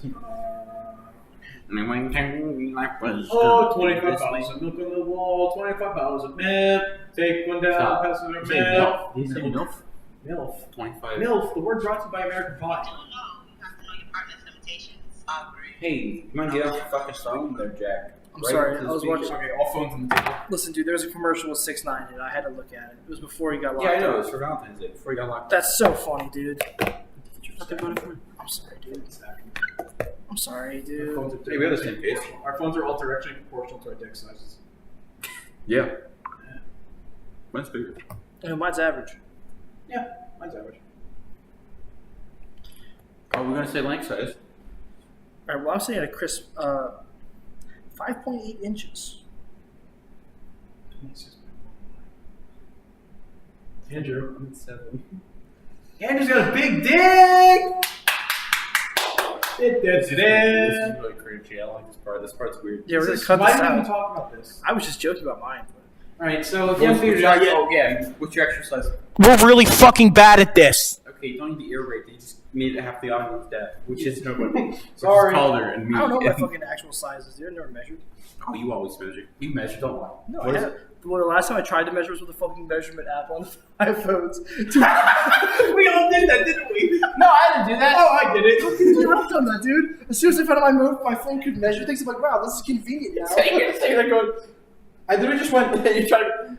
[SPEAKER 3] Oh, 25 bottles of milk on the wall, 25 bottles of milk. Take one down,
[SPEAKER 1] Stop.
[SPEAKER 3] pass it to
[SPEAKER 1] Say
[SPEAKER 3] milk.
[SPEAKER 1] Did you say MILF?
[SPEAKER 3] MILF.
[SPEAKER 1] 25.
[SPEAKER 3] MILF, the word brought to you by American Pie.
[SPEAKER 5] Don't know. You have to know your partner's limitations.
[SPEAKER 1] Hey, come on, get off your fucking phone there, Jack.
[SPEAKER 2] I'm sorry,
[SPEAKER 1] into
[SPEAKER 2] I
[SPEAKER 1] the
[SPEAKER 2] was
[SPEAKER 1] speaker.
[SPEAKER 2] watching.
[SPEAKER 3] Okay, all phones on the table.
[SPEAKER 2] Listen, dude, there was a commercial with 6ix9ine and I had to look at it. It was before he got locked
[SPEAKER 1] Yeah, I know.
[SPEAKER 2] up.
[SPEAKER 1] It's for Valentine's Day before you got locked up.
[SPEAKER 2] That's so funny, dude. I'm sorry, dude. I'm sorry,
[SPEAKER 3] Our
[SPEAKER 2] dude.
[SPEAKER 3] phones are
[SPEAKER 1] Hey, we have the same face.
[SPEAKER 3] Our phones are all directionally proportional to our dick sizes.
[SPEAKER 1] Yeah. Mine's bigger.
[SPEAKER 2] Mine's average.
[SPEAKER 3] Yeah, mine's average.
[SPEAKER 1] Oh, we're gonna say length size.
[SPEAKER 2] All right, well, I'm saying a crisp 5.8 inches.
[SPEAKER 3] Andrew.
[SPEAKER 1] I'm at 7.
[SPEAKER 3] Andrew's got a big dick!
[SPEAKER 1] This is really cringy. I like this part. This part's weird.
[SPEAKER 2] Yeah, we're gonna cut
[SPEAKER 3] Why
[SPEAKER 2] this
[SPEAKER 3] didn't we
[SPEAKER 2] out.
[SPEAKER 3] talk about this?
[SPEAKER 2] I was just joking about mine. But
[SPEAKER 3] Alright, so if you haven't
[SPEAKER 1] What's
[SPEAKER 3] figured it
[SPEAKER 1] your,
[SPEAKER 3] out yet,
[SPEAKER 1] oh, yeah. What's your exercise?
[SPEAKER 4] We're really fucking bad at this.
[SPEAKER 1] Okay, you don't need to irrate. They just made half the audience deaf, which is nobody.
[SPEAKER 3] Sorry.
[SPEAKER 1] Calder and me.
[SPEAKER 2] I don't know my fucking actual sizes, dude. I never measured.
[SPEAKER 1] Oh, you always measure. You measure, don't lie.
[SPEAKER 2] No,
[SPEAKER 1] What
[SPEAKER 2] I
[SPEAKER 1] is
[SPEAKER 2] had. Well, the last time I tried to measure was with a fucking measurement app on iPhones.
[SPEAKER 3] we all did that, didn't we?
[SPEAKER 2] No, I didn't do that.
[SPEAKER 3] Oh, I did it.
[SPEAKER 2] Dude, I've done that, dude. As soon as I found out my phone could measure things, I'm like, wow, this is convenient now.
[SPEAKER 3] I literally just went and you tried to.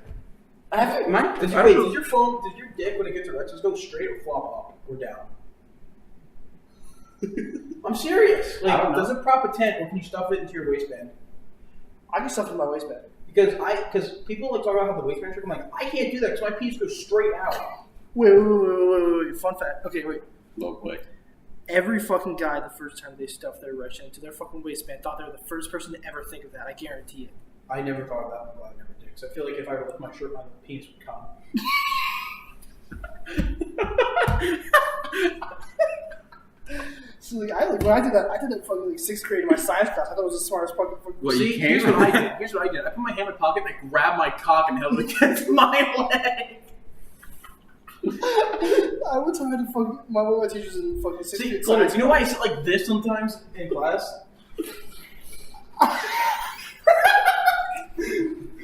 [SPEAKER 1] I have mine.
[SPEAKER 3] Does your phone, does your dick when it gets erect, just go straight or flop up or down? I'm serious.
[SPEAKER 1] I don't
[SPEAKER 3] Like,
[SPEAKER 1] know.
[SPEAKER 3] does it prop a tent or can you stuff it into your waistband?
[SPEAKER 2] I can stuff in my waistband.
[SPEAKER 3] Because people like talk about how the waistband trick. I'm like, I can't do that because my piece goes straight out.
[SPEAKER 2] Wait. Fun fact. Okay, wait.
[SPEAKER 1] Low quick.
[SPEAKER 2] Every fucking guy, the first time they stuffed their erection into their fucking waistband, thought they were the first person to ever think of that. I guarantee it.
[SPEAKER 3] I never thought of that. I'm glad I never did. Because I feel like if I were to lift my shirt, my penis would come.
[SPEAKER 2] So when I did that fucking like 6th grade in my science class. I thought it was the smartest fucking.
[SPEAKER 1] Well,
[SPEAKER 3] See,
[SPEAKER 1] you
[SPEAKER 3] here's
[SPEAKER 1] can't.
[SPEAKER 3] what I did. Here's what I did. I put my hand in my pocket and I grabbed my cock and held it against my leg.
[SPEAKER 2] I would try to fucking one of my teachers in fucking 6th
[SPEAKER 3] See,
[SPEAKER 2] grade
[SPEAKER 3] Connor,
[SPEAKER 2] science.
[SPEAKER 3] you know why I sit like this sometimes in class?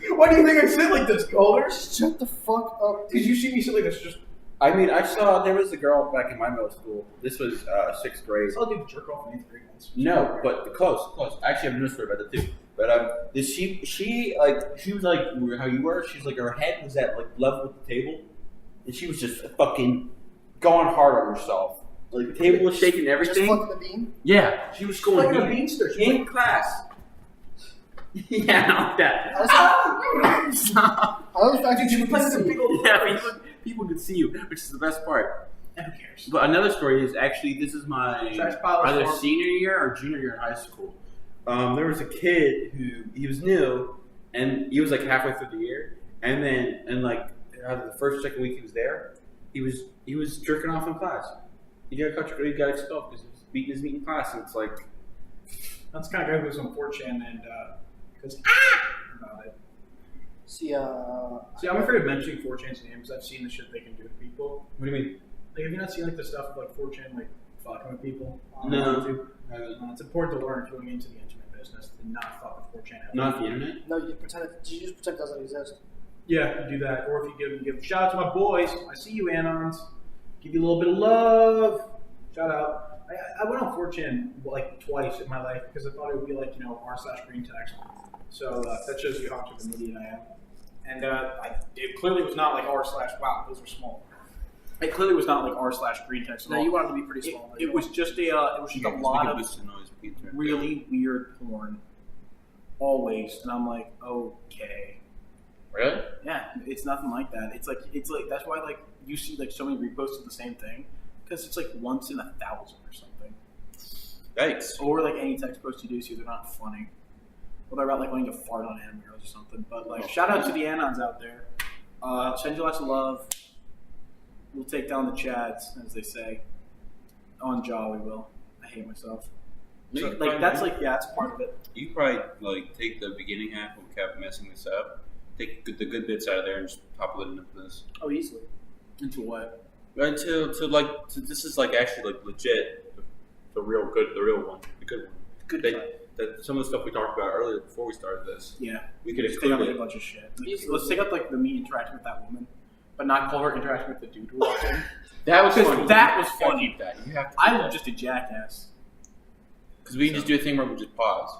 [SPEAKER 3] Why do you think I sit like this, Calder?
[SPEAKER 2] Shut the fuck up.
[SPEAKER 3] Because you see me sit like this, just
[SPEAKER 1] I mean, I saw there was a girl back in my middle school. This was 6th grade.
[SPEAKER 3] I saw a dude jerk off in 8th grade once.
[SPEAKER 1] No, but close. I actually have another story about that too. But she was like how you were. She's like her head was at like level with the table, and she was just fucking going hard on herself. Like the table was shaking and
[SPEAKER 2] Just
[SPEAKER 1] everything.
[SPEAKER 2] fucking the bean.
[SPEAKER 1] Yeah, she was going
[SPEAKER 3] like a
[SPEAKER 1] deep
[SPEAKER 3] beanster.
[SPEAKER 1] in class. Yeah, not that.
[SPEAKER 2] I was actually
[SPEAKER 3] Dude, you played the big old
[SPEAKER 1] Yeah, people could see you, which is the best part.
[SPEAKER 3] Who cares?
[SPEAKER 1] But another story is actually this is my
[SPEAKER 3] Trash pile is
[SPEAKER 1] either
[SPEAKER 3] formed.
[SPEAKER 1] senior year or junior year in high school. There was a kid who he was new, and he was like halfway through the year, and then the first second week he was there, he was jerking off in class. He got expelled because he was beating his meat in class, and it's like
[SPEAKER 3] That's the kind of guy who goes on 4chan and goes about it.
[SPEAKER 2] See,
[SPEAKER 3] See, I'm afraid of mentioning 4chan's name because I've seen the shit they can do to people.
[SPEAKER 1] what do you mean?
[SPEAKER 3] Like, have you not seen like the stuff of, like 4chan, like fucking with people on
[SPEAKER 1] No.
[SPEAKER 3] YouTube? It's important to learn if you're going into the internet business to not fuck with 4chan.
[SPEAKER 1] Not the internet.
[SPEAKER 2] no, you just pretend it doesn't exist.
[SPEAKER 3] Yeah, you do that. Or if you give shout out to my boys. I see you, Anons. Give you a little bit of love. Shout out. I went on 4chan like twice in my life because I thought it would be like, r/green text. So that shows you how much of an idiot I am. And it clearly was not like r/wow, those are small. It clearly was not like r/green text at all.
[SPEAKER 2] No, you wanted to be pretty small.
[SPEAKER 3] It was just a lot of really weird porn. Always. And I'm like, okay.
[SPEAKER 1] Really?
[SPEAKER 3] Yeah, it's nothing like that. It's like that's why like you see like so many reposts of the same thing because it's like once in 1,000 or something.
[SPEAKER 1] Yikes.
[SPEAKER 3] Or like any text posts you do see, they're not funny. Well, they're about like wanting to fart on anime girls or something. But like, shout out to the Anons out there. Send you lots of love. We'll take down the Chads, as they say. On jaw, we will. I hate myself. So, like that's like that's part of it.
[SPEAKER 1] You probably like take the beginning half when we kept messing this up, take the good bits out of there and just populate it into this.
[SPEAKER 2] Oh, easily.
[SPEAKER 3] Into what?
[SPEAKER 1] This is like actually like legit, the real one, the good one.
[SPEAKER 3] Good.
[SPEAKER 1] That some of the stuff we talked about earlier before we started this,
[SPEAKER 3] Yeah,
[SPEAKER 1] we could
[SPEAKER 3] just take out like
[SPEAKER 1] include
[SPEAKER 3] a
[SPEAKER 1] it.
[SPEAKER 3] bunch of shit. Like, let's take out like the me interacting with that woman, but not call her interacting with the dude who walked in.
[SPEAKER 1] That was
[SPEAKER 3] Because
[SPEAKER 1] funny.
[SPEAKER 3] that was
[SPEAKER 1] You gotta
[SPEAKER 3] funny.
[SPEAKER 1] keep that. You have to.
[SPEAKER 3] I'm just a jackass.
[SPEAKER 1] because we can just do a thing where we just pause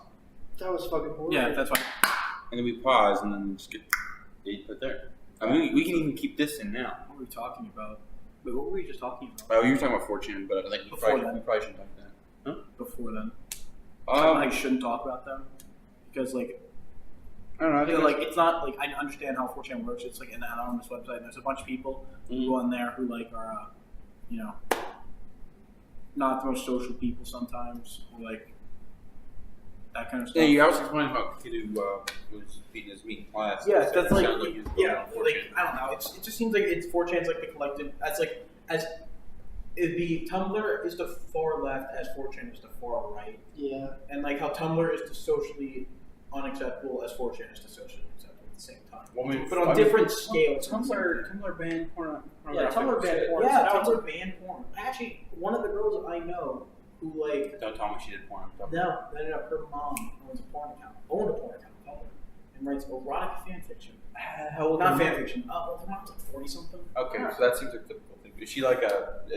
[SPEAKER 2] That was fucking horrible.
[SPEAKER 3] Yeah, that's why.
[SPEAKER 1] and then we pause and then just get put there. I mean, we can even keep this in now.
[SPEAKER 3] What were we talking about? Wait, what were we just talking about?
[SPEAKER 1] Oh, you were talking about 4chan, but I think we
[SPEAKER 3] Before
[SPEAKER 1] probably shouldn't talk that.
[SPEAKER 3] Before then,
[SPEAKER 1] Um,
[SPEAKER 3] I shouldn't talk about them because like
[SPEAKER 1] I don't know. I think
[SPEAKER 3] like it's not like I understand how 4chan works. It's like an anonymous website. And there's a bunch of people who go on there who like are not the most social people sometimes, or like that kind of stuff.
[SPEAKER 1] Yeah, you also explained about the kid who was beating his meat in class.
[SPEAKER 3] Yeah,
[SPEAKER 1] It
[SPEAKER 3] that's like
[SPEAKER 1] sounded he was going on 4chan.
[SPEAKER 3] like I don't know. It just seems like it's 4chan's like the collective. The Tumblr is the far left as 4chan is the far right,
[SPEAKER 2] Yeah.
[SPEAKER 3] and like how Tumblr is the socially unacceptable as 4chan is the socially acceptable at the same time.
[SPEAKER 1] Well, I mean,
[SPEAKER 3] but on different scales.
[SPEAKER 1] Tumblr banned porn.
[SPEAKER 3] Yeah, Tumblr banned porn.
[SPEAKER 2] Yeah,
[SPEAKER 3] Tumblr banned porn. Actually, one of the girls that I know who like
[SPEAKER 1] Don't tell me she did porn.
[SPEAKER 3] no, her mom owns a porn account, owned a porn account, Tumblr, and writes erotic fan fiction.
[SPEAKER 1] How old?
[SPEAKER 3] Not fan fiction. Well, her mom's like 40 something.
[SPEAKER 1] Okay, so that seems like a typical thing. Is she like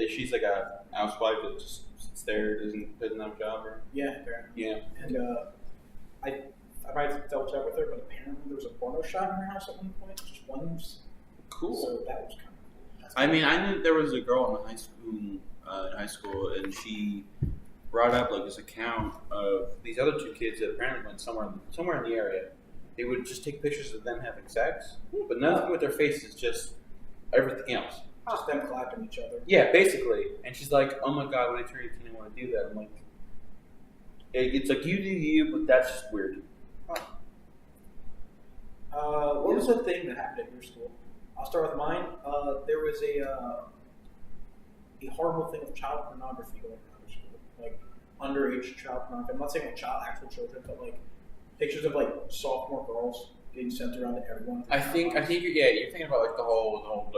[SPEAKER 1] she's like a housewife that just sits there, doesn't have a job, or
[SPEAKER 3] Yeah, apparently.
[SPEAKER 1] yeah.
[SPEAKER 3] And I might have to double check with her, but apparently there was a porno shot in her house at one point, just once.
[SPEAKER 1] Cool.
[SPEAKER 3] So that was kind of cool.
[SPEAKER 1] I mean, I knew there was a girl in high school, and she brought up like this account of these other two kids that apparently went somewhere in the area. They would just take pictures of them having sex, but nothing with their faces, just everything else.
[SPEAKER 3] Just them clapping each other.
[SPEAKER 1] Yeah, basically. And she's like, "Oh my god, when I turn 18, I want to do that." I'm like, it's like you do you, but that's just weird.
[SPEAKER 3] What was the thing that happened at your school? I'll start with mine. There was a horrible thing of child pornography going on at school, like underage child pornography. I'm not saying like actual children, but like pictures of like sophomore girls getting sent around to everyone.
[SPEAKER 1] I think you're thinking about like the whole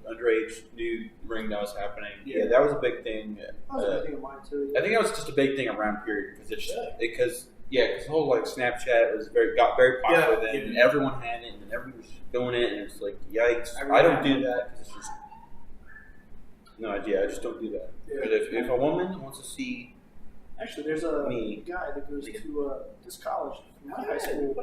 [SPEAKER 1] underage nude ring that was happening. Yeah, that was a big thing.
[SPEAKER 2] That was a big thing of mine too.
[SPEAKER 1] I think that was just a big thing around period because the whole like Snapchat got very popular then, and everyone had it, and everyone was doing it, and it's like yikes! I don't do that because it's just no idea. I just don't do that.
[SPEAKER 3] Yeah.
[SPEAKER 1] But if a woman wants to see,
[SPEAKER 2] actually, there's a guy that goes to this college, my high school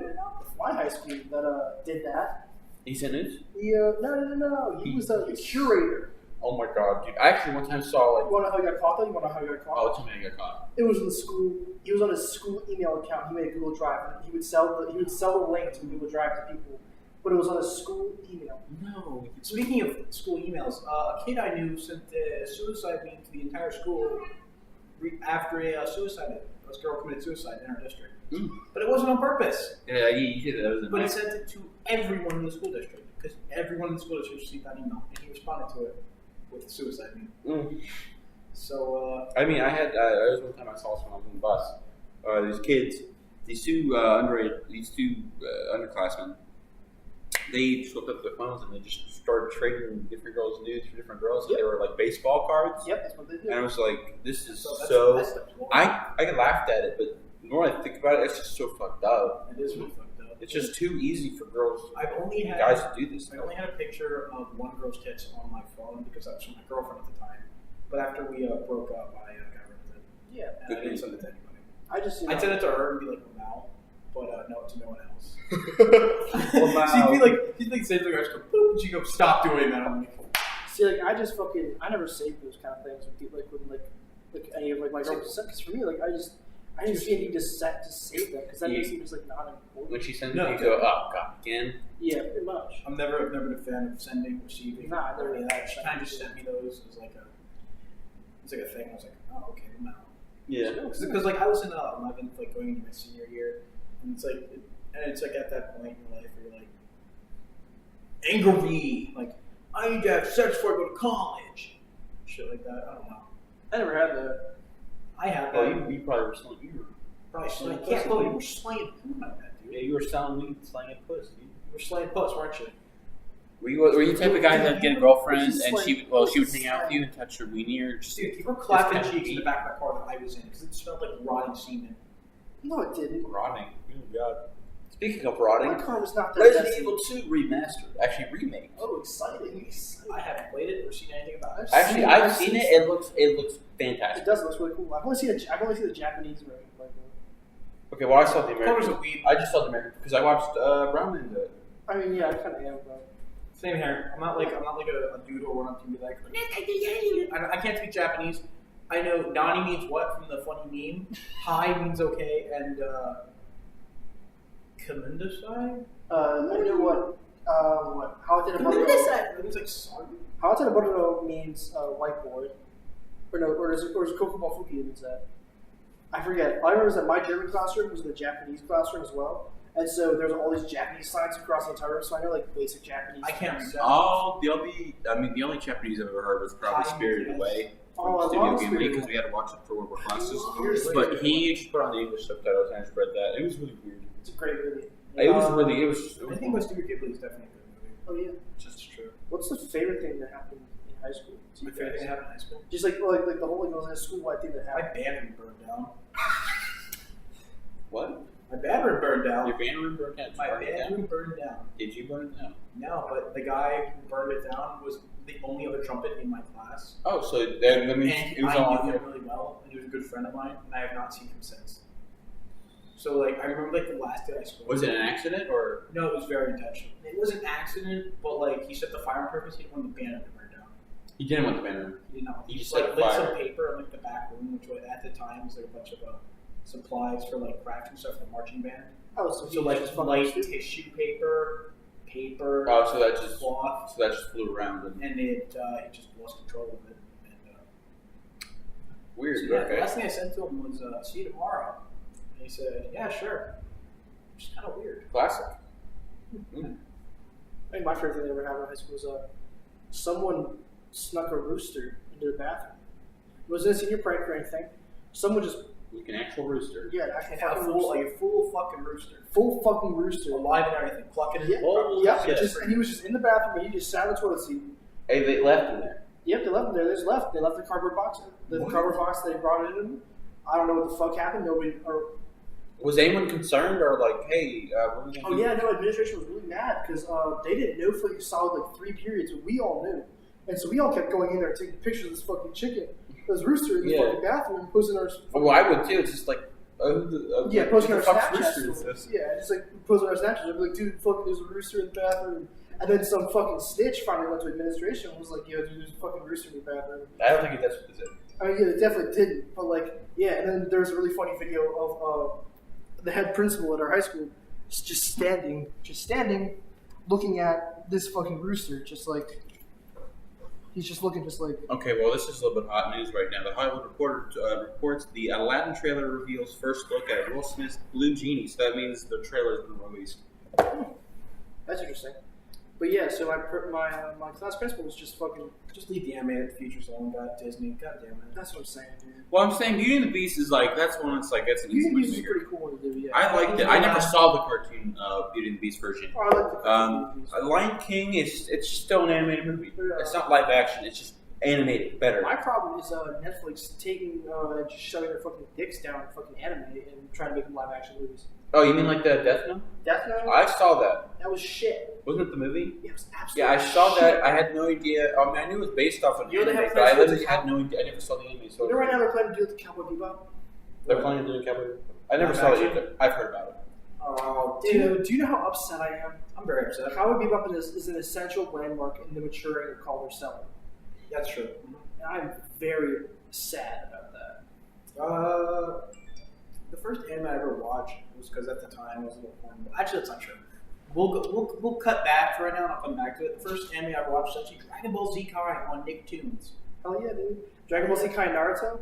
[SPEAKER 2] that did that.
[SPEAKER 1] he sent it.
[SPEAKER 2] No. He was the curator.
[SPEAKER 1] Oh my god, dude! I actually one time saw
[SPEAKER 2] You want to know how he got caught? Though you want to know how he got caught?
[SPEAKER 1] Oh, tell me how he got caught.
[SPEAKER 2] It was in the school. He was on his school email account. He made a Google Drive. And he would sell the link to Google Drive to people, but it was on his school email.
[SPEAKER 3] No. Speaking of school emails, a kid I knew sent a suicide meme to the entire school after a suicide. This girl committed suicide in our district, but it wasn't on purpose.
[SPEAKER 1] Yeah, he did it.
[SPEAKER 3] But he sent it to everyone in the school district because everyone in the school district received that email, and he responded to it with a suicide meme. So,
[SPEAKER 1] I mean, there was one time I saw someone on the bus. These two underclassmen, they swept up their phones and they just started trading different girls' nudes for different girls. Yep. They were like baseball cards.
[SPEAKER 2] Yep, that's what they do.
[SPEAKER 1] And I was like, this is
[SPEAKER 3] that's
[SPEAKER 1] I laughed at it, but the more I think about it, it's just so fucked up.
[SPEAKER 3] It is really fucked up.
[SPEAKER 1] It's just too easy for guys to do this.
[SPEAKER 3] I only had a picture of one girl's tits on my phone because that was from my girlfriend at the time. But after we broke up, I got rid of it.
[SPEAKER 2] Yeah.
[SPEAKER 3] And I didn't send it to anybody.
[SPEAKER 2] I'd
[SPEAKER 3] send it to her and be like, wow. But no, to no one else. She'd be like, say to the guys, go, boop, and she'd go, stop doing that. I'm like,
[SPEAKER 2] see, like, I never saved those kind of things with people, like any of like my girlfriends. Because for me, like, I didn't see any to save them because that makes it just like not important.
[SPEAKER 1] When she sends it, you go, oh god, again.
[SPEAKER 2] Yeah, pretty much.
[SPEAKER 3] I've never been a fan of sending, receiving.
[SPEAKER 2] Nah, never really.
[SPEAKER 3] She kind of just sent me those as like a thing. I was like, oh, okay, I'm out.
[SPEAKER 1] Yeah.
[SPEAKER 3] Because like I was in 11th, like going into my senior year, and it's like at that point in your life where you're like angry, like I need to have sex before I go to college, shit like that. I don't know.
[SPEAKER 2] I never had that.
[SPEAKER 3] I had that.
[SPEAKER 1] Oh, you probably were selling. You were
[SPEAKER 3] probably slaying. Yeah, you were slaying food like that, dude.
[SPEAKER 1] Yeah, you were selling weed, slaying a puss, dude.
[SPEAKER 3] You were slaying puss, weren't you?
[SPEAKER 1] Were you the type of guy that'd get a girlfriend and she would hang out with you and touch her weenie or just?
[SPEAKER 3] Dude, you were clapping cheeks in the back of the car that I was in because it smelled like rotting semen.
[SPEAKER 2] No, it didn't.
[SPEAKER 1] Rotting. Oh god. Speaking of rotting,
[SPEAKER 2] My car was not that
[SPEAKER 1] Resident
[SPEAKER 2] messy.
[SPEAKER 1] Evil 2 remastered, actually remade.
[SPEAKER 2] Oh, exciting!
[SPEAKER 3] I haven't played it or seen anything about it.
[SPEAKER 1] Actually, I've seen it. It looks fantastic.
[SPEAKER 2] It does look really cool. I've only seen the Japanese version.
[SPEAKER 1] Okay, well I saw the American.
[SPEAKER 3] Colors of weed.
[SPEAKER 1] I just saw the American because I watched Brown do it.
[SPEAKER 2] I mean, yeah, I kind of am, bro.
[SPEAKER 3] Same here. I'm not like a dude who will run up to me like, I can't speak Japanese. I know Nani means what from the funny meme. Hi means okay, and Kamindasai?
[SPEAKER 2] I know what how I did a
[SPEAKER 3] It means like sorry.
[SPEAKER 2] How I did a Boruto means whiteboard. Or is Kokumo Fuki means that? I forget. All I remember is that my German classroom was the Japanese classroom as well. And so there's all these Japanese signs across the entire room, so I know like basic Japanese.
[SPEAKER 3] I can't remember.
[SPEAKER 1] The only Japanese I've ever heard was probably Spirited Away.
[SPEAKER 2] Oh,
[SPEAKER 1] Studio Game League because we had to watch it for one of our classes. But he just put on the English subtitles and I just read that. It was really weird.
[SPEAKER 2] It's a great movie.
[SPEAKER 3] I think my Studio Ghibli is definitely a good movie.
[SPEAKER 2] Oh yeah,
[SPEAKER 3] Just true.
[SPEAKER 2] what's the favorite thing that happened in high school? to
[SPEAKER 3] My
[SPEAKER 2] you
[SPEAKER 3] favorite
[SPEAKER 2] guys?
[SPEAKER 3] thing happened in high school.
[SPEAKER 2] Just like the whole like a school-wide thing that
[SPEAKER 3] My
[SPEAKER 2] happened.
[SPEAKER 3] band room burned down.
[SPEAKER 1] What?
[SPEAKER 3] My band room burned down.
[SPEAKER 1] Your band room burned down?
[SPEAKER 3] My band room burned down.
[SPEAKER 1] Did you burn it down?
[SPEAKER 3] No, but the guy who burned it down was the only other trumpet in my class.
[SPEAKER 1] Oh, so that means
[SPEAKER 3] And
[SPEAKER 1] it was
[SPEAKER 3] I
[SPEAKER 1] all
[SPEAKER 3] knew him really well, and he was a good friend of mine, and I have not seen him since. So, like, I remember, like, the last day I schooled.
[SPEAKER 1] Was it an accident or?
[SPEAKER 3] No, it was very intentional. It was an accident, but, like, he set the fire on purpose. He didn't want the band to burn down.
[SPEAKER 1] He didn't want the band room.
[SPEAKER 3] He did not.
[SPEAKER 1] He just
[SPEAKER 3] like,
[SPEAKER 1] set a
[SPEAKER 3] lit
[SPEAKER 1] fire.
[SPEAKER 3] some paper in, like, the back room, which was, at the time was, like, a bunch of supplies for, like, crafting stuff for the marching band.
[SPEAKER 2] Oh,
[SPEAKER 3] So, like, light tissue paper, paper.
[SPEAKER 1] Oh, so that just
[SPEAKER 3] cloth,
[SPEAKER 1] flew around and
[SPEAKER 3] he just lost control of it. And,
[SPEAKER 1] weird.
[SPEAKER 3] so, yeah,
[SPEAKER 1] okay.
[SPEAKER 3] the last thing I said to him was, "See you tomorrow." And he said, "Yeah, sure." Which is kind of weird.
[SPEAKER 1] Classic.
[SPEAKER 2] I think my favorite thing they ever had in high school was someone snuck a rooster into the bathroom. It wasn't a senior prank or anything. Someone just
[SPEAKER 1] Like an actual rooster.
[SPEAKER 3] A full fucking rooster.
[SPEAKER 2] full fucking rooster.
[SPEAKER 3] Alive and everything. Clucking in
[SPEAKER 2] Yeah,
[SPEAKER 3] the
[SPEAKER 2] yeah.
[SPEAKER 1] shit.
[SPEAKER 2] And he was just in the bathroom and he just sat on the toilet seat.
[SPEAKER 1] Hey, they left him there.
[SPEAKER 2] Yep, they left him there. They just left. They left the cardboard box. The cardboard box they brought it in. I don't know what the fuck happened. Nobody.
[SPEAKER 1] Was anyone concerned or like, hey, what are we gonna do?
[SPEAKER 2] Yeah, no. Administration was really mad because they didn't know for like a solid like 3 periods, but we all knew, and so we all kept going in there taking pictures of this fucking chicken, this rooster in the fucking bathroom, and posting our.
[SPEAKER 1] Well, I would too. It's just like,
[SPEAKER 2] posting our
[SPEAKER 1] what the fuck's
[SPEAKER 2] Snapchat
[SPEAKER 1] rooster is
[SPEAKER 2] stories.
[SPEAKER 1] this?
[SPEAKER 2] Yeah, just like posting our Snapchat. I'd be like, dude, fucking, there's a rooster in the bathroom. And then some fucking snitch finally went to administration and was like, yo, dude, there's a fucking rooster in the bathroom.
[SPEAKER 1] I don't think that's what it is.
[SPEAKER 2] I mean, yeah, they definitely didn't. But, like, yeah, and then there's a really funny video of the head principal at our high school just standing, looking at this fucking rooster, just like, he's just looking just like.
[SPEAKER 1] Okay, well, this is a little bit hot news right now. The Hollywood Reporter reports the Aladdin trailer reveals first look at Will Smith's Blue Genie. So that means the trailer's been released.
[SPEAKER 2] That's interesting. But yeah, so my class principal was just fucking.
[SPEAKER 3] Just leave the animated features alone, Disney. God damn it.
[SPEAKER 2] That's what I'm saying, dude.
[SPEAKER 1] Well, I'm saying Beauty and the Beast is like, that's one that's like, that's an easy
[SPEAKER 2] Beauty and the
[SPEAKER 1] one
[SPEAKER 2] Beast
[SPEAKER 1] to
[SPEAKER 2] is
[SPEAKER 1] figure.
[SPEAKER 2] pretty cool one to do, yeah.
[SPEAKER 1] I liked it. I never saw the cartoon Beauty and the Beast version.
[SPEAKER 2] Oh, I like the cartoon movies.
[SPEAKER 1] Lion King it's still an animated movie.
[SPEAKER 2] Yeah.
[SPEAKER 1] It's not live action. It's just animated better.
[SPEAKER 2] My problem is Netflix taking and just shoving their fucking dicks down fucking anime and trying to make them live action movies.
[SPEAKER 1] Oh, you mean like the Death Note?
[SPEAKER 2] Death Note?
[SPEAKER 1] I saw that.
[SPEAKER 2] That was shit.
[SPEAKER 1] Wasn't it the movie?
[SPEAKER 2] It was absolutely
[SPEAKER 1] Yeah, I saw
[SPEAKER 2] shit.
[SPEAKER 1] that. I had no idea. I mean, I knew it was based off an
[SPEAKER 2] You know they
[SPEAKER 1] anime,
[SPEAKER 2] have
[SPEAKER 1] but I
[SPEAKER 2] plans
[SPEAKER 1] literally
[SPEAKER 2] for
[SPEAKER 1] had no idea. I never saw the anime. So
[SPEAKER 2] You know right now they're planning to do it to Cowboy Bebop?
[SPEAKER 1] they're planning to do Cowboy. I never
[SPEAKER 3] Live
[SPEAKER 1] saw it
[SPEAKER 3] action?
[SPEAKER 1] either. I've heard about it.
[SPEAKER 3] Oh,
[SPEAKER 2] Do you know how upset I am?
[SPEAKER 3] I'm very upset.
[SPEAKER 2] Cowboy Bebop is an essential landmark in the maturing of Calder Selling.
[SPEAKER 3] That's true.
[SPEAKER 2] And I'm very sad about that.
[SPEAKER 3] The first anime I ever watched was because at the time I was a little porn. But actually, that's not true. We'll cut back for right now and I'll come back to it. The first anime I ever watched was actually Dragon Ball Z Kai on Nicktoons.
[SPEAKER 2] Hell yeah, dude. Dragon Ball Z Kai Naruto?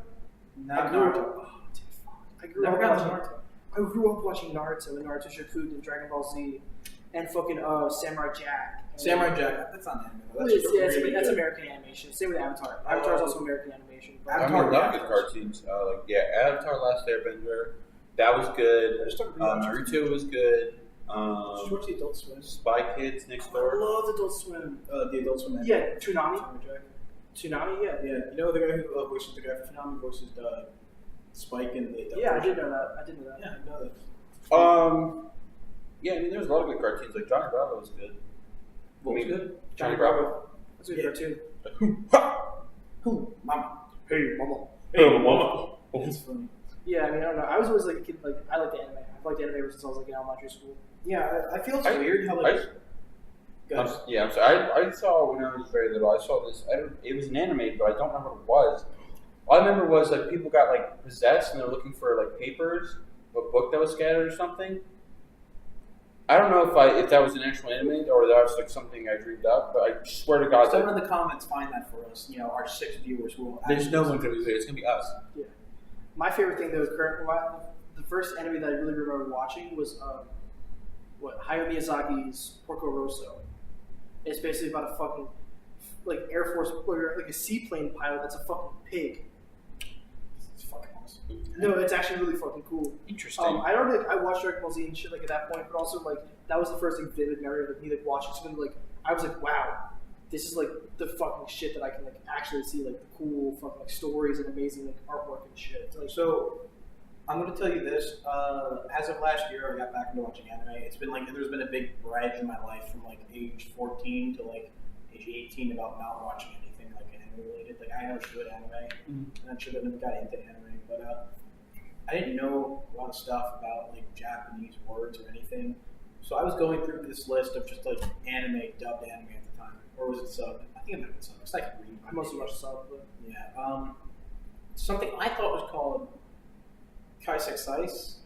[SPEAKER 3] Not
[SPEAKER 2] I grew up-
[SPEAKER 3] Naruto. Oh, dude, fuck.
[SPEAKER 2] I grew
[SPEAKER 3] Never
[SPEAKER 2] up
[SPEAKER 3] got
[SPEAKER 2] watching
[SPEAKER 3] Naruto.
[SPEAKER 2] I grew up watching Naruto and Naruto Shippuden and Dragon Ball Z and fucking Samurai Jack. And
[SPEAKER 3] Samurai Jack. That's not anime.
[SPEAKER 2] Well,
[SPEAKER 3] That's
[SPEAKER 2] that's American animation. Same with Avatar. Avatar's also American animation. But
[SPEAKER 1] I mean, a lot of good cartoons. Avatar: Last Airbender. That was good.
[SPEAKER 3] I just don't really watch
[SPEAKER 1] Naruto was good.
[SPEAKER 3] Just watch the Adult Swim.
[SPEAKER 1] Spy Kids Next
[SPEAKER 2] I
[SPEAKER 1] Door.
[SPEAKER 2] love Adult Swim.
[SPEAKER 3] The Adult Swim.
[SPEAKER 2] Yeah, Toonami.
[SPEAKER 3] Samurai Jack.
[SPEAKER 2] Tsunami, yeah.
[SPEAKER 3] Yeah, you know the guy who voices the guy for Konami voices Spike in the.
[SPEAKER 2] Yeah, I did know that.
[SPEAKER 3] Yeah, I know that.
[SPEAKER 1] Yeah, I mean, there's a lot of good cartoons. Like Johnny Bravo was good.
[SPEAKER 3] What was good?
[SPEAKER 1] Johnny Bravo.
[SPEAKER 2] That's a good cartoon.
[SPEAKER 3] Who? Mama.
[SPEAKER 1] Hey, mama.
[SPEAKER 3] That's funny.
[SPEAKER 2] Yeah, I mean, I don't know. I was always like a kid. Like, I liked the anime. I've liked anime ever since I was like in elementary school.
[SPEAKER 3] Yeah, I feel it's
[SPEAKER 1] I-
[SPEAKER 3] weird how like.
[SPEAKER 1] I'm sorry. I saw when I was very little. I saw this. It was an anime, but I don't remember what it was. All I remember was like people got like possessed and they're looking for like papers, a book that was scattered or something. I don't know if that was an actual anime or that was like something I dreamed up, but I swear to God,
[SPEAKER 3] Someone in the comments find that for us. You know, our 6 viewers who will.
[SPEAKER 1] there's no one gonna be there. It's gonna be us.
[SPEAKER 2] My favorite thing though, the first anime that I really remember watching was Hayao Miyazaki's Porco Rosso. It's basically about a fucking like Air Force or like a seaplane pilot that's a fucking pig.
[SPEAKER 3] It's fucking awesome.
[SPEAKER 2] No, it's actually really fucking cool.
[SPEAKER 1] Interesting.
[SPEAKER 2] I don't like I watched Dragon Ball Z and shit like at that point, but also like that was the first like vivid memory of me like watching something like I was like, wow, this is like the fucking shit that I can like actually see like the cool fucking like stories and amazing like artwork and shit. It's like,
[SPEAKER 3] So, I'm going to tell you this. As of last year, I got back into watching anime. It's been like there's been a big break in my life from like age 14 to like age 18 about not watching anything like anime related. Like I understood anime, and I should have never got into anime, but I didn't know a lot of stuff about like Japanese words or anything. So I was going through this list of just like anime, dubbed anime at the time, or was it sub? I think it might have been sub. It's like read.
[SPEAKER 2] I mostly watched sub, but
[SPEAKER 3] Yeah. Something I thought was called Kaisexis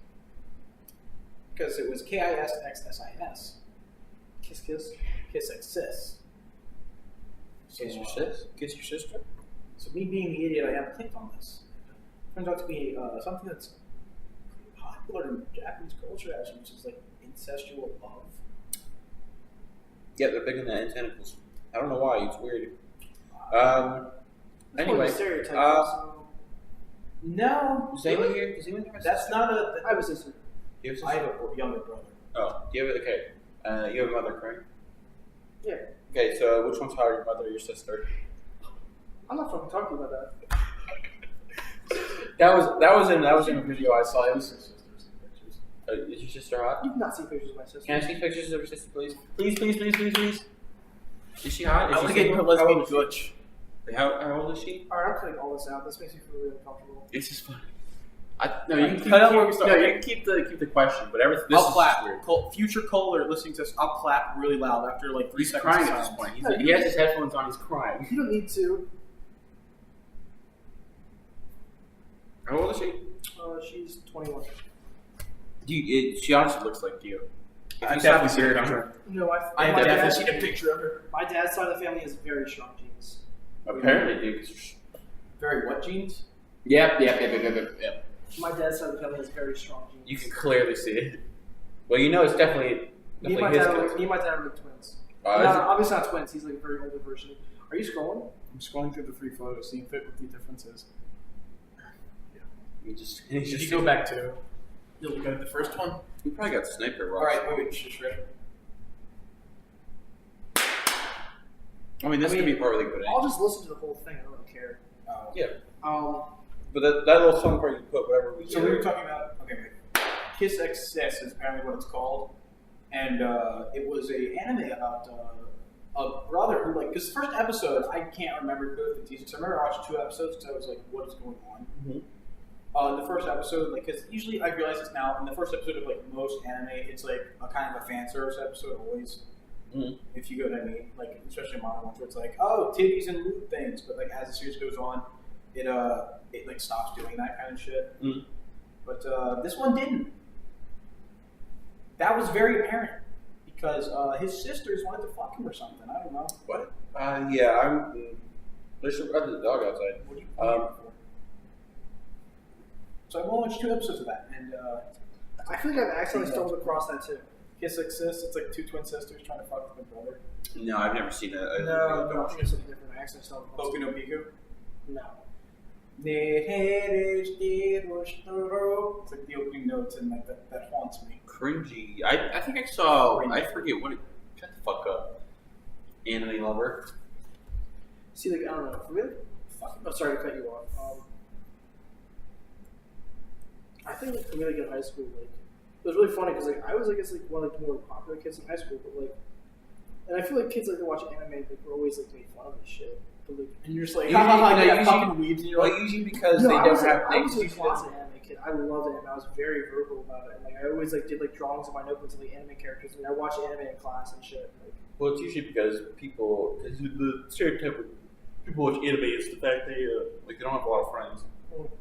[SPEAKER 3] because it was Kissxsis.
[SPEAKER 2] Kiss, kiss.
[SPEAKER 3] Kiss X Sis.
[SPEAKER 1] Kiss your sis? Kiss your sister?
[SPEAKER 3] So me being the idiot I am clicked on this. Turns out to be something that's popular in Japanese culture, actually, which is like incestual love.
[SPEAKER 1] Yeah, they're big on the tentacles. I don't know why. It's weird.
[SPEAKER 2] That's
[SPEAKER 1] Anyway,
[SPEAKER 2] a stereotype. So.
[SPEAKER 3] No,
[SPEAKER 1] Is anyone here? Does anyone have a
[SPEAKER 3] that's
[SPEAKER 1] sister?
[SPEAKER 3] not a.
[SPEAKER 2] I have a sister.
[SPEAKER 1] Do you have a
[SPEAKER 3] I
[SPEAKER 1] sister?
[SPEAKER 3] have a younger brother.
[SPEAKER 1] Oh, do you have okay? You have a mother, correct?
[SPEAKER 2] Yeah.
[SPEAKER 1] Okay, so which one's higher, your mother or your sister?
[SPEAKER 2] I'm not fucking talking about that.
[SPEAKER 1] That was in a video I saw. It was is your sister hot?
[SPEAKER 2] You cannot see pictures of my sister.
[SPEAKER 1] Can I see pictures of your sister, please? Please. Is she hot? Is
[SPEAKER 3] I
[SPEAKER 1] she
[SPEAKER 3] was getting her
[SPEAKER 1] single?
[SPEAKER 3] lesbian gooch.
[SPEAKER 1] How old is she?
[SPEAKER 2] Alright, I'm cutting all this out. This makes me feel really uncomfortable.
[SPEAKER 1] This is funny. No, you can
[SPEAKER 3] Cut out where we started.
[SPEAKER 1] you can keep the question, but everything. This
[SPEAKER 3] I'll
[SPEAKER 1] is
[SPEAKER 3] clap.
[SPEAKER 1] just weird.
[SPEAKER 3] Future Cole are listening to this. I'll clap really loud after like 3
[SPEAKER 1] He's
[SPEAKER 3] seconds.
[SPEAKER 1] crying
[SPEAKER 3] of
[SPEAKER 1] at this
[SPEAKER 3] silence.
[SPEAKER 1] point. He has his headphones on. He's crying.
[SPEAKER 2] You don't need to.
[SPEAKER 1] How old is she?
[SPEAKER 2] She's 21.
[SPEAKER 1] She honestly looks like you.
[SPEAKER 3] I've
[SPEAKER 1] You saw
[SPEAKER 3] definitely
[SPEAKER 1] the
[SPEAKER 3] seen
[SPEAKER 1] beard
[SPEAKER 3] her.
[SPEAKER 1] on her.
[SPEAKER 2] No,
[SPEAKER 3] I have
[SPEAKER 2] my
[SPEAKER 3] definitely
[SPEAKER 2] dad-
[SPEAKER 3] seen a picture of her.
[SPEAKER 2] My dad's side of the family has very strong genes.
[SPEAKER 1] Apparently, dude. 'Cause
[SPEAKER 3] Very what jeans?
[SPEAKER 1] Yep.
[SPEAKER 2] My dad's side of the family has very strong genes.
[SPEAKER 1] You can clearly see it. Well, you know it's definitely
[SPEAKER 2] me and my
[SPEAKER 1] his
[SPEAKER 2] dad
[SPEAKER 1] kids.
[SPEAKER 2] me and my dad are like twins.
[SPEAKER 1] Is
[SPEAKER 2] No,
[SPEAKER 1] it?
[SPEAKER 2] obviously not twins. He's like a very older version. Are you scrolling?
[SPEAKER 3] I'm scrolling through the 3 photos, seeing what the difference is. Should you go back to? You'll look at the first one.
[SPEAKER 1] You probably got sniper.
[SPEAKER 3] All right, wait, just ready.
[SPEAKER 1] I mean, this
[SPEAKER 2] I
[SPEAKER 1] could
[SPEAKER 2] mean,
[SPEAKER 1] be part of the good.
[SPEAKER 2] I'll just listen to the whole thing. I don't really care.
[SPEAKER 1] Yeah,
[SPEAKER 2] Um,
[SPEAKER 1] but that little song part you put whatever we.
[SPEAKER 3] So we were talking about. Okay, wait. Kiss X Sis is apparently what it's called, and it was a anime about a brother who like. Because the first episode, I can't remember the teaser. So I remember watching 2 episodes because I was like, "What is going on?"
[SPEAKER 1] Mhm.
[SPEAKER 3] The first episode, like, because usually I realize this now. In the first episode of like most anime, it's like a kind of a fan service episode always.
[SPEAKER 1] Mhm.
[SPEAKER 3] If you go what I mean, like especially modern ones where it's like, oh, titties and loot things, but like as the series goes on, it like stops doing that kind of shit.
[SPEAKER 1] Mhm.
[SPEAKER 3] But this one didn't. That was very apparent because his sisters wanted to fuck him or something. I don't know.
[SPEAKER 1] What? Yeah, there's the dog outside.
[SPEAKER 3] What are you pointing at for? So I watched 2 episodes of that, and
[SPEAKER 2] I feel like I've accidentally stumbled across that too.
[SPEAKER 3] Kiss Like Sis, it's like 2 twin sisters trying to fuck with their brother.
[SPEAKER 1] No, I've never seen that.
[SPEAKER 2] No, I think it's something different. I accidentally stumbled across
[SPEAKER 3] Boku no Piku.
[SPEAKER 2] No.
[SPEAKER 3] It's like the opening notes, and like that haunts me.
[SPEAKER 1] Cringy. I think I saw. I forget what it. Shut the fuck up. Anime lover.
[SPEAKER 2] See, like, I don't know. For me, I'm sorry to cut you off. I think like, for me, like in high school, like it was really funny because like I was, I guess, like one of the more popular kids in high school, but like, and I feel like kids like to watch anime, like were always like made fun of this shit. But like,
[SPEAKER 3] And you're just like,
[SPEAKER 1] Usually,
[SPEAKER 3] ha ha ha,
[SPEAKER 1] you know,
[SPEAKER 3] yeah,
[SPEAKER 1] usually-
[SPEAKER 3] fucking weebs, and you're
[SPEAKER 1] Well,
[SPEAKER 3] like,
[SPEAKER 1] usually because
[SPEAKER 2] no,
[SPEAKER 1] they
[SPEAKER 2] I
[SPEAKER 1] don't
[SPEAKER 2] was,
[SPEAKER 1] have.
[SPEAKER 2] I was a
[SPEAKER 1] They
[SPEAKER 2] closet anime kid. I loved anime. I was very verbal about it. And, like I always like did like drawings of my notebooks of like anime characters. And I watched anime in class and shit. Like,
[SPEAKER 1] Well, it's usually because people. Cause the stereotype of people watch anime is the fact they like they don't have a lot of friends.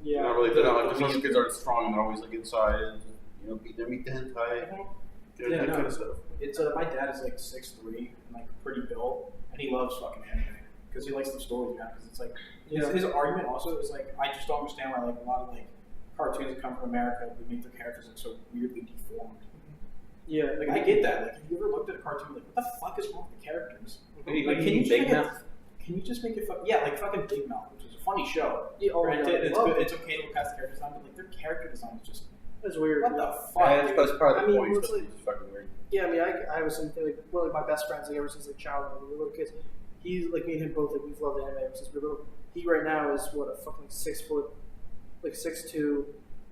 [SPEAKER 2] yeah,
[SPEAKER 1] They're not really. They're not like the social kids aren't strong and they're always like inside and beat their meat the hentai.
[SPEAKER 3] Yeah,
[SPEAKER 1] That
[SPEAKER 3] no.
[SPEAKER 1] kind of stuff.
[SPEAKER 3] it's my dad is like 6'3" and like pretty built, and he loves fucking anime because he likes the stories now. Because it's like his argument also is like, I just don't understand why like a lot of like cartoons that come from America would make their characters like so weirdly deformed.
[SPEAKER 2] yeah,
[SPEAKER 3] Like I get that. Like, have you ever looked at a cartoon like, what the fuck is wrong with the characters?
[SPEAKER 1] Maybe
[SPEAKER 3] Like, can you just
[SPEAKER 1] Big
[SPEAKER 3] make it?
[SPEAKER 1] Mouth?
[SPEAKER 3] Can you just make it? Yeah, like fucking Big Mouth, which is a funny show.
[SPEAKER 2] Yeah, oh,
[SPEAKER 3] Granted,
[SPEAKER 2] yeah,
[SPEAKER 3] it's
[SPEAKER 2] well,
[SPEAKER 3] good. It's okay to look past the character design, but like their character design is just
[SPEAKER 2] It's weird.
[SPEAKER 3] what the fuck.
[SPEAKER 1] Yeah,
[SPEAKER 3] dude?
[SPEAKER 1] that's part of the
[SPEAKER 2] I mean,
[SPEAKER 1] point.
[SPEAKER 2] it's like-
[SPEAKER 1] It's fucking weird.
[SPEAKER 2] Yeah, I mean, I was something like one of my best friends like ever since like childhood. When we were little kids. He's like me and him both. Like we've loved anime ever since we were little. He right now is what a fucking 6 foot, like 6'2",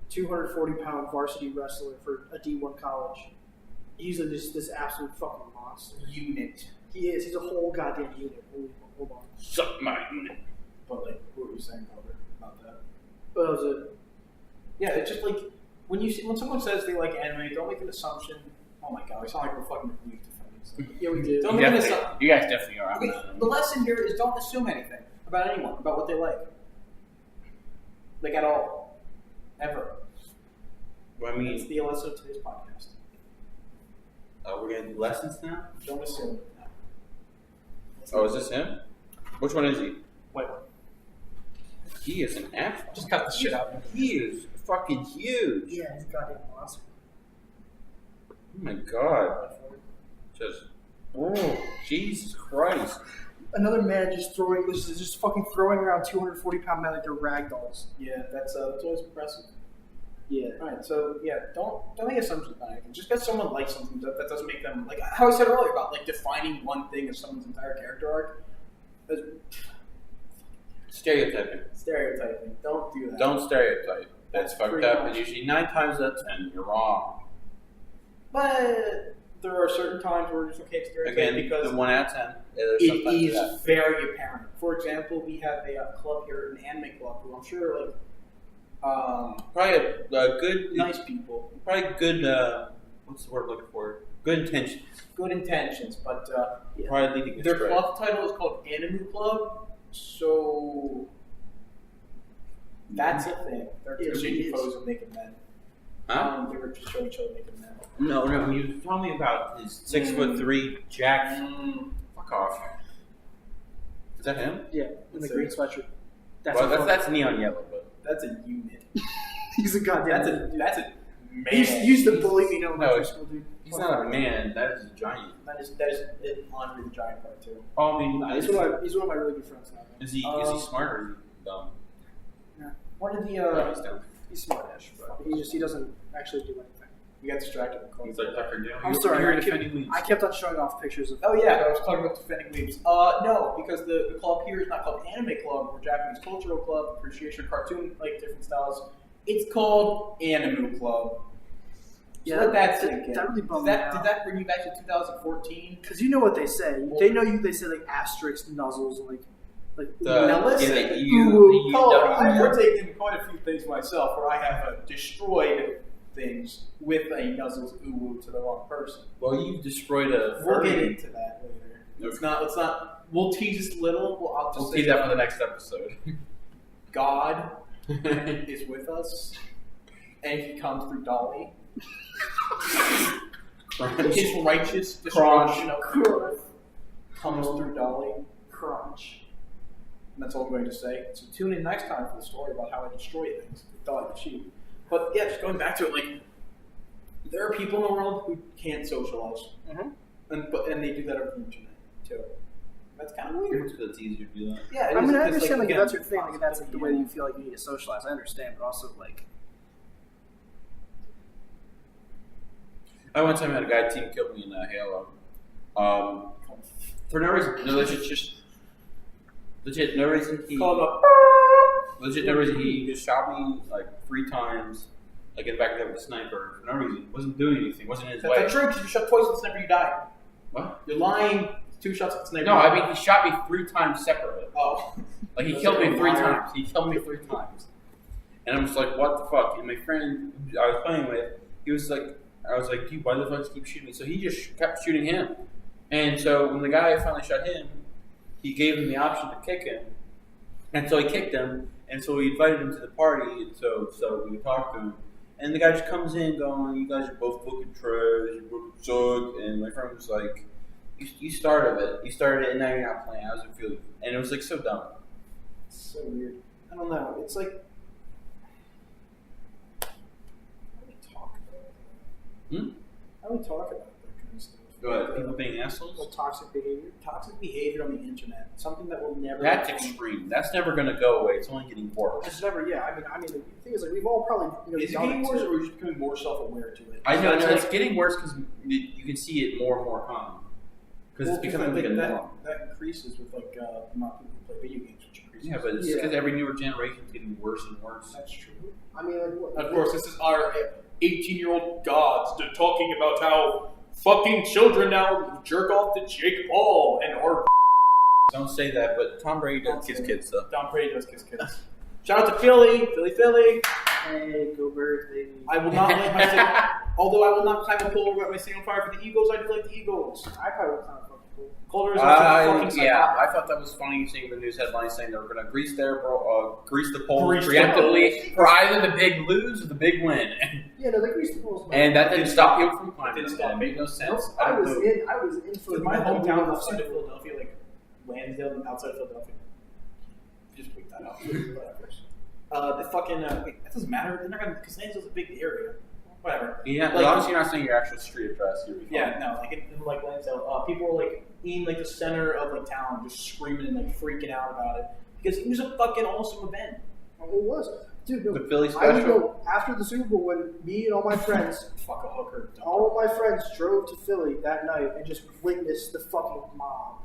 [SPEAKER 2] 240-pound varsity wrestler for a D1 college. He's like just this absolute fucking monster.
[SPEAKER 3] Unit.
[SPEAKER 2] He is. He's a whole goddamn unit. Hold on.
[SPEAKER 1] Suck my unit.
[SPEAKER 3] But like, what were you saying about that?
[SPEAKER 2] But that was it.
[SPEAKER 3] Yeah, it's just like when someone says they like anime, don't make an assumption. Oh my god, we sound like we're fucking weak defending.
[SPEAKER 2] Yeah, we did.
[SPEAKER 3] Don't make an assumption.
[SPEAKER 1] You guys definitely are.
[SPEAKER 3] Okay, the lesson here is don't assume anything about anyone, about what they like at all, ever.
[SPEAKER 1] Well, I
[SPEAKER 3] It's
[SPEAKER 1] mean,
[SPEAKER 3] the lesson of today's podcast.
[SPEAKER 1] we're gonna do lessons now?
[SPEAKER 3] Don't assume.
[SPEAKER 1] Oh, is this him? Which one is he?
[SPEAKER 3] Wait,
[SPEAKER 1] He is an asshole.
[SPEAKER 3] just cut the shit out.
[SPEAKER 1] He is fucking huge.
[SPEAKER 2] Yeah, he's a goddamn monster.
[SPEAKER 1] Oh my god. Just, oh, Jesus Christ.
[SPEAKER 2] Another man just fucking throwing around 240-pound men like they're rag dolls.
[SPEAKER 3] Yeah, that's always impressive.
[SPEAKER 2] Yeah.
[SPEAKER 3] All right, so yeah, don't make assumptions about anything. Just because someone likes something, that doesn't make them like how I said earlier about like defining one thing as someone's entire character arc. That's
[SPEAKER 1] Stereotyping.
[SPEAKER 3] stereotyping. Don't do that.
[SPEAKER 1] Don't stereotype. That's fucked
[SPEAKER 3] pretty
[SPEAKER 1] up.
[SPEAKER 3] much.
[SPEAKER 1] And usually 9 times out of 10, you're wrong.
[SPEAKER 3] But there are certain times where it's okay to stereotype
[SPEAKER 1] Again,
[SPEAKER 3] because
[SPEAKER 1] the 1 out of 10. There's
[SPEAKER 3] it
[SPEAKER 1] sometimes
[SPEAKER 3] is
[SPEAKER 1] that.
[SPEAKER 3] very apparent. For example, we have a club here, an anime club, who I'm sure like
[SPEAKER 1] Probably a good,
[SPEAKER 3] nice people,
[SPEAKER 1] probably good, what's the word I'm looking for? Good intentions.
[SPEAKER 3] good intentions, but
[SPEAKER 1] Probably leading
[SPEAKER 3] their
[SPEAKER 1] astray.
[SPEAKER 3] club title is called Anime Club, so that's a thing. They're
[SPEAKER 2] It
[SPEAKER 3] taking
[SPEAKER 2] is.
[SPEAKER 3] photos of naked men.
[SPEAKER 1] Huh?
[SPEAKER 3] They were just showing each other naked men.
[SPEAKER 1] No, you were telling me about his 6'3" Jack. Fuck off. Is that him?
[SPEAKER 2] Yeah, in the green sweatshirt.
[SPEAKER 1] Well, that's neon yellow, but.
[SPEAKER 3] That's a unit.
[SPEAKER 2] He's a goddamn.
[SPEAKER 3] That's a man.
[SPEAKER 2] He used to bully me in elementary school, dude.
[SPEAKER 1] He's not a man, that is a giant.
[SPEAKER 3] That is it Andre the Giant part too.
[SPEAKER 1] Oh, I mean,
[SPEAKER 2] He's one of my really good friends now.
[SPEAKER 1] is he smart or is he dumb?
[SPEAKER 3] What did
[SPEAKER 1] No, he's dumb.
[SPEAKER 2] He's smartish, but he doesn't actually do anything.
[SPEAKER 3] we got distracted? with
[SPEAKER 1] He's like Tucker Dale.
[SPEAKER 2] I'm sorry,
[SPEAKER 1] You're
[SPEAKER 2] I kept-
[SPEAKER 1] defending me.
[SPEAKER 2] I kept on showing off pictures of.
[SPEAKER 3] Oh yeah, I was talking about defending weebs. No, because the club here is not called Anime Club or Japanese Cultural Club, Appreciation Cartoon, like different styles. It's called Anime Club. So let that sink in.
[SPEAKER 2] That really bummed me
[SPEAKER 3] Did
[SPEAKER 2] out.
[SPEAKER 3] that bring you back to 2014?
[SPEAKER 2] Because you know what they say. They know you. They say like asterisks, nuzzles, and like.
[SPEAKER 3] Now listen, I've taken quite a few things myself where I have destroyed things with a nuzzles uwu to the wrong person.
[SPEAKER 1] Well, you destroyed a
[SPEAKER 3] We'll get
[SPEAKER 1] furry.
[SPEAKER 3] into that later. Let's not. We'll tease this a little. I'll just
[SPEAKER 1] We'll
[SPEAKER 3] say
[SPEAKER 1] see that for the next episode.
[SPEAKER 3] God is with us, and He comes through Dolly. His righteous destruction of earth comes through Dolly.
[SPEAKER 2] Crunch.
[SPEAKER 3] And that's all I'm going to say. So tune in next time for the story about how I destroy things with Dolly the sheep. But yeah, just going back to it, like there are people in the world who can't socialize, and they do that over the internet too. That's kind of weird.
[SPEAKER 1] Because it's easier to do that.
[SPEAKER 3] Yeah, it
[SPEAKER 2] I
[SPEAKER 3] is,
[SPEAKER 2] mean, I
[SPEAKER 3] because,
[SPEAKER 2] understand like if
[SPEAKER 3] again,
[SPEAKER 2] that's your thing, like if that's like the way that you feel like you need to socialize. I understand, but also like.
[SPEAKER 1] I one time had a guy team kill me in Halo. For no reason. No, legit, no reason. Legit, no reason. He just shot me like 3 times, like in the back of the head with a sniper. For no reason. Wasn't doing anything. Wasn't in his way.
[SPEAKER 3] That's not true. Because you shot twice at the sniper, you died.
[SPEAKER 1] What?
[SPEAKER 3] You're lying. 2 shots at the sniper.
[SPEAKER 1] No, I mean he shot me 3 times separately.
[SPEAKER 3] Oh,
[SPEAKER 1] Like he
[SPEAKER 3] That's
[SPEAKER 1] killed
[SPEAKER 3] like
[SPEAKER 1] me
[SPEAKER 3] a
[SPEAKER 1] 3
[SPEAKER 3] liar.
[SPEAKER 1] times. He killed me 3 times. And I'm just like, what the fuck? And my friend who I was playing with, he was like, I was like, dude, why the fuck do you keep shooting me? So he just kept shooting him. And so when the guy finally shot him, he gave him the option to kick him. And so he kicked him. And so we invited him to the party. And so we talked to him. And the guy just comes in going, you guys are both fucking trash, you both suck. And my friend was like, you started it. You started it and now you're not playing. How does it feel? And it was like so dumb.
[SPEAKER 3] it's so weird. I don't know. It's like. How do we talk about that? How do we talk about that kind of stuff?
[SPEAKER 1] Go ahead. People being assholes?
[SPEAKER 2] Like toxic behavior.
[SPEAKER 3] Toxic behavior on the internet. Something that will never.
[SPEAKER 1] That's extreme. That's never going to go away. It's only getting worse.
[SPEAKER 2] It's never. Yeah, I mean, the thing is, like, we've all probably.
[SPEAKER 3] Is it
[SPEAKER 2] done
[SPEAKER 3] getting
[SPEAKER 2] it
[SPEAKER 3] worse,
[SPEAKER 2] too.
[SPEAKER 3] or is it becoming more self-aware to it?
[SPEAKER 1] I know
[SPEAKER 3] It's
[SPEAKER 1] it's
[SPEAKER 3] like-
[SPEAKER 1] getting worse because you can see it more and more common. Because it's becoming like a norm.
[SPEAKER 3] that increases with like the amount of people who play video games, which increases.
[SPEAKER 1] Yeah, but it's because every newer generation is getting worse and worse.
[SPEAKER 3] That's true.
[SPEAKER 2] I mean, like, what,
[SPEAKER 3] Of course, this is our 18-year-old gods. They're talking about how fucking children now jerk off to Jake Paul and our
[SPEAKER 1] Don't say that, but Tom Brady does kiss kids stuff.
[SPEAKER 3] Don Brady does kiss kids. Shout out to Philly.
[SPEAKER 2] Hey, go Birds, baby.
[SPEAKER 3] I will not light my although I will not climb a pole or let my stay on fire for the Eagles. I do like the Eagles.
[SPEAKER 2] I probably would kind of fucking
[SPEAKER 3] Colder is fucking psychotic.
[SPEAKER 1] I thought that was funny seeing the news headlines saying they were going to grease the polls
[SPEAKER 3] Grease the
[SPEAKER 1] preemptively for either the big lose or the big win.
[SPEAKER 2] Yeah, no, they greased the polls.
[SPEAKER 1] And that didn't stop people from climbing.
[SPEAKER 3] Didn't
[SPEAKER 1] It
[SPEAKER 3] stop.
[SPEAKER 1] made no sense.
[SPEAKER 2] I was in
[SPEAKER 3] Is my hometown outside of Philadelphia, like Lansdale, outside of Philadelphia? Just tweet that out. Whatever. The fucking wait, that doesn't matter. They're not gonna because Lansdale's a big area. Whatever.
[SPEAKER 1] Yeah,
[SPEAKER 3] Like-
[SPEAKER 1] as long as you're not saying your actual street address, you'll be fine.
[SPEAKER 3] Yeah, no, like in like Lansdale, people were like in like the center of like town, just screaming and like freaking out about it because it was a fucking awesome event.
[SPEAKER 2] It was. Dude, no,
[SPEAKER 1] The Philly
[SPEAKER 2] I
[SPEAKER 1] special.
[SPEAKER 2] know after the Super Bowl when me and all my friends,
[SPEAKER 3] Fuck a hooker.
[SPEAKER 2] all of my friends drove to Philly that night and just witnessed the fucking mob.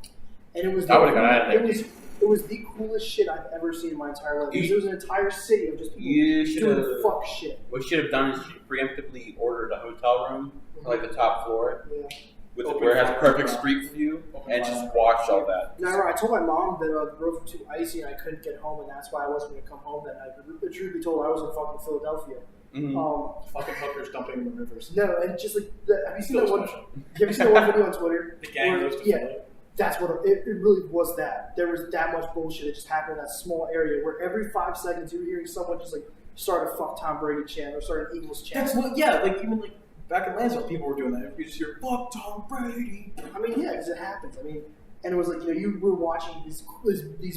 [SPEAKER 2] And it was
[SPEAKER 1] I would've got out of there.
[SPEAKER 2] It was the coolest shit I've ever seen in my entire life. Because there was an entire city of just people
[SPEAKER 1] You should
[SPEAKER 2] doing
[SPEAKER 1] have.
[SPEAKER 2] fuck shit.
[SPEAKER 1] What you should have done is you should have preemptively ordered a hotel room, like the top floor,
[SPEAKER 2] Yeah.
[SPEAKER 1] with
[SPEAKER 3] Open
[SPEAKER 1] where it has
[SPEAKER 3] fire.
[SPEAKER 1] perfect street view,
[SPEAKER 3] Open
[SPEAKER 1] and
[SPEAKER 3] fire.
[SPEAKER 1] just watch all that.
[SPEAKER 2] No, I told my mom that the roads were too icy and I couldn't get home, and that's why I wasn't going to come home that night. But the truth be told, I was in fucking Philadelphia.
[SPEAKER 1] Mhm.
[SPEAKER 3] Fucking hookers dumping in the rivers.
[SPEAKER 2] No, and just like, have you seen
[SPEAKER 3] Philly
[SPEAKER 2] that one?
[SPEAKER 3] special.
[SPEAKER 2] Have you seen that one video on Twitter?
[SPEAKER 3] The gang
[SPEAKER 2] where-
[SPEAKER 3] goes to
[SPEAKER 2] yeah,
[SPEAKER 3] Philly.
[SPEAKER 2] that's what it really was. That there was that much bullshit that just happened in that small area where every 5 seconds you were hearing someone just like start a fuck Tom Brady chant or start an Eagles chant.
[SPEAKER 3] That's what, yeah, like even like back in Lansdale, people were doing that. You just hear "fuck Tom Brady."
[SPEAKER 2] I mean, yeah, because it happens. I mean, and it was like, you know, you were watching these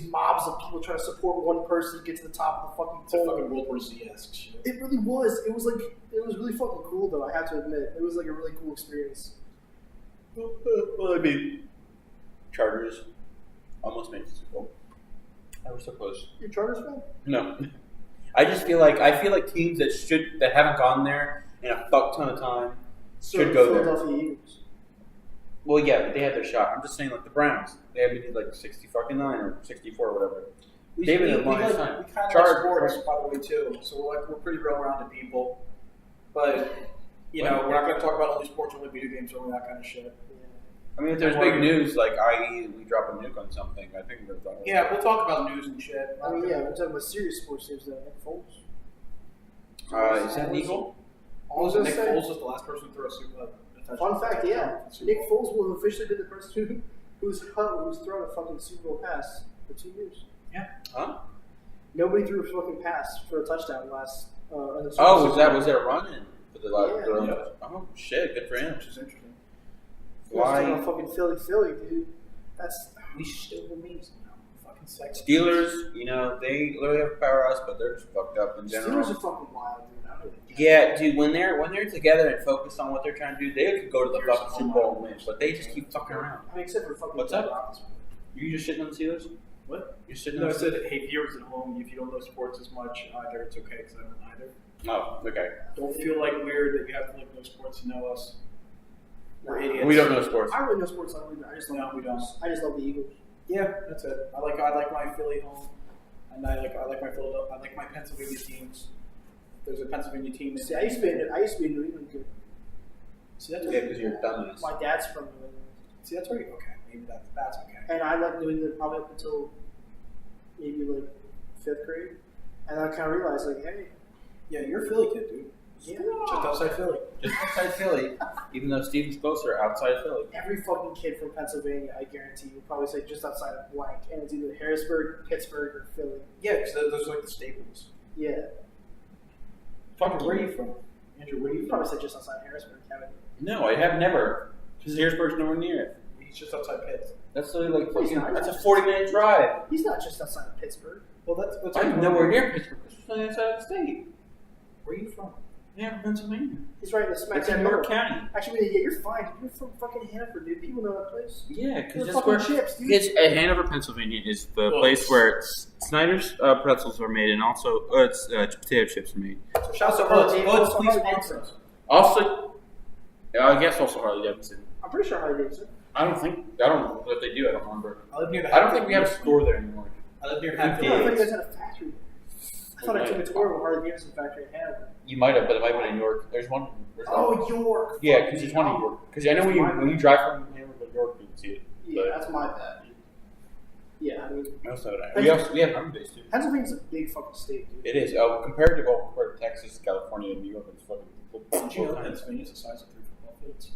[SPEAKER 2] mobs of people trying to support one person to get to the top of the fucking
[SPEAKER 3] It's a
[SPEAKER 2] pole.
[SPEAKER 3] fucking World War Z-esque shit.
[SPEAKER 2] It really was. It was like, it was really fucking cool, though. I have to admit, it was like a really cool experience.
[SPEAKER 1] Well, I mean, Chargers almost made the Super Bowl. I was so close.
[SPEAKER 2] You a Chargers fan?
[SPEAKER 1] No, I feel like teams that haven't gone there in a fuck ton of time should go there.
[SPEAKER 2] Philadelphia Eagles.
[SPEAKER 1] Well, yeah, but they had their shot. I'm just saying, like the Browns, they had maybe like 60-9 or 64 or whatever. David
[SPEAKER 3] we
[SPEAKER 1] and Lions
[SPEAKER 3] kind
[SPEAKER 1] time.
[SPEAKER 3] of like
[SPEAKER 1] Chargers.
[SPEAKER 3] sports, by the way, too. So we're pretty well-rounded people. But, you know, we're not going to talk about only sports, only video games, or only that kind of shit.
[SPEAKER 1] I mean, if there's big news, like i.e. we drop a nuke on something, I think we're done.
[SPEAKER 3] Yeah, we'll talk about news and shit.
[SPEAKER 2] I mean, yeah, we're talking about serious sports teams, though. Nick Foles.
[SPEAKER 1] Is that an Eagle?
[SPEAKER 3] Also,
[SPEAKER 2] was
[SPEAKER 3] Nick
[SPEAKER 2] gonna say-
[SPEAKER 3] Foles was the last person to throw a Super
[SPEAKER 2] Fun fact, yeah.
[SPEAKER 3] Super
[SPEAKER 2] Nick
[SPEAKER 3] Bowl.
[SPEAKER 2] Foles will have officially been the person who's thrown a fucking Super Bowl pass for 2 years.
[SPEAKER 1] Huh?
[SPEAKER 2] Nobody threw a fucking pass for a touchdown last. In the Super
[SPEAKER 1] Oh,
[SPEAKER 2] Bowl.
[SPEAKER 1] was there a run in for the last?
[SPEAKER 2] Yeah.
[SPEAKER 1] Oh shit, good for him.
[SPEAKER 3] Which is interesting.
[SPEAKER 2] Why?
[SPEAKER 1] Why?
[SPEAKER 2] Fucking Philly, dude. That's
[SPEAKER 3] We still believe somehow. Fucking sex.
[SPEAKER 1] Steelers, you know, they literally have power us, but they're just fucked up in general.
[SPEAKER 2] Steelers are fucking wild, dude. I don't really
[SPEAKER 1] Yeah, dude, when they're together and focused on what they're trying to do, they could go to the fucking Super Bowl and win, but they just keep fucking around.
[SPEAKER 2] I mean, except for fucking.
[SPEAKER 1] What's up?
[SPEAKER 2] Roethlisberger.
[SPEAKER 1] You just shitting on the Steelers?
[SPEAKER 3] What?
[SPEAKER 1] You're sitting
[SPEAKER 3] No,
[SPEAKER 1] on
[SPEAKER 3] I
[SPEAKER 1] the
[SPEAKER 3] said, hey, viewers at home, if you don't know sports as much either, it's okay because I don't either.
[SPEAKER 1] Oh, okay.
[SPEAKER 3] Don't feel like weird that you have to like know sports to know us. We're idiots.
[SPEAKER 1] We don't know sports.
[SPEAKER 2] I really know sports. I don't. I just love.
[SPEAKER 3] No, we don't.
[SPEAKER 2] I just love the Eagles.
[SPEAKER 3] Yeah, that's it. I like my Philly home, and I like my Philadelphia. I like my Pennsylvania teams. There's a Pennsylvania team.
[SPEAKER 2] See, I used to be in New England kid.
[SPEAKER 3] See, that's
[SPEAKER 1] Yeah, because you're dumbass.
[SPEAKER 2] My dad's from New England,
[SPEAKER 3] See, that's where you okay. Maybe that's okay.
[SPEAKER 2] and I liked New England probably up until maybe like 5th grade, and I kind of realized like, hey,
[SPEAKER 3] Yeah, you're a Philly kid, dude.
[SPEAKER 2] yeah,
[SPEAKER 3] Just outside Philly.
[SPEAKER 1] Just outside Philly, even though Steven's closer, outside Philly.
[SPEAKER 2] every fucking kid from Pennsylvania, I guarantee, will probably say just outside of blank, and it's either Harrisburg, Pittsburgh, or Philly.
[SPEAKER 3] Yeah, because those are like the staples.
[SPEAKER 2] Yeah,
[SPEAKER 3] Fucking, where are you from? Andrew, where are
[SPEAKER 2] you
[SPEAKER 3] you from?
[SPEAKER 2] probably said just outside Harrisburg, haven't you?
[SPEAKER 1] No, I have never. Because Harrisburg's nowhere near it.
[SPEAKER 3] He's just outside Pitt.
[SPEAKER 1] That's literally like
[SPEAKER 2] He's
[SPEAKER 1] fucking,
[SPEAKER 2] not.
[SPEAKER 1] that's a 40-minute drive.
[SPEAKER 2] He's not just outside of Pittsburgh.
[SPEAKER 3] Well, that's
[SPEAKER 1] I'm nowhere near Pittsburgh. It's on the other side of the state.
[SPEAKER 3] Where are you from?
[SPEAKER 1] Yeah, Pennsylvania.
[SPEAKER 2] He's right in the smack
[SPEAKER 1] It's in
[SPEAKER 2] dab
[SPEAKER 1] York
[SPEAKER 2] middle.
[SPEAKER 1] County.
[SPEAKER 2] Actually, yeah, you're fine. You're from fucking Hannaford, dude. People know that place.
[SPEAKER 1] Yeah, because
[SPEAKER 2] They're
[SPEAKER 1] that's
[SPEAKER 2] fucking
[SPEAKER 1] where
[SPEAKER 2] chips, dude.
[SPEAKER 1] it's at Hanover, Pennsylvania, is the place where Snyder's pretzels are made, and also potato chips are made.
[SPEAKER 3] So shouts to
[SPEAKER 2] Oh,
[SPEAKER 3] Hoods.
[SPEAKER 2] Dave,
[SPEAKER 3] Hoods,
[SPEAKER 2] also
[SPEAKER 3] please
[SPEAKER 2] Harley
[SPEAKER 3] sponsor us.
[SPEAKER 1] Also, I guess also Harley Davidson.
[SPEAKER 2] I'm pretty sure Harley Davidson.
[SPEAKER 1] I don't know if they do. I don't remember.
[SPEAKER 3] I live near the
[SPEAKER 1] I don't think we have a store there anymore.
[SPEAKER 3] I live near
[SPEAKER 1] We
[SPEAKER 2] I
[SPEAKER 3] Hatfield.
[SPEAKER 2] thought you
[SPEAKER 1] did.
[SPEAKER 2] guys had a factory. I thought I took a tour of a Harley Davidson factory in Hannaford.
[SPEAKER 1] You might have, but it might have been in York. There's one.
[SPEAKER 2] Oh, York.
[SPEAKER 1] Yeah, because there's one in York. Because I know when you drive from Hanover to York, you can see it.
[SPEAKER 2] Yeah, that's my bad, dude. Yeah, I mean,
[SPEAKER 1] Most of it. We have home base too.
[SPEAKER 2] Pennsylvania's a big fucking state, dude.
[SPEAKER 1] It is. Compared to Texas, California, and New York, it's fucking.
[SPEAKER 3] Did you know Pennsylvania's the size of 3 football fields?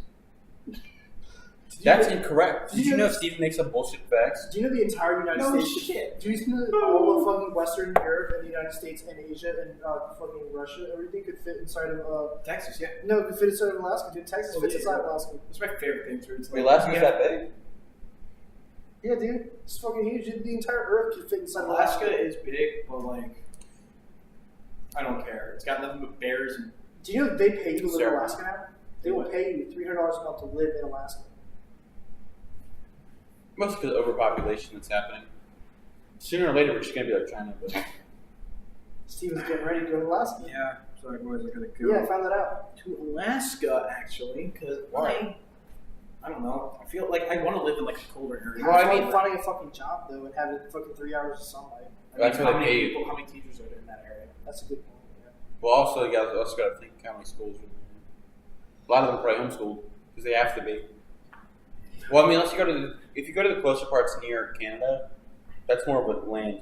[SPEAKER 1] That's incorrect. Did you know Steven makes up bullshit facts?
[SPEAKER 2] Do you know the entire United
[SPEAKER 3] No
[SPEAKER 2] States?
[SPEAKER 3] shit.
[SPEAKER 2] Do you know that all of fucking Western Europe and the United States and Asia and fucking Russia, everything could fit inside of
[SPEAKER 3] Texas, yeah.
[SPEAKER 2] No, it could fit inside of Alaska, dude. Texas fits
[SPEAKER 3] yeah.
[SPEAKER 2] inside of Alaska.
[SPEAKER 3] It's my favorite thing, too. It's
[SPEAKER 1] Wait, Alaska's that big?
[SPEAKER 2] Yeah, dude. It's fucking huge. The entire Earth could fit inside of
[SPEAKER 3] Alaska
[SPEAKER 2] Alaska.
[SPEAKER 3] is big, but like, I don't care. It's got nothing but bears and.
[SPEAKER 2] Do you know they pay you to live in
[SPEAKER 1] Sarah.
[SPEAKER 2] Alaska now? They will pay you $300 a month to live in Alaska.
[SPEAKER 1] Mostly because of overpopulation that's happening. Sooner or later, we're just gonna be like China. But
[SPEAKER 2] Steven's getting ready to go to Alaska.
[SPEAKER 3] Yeah, sorry boys, I gotta go.
[SPEAKER 2] Yeah, I found that out.
[SPEAKER 3] To Alaska, actually, because I don't know. I feel like I want to live in like a colder area.
[SPEAKER 1] Well, I mean-
[SPEAKER 2] finding a fucking job though and having fucking 3 hours of sunlight.
[SPEAKER 1] That's
[SPEAKER 3] how
[SPEAKER 1] how they
[SPEAKER 3] many
[SPEAKER 1] pay you.
[SPEAKER 3] people, how many teachers are there in that area?
[SPEAKER 2] That's a good point. Yeah.
[SPEAKER 1] well, also you guys also got to think how many schools. A lot of them probably homeschooled because they have to be. Well, I mean, unless you go to if you go to the closer parts near Canada, that's more of a land